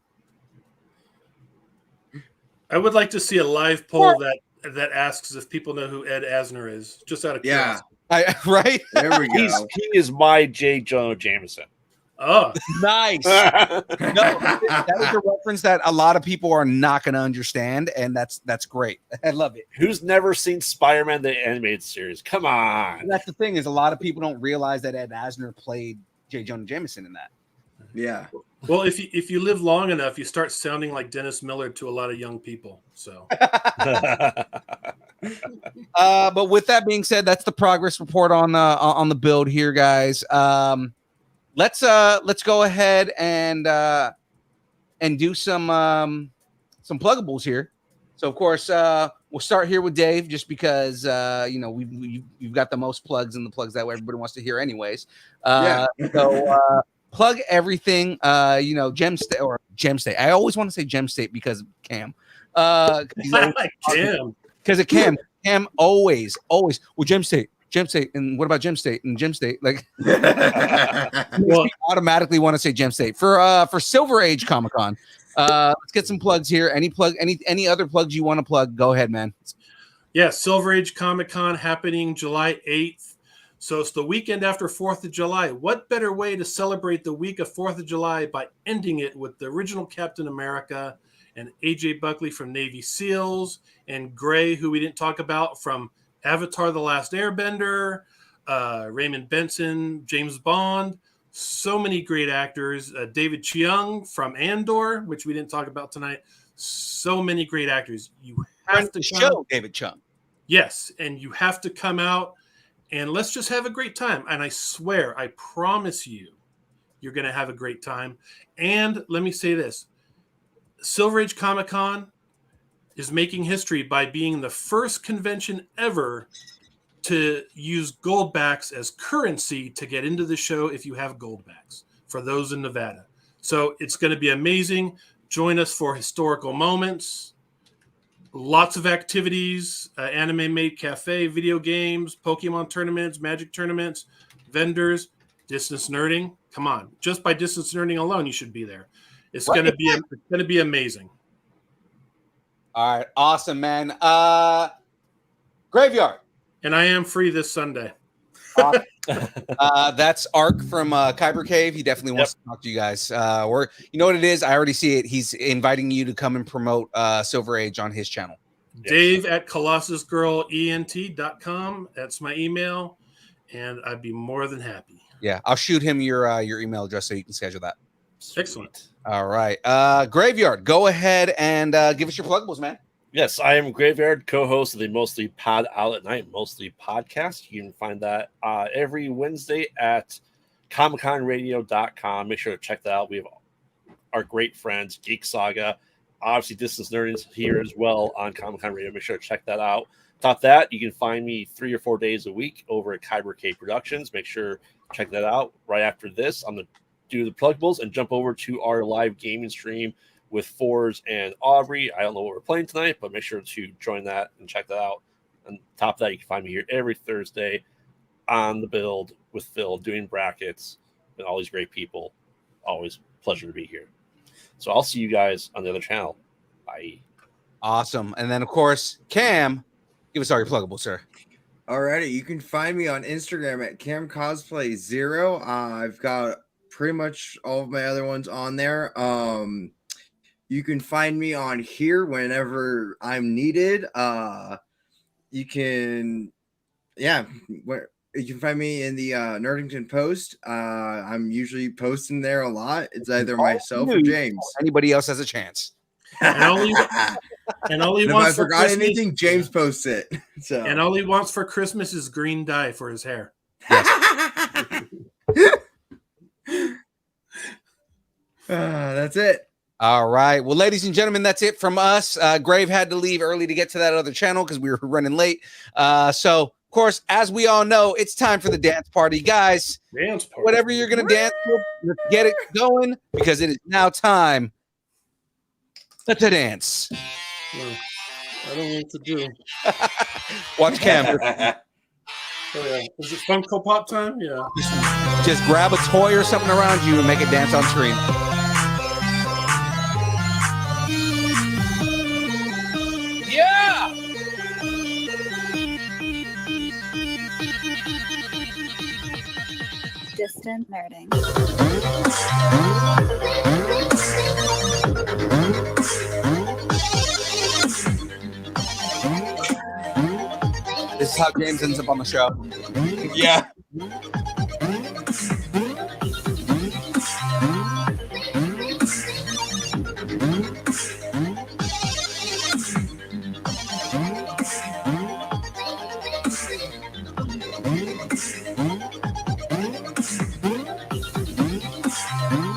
I would like to see a live poll that asks if people know who Ed Asner is, just out of curiosity. Right? There we go. He is my J. Jonah Jameson. Oh, Nice. No, that was a reference that a lot of people are not going to understand, and that's great. I love it. Who's never seen Spider-Man the animated series? Come on. And that's the thing is a lot of people don't realize that Ed Asner played J. Jonah Jameson in that. Yeah. well, if you live long enough, you start sounding like Dennis Miller to a lot of young people. So But with that being said, that's the progress report on the build here, guys. Let's go ahead and do some pluggables here. So of course we'll start here with Dave, just because you've got the most plugs and the plugs that everybody wants to hear anyways. So plug everything. Gem State. I always want to say Gem State because of Cam. Because of Cam. Cam always. Well, Gem State, and what about Gem State and Gem State? Like, well, automatically want to say Gem State for Silver Age Comic Con. Let's get some plugs here. Any other plugs you want to plug? Go ahead, man. Yeah, Silver Age Comic Con happening July 8th. So it's the weekend after 4th of July. What better way to celebrate the week of 4th of July by ending it with the original Captain America and AJ Buckley from Navy SEALs and Gray, who we didn't talk about, from Avatar: The Last Airbender, Raymond Benson, James Bond, so many great actors. David Chiang from Andor, which we didn't talk about tonight. So many great actors. You have to show David Chiang. Yes, and you have to come out and let's just have a great time. And I swear, I promise you, you're going to have a great time. And let me say this. Silver Age Comic Con is making history by being the first convention ever to use gold backs as currency to get into the show if you have gold backs, for those in Nevada. So it's going to be amazing. Join us for historical moments, lots of activities, anime made cafe, video games, Pokemon tournaments, Magic tournaments, vendors, distance nerding. Come on, just by distance nerding alone, you should be there. It's going to be amazing. All right, awesome, man. Graveyard. And I am free this Sunday. That's Ark from Kyber Cave. He definitely wants to talk to you guys. You know what it is? I already see it. He's inviting you to come and promote Silver Age on his channel. Dave at ColossusGirlENT.com. That's my email, and I'd be more than happy. Yeah, I'll shoot him your email address so you can schedule that. Excellent. All right. Graveyard, go ahead and give us your pluggables, man. Yes, I am Graveyard, co-host of the Mostly Pod Out at Night, Mostly Podcast. You can find that every Wednesday at ComicConRadio.com. Make sure to check that out. We have our great friends, Geek Saga, obviously Distance Nerding here as well on Comic Con Radio. Make sure to check that out. Top that, you can find me 3 or 4 days a week over at Kyber K Productions. Make sure to check that out. Right after this, I'm going to do the pluggables and jump over to our live gaming stream with Forge and Aubrey. I don't know what we're playing tonight, but make sure to join that and check that out. And top of that, you can find me here every Thursday on the build with Phil doing brackets and all these great people. Always a pleasure to be here. So I'll see you guys on the other channel. Bye. Awesome. And then, of course, Cam, give us all your pluggables, sir. Alrighty, you can find me on Instagram at CamCosplay0. I've got pretty much all of my other ones on there. You can find me on here whenever I'm needed. You can find me in the Nerdington Post. I'm usually posting there a lot. It's either myself or James. Anybody else has a chance. And all he if wants I for forgot Christmas, anything, James posts it. So and all he wants for Christmas is green dye for his hair. That's it. All right. Well, ladies and gentlemen, that's it from us. Grave had to leave early to get to that other channel because we were running late. So, of course, as we all know, it's time for the dance party. Guys, Dance party. whatever you're going to dance with, let's get it going because it is now time to dance. Well, I don't know what to do. Watch Cam. Oh, yeah. Is it Funko Pop time? Yeah. Just grab a toy or something around you and make it dance on screen. Yeah! Distant nerding. This is how James ends up on the show. Yeah.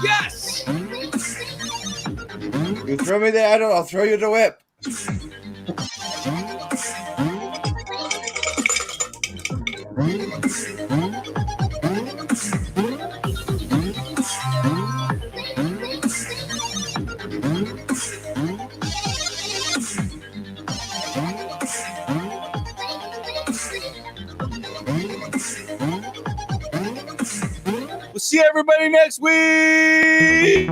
Yes. You throw me the idol, I'll throw you the whip. We'll see everybody next week.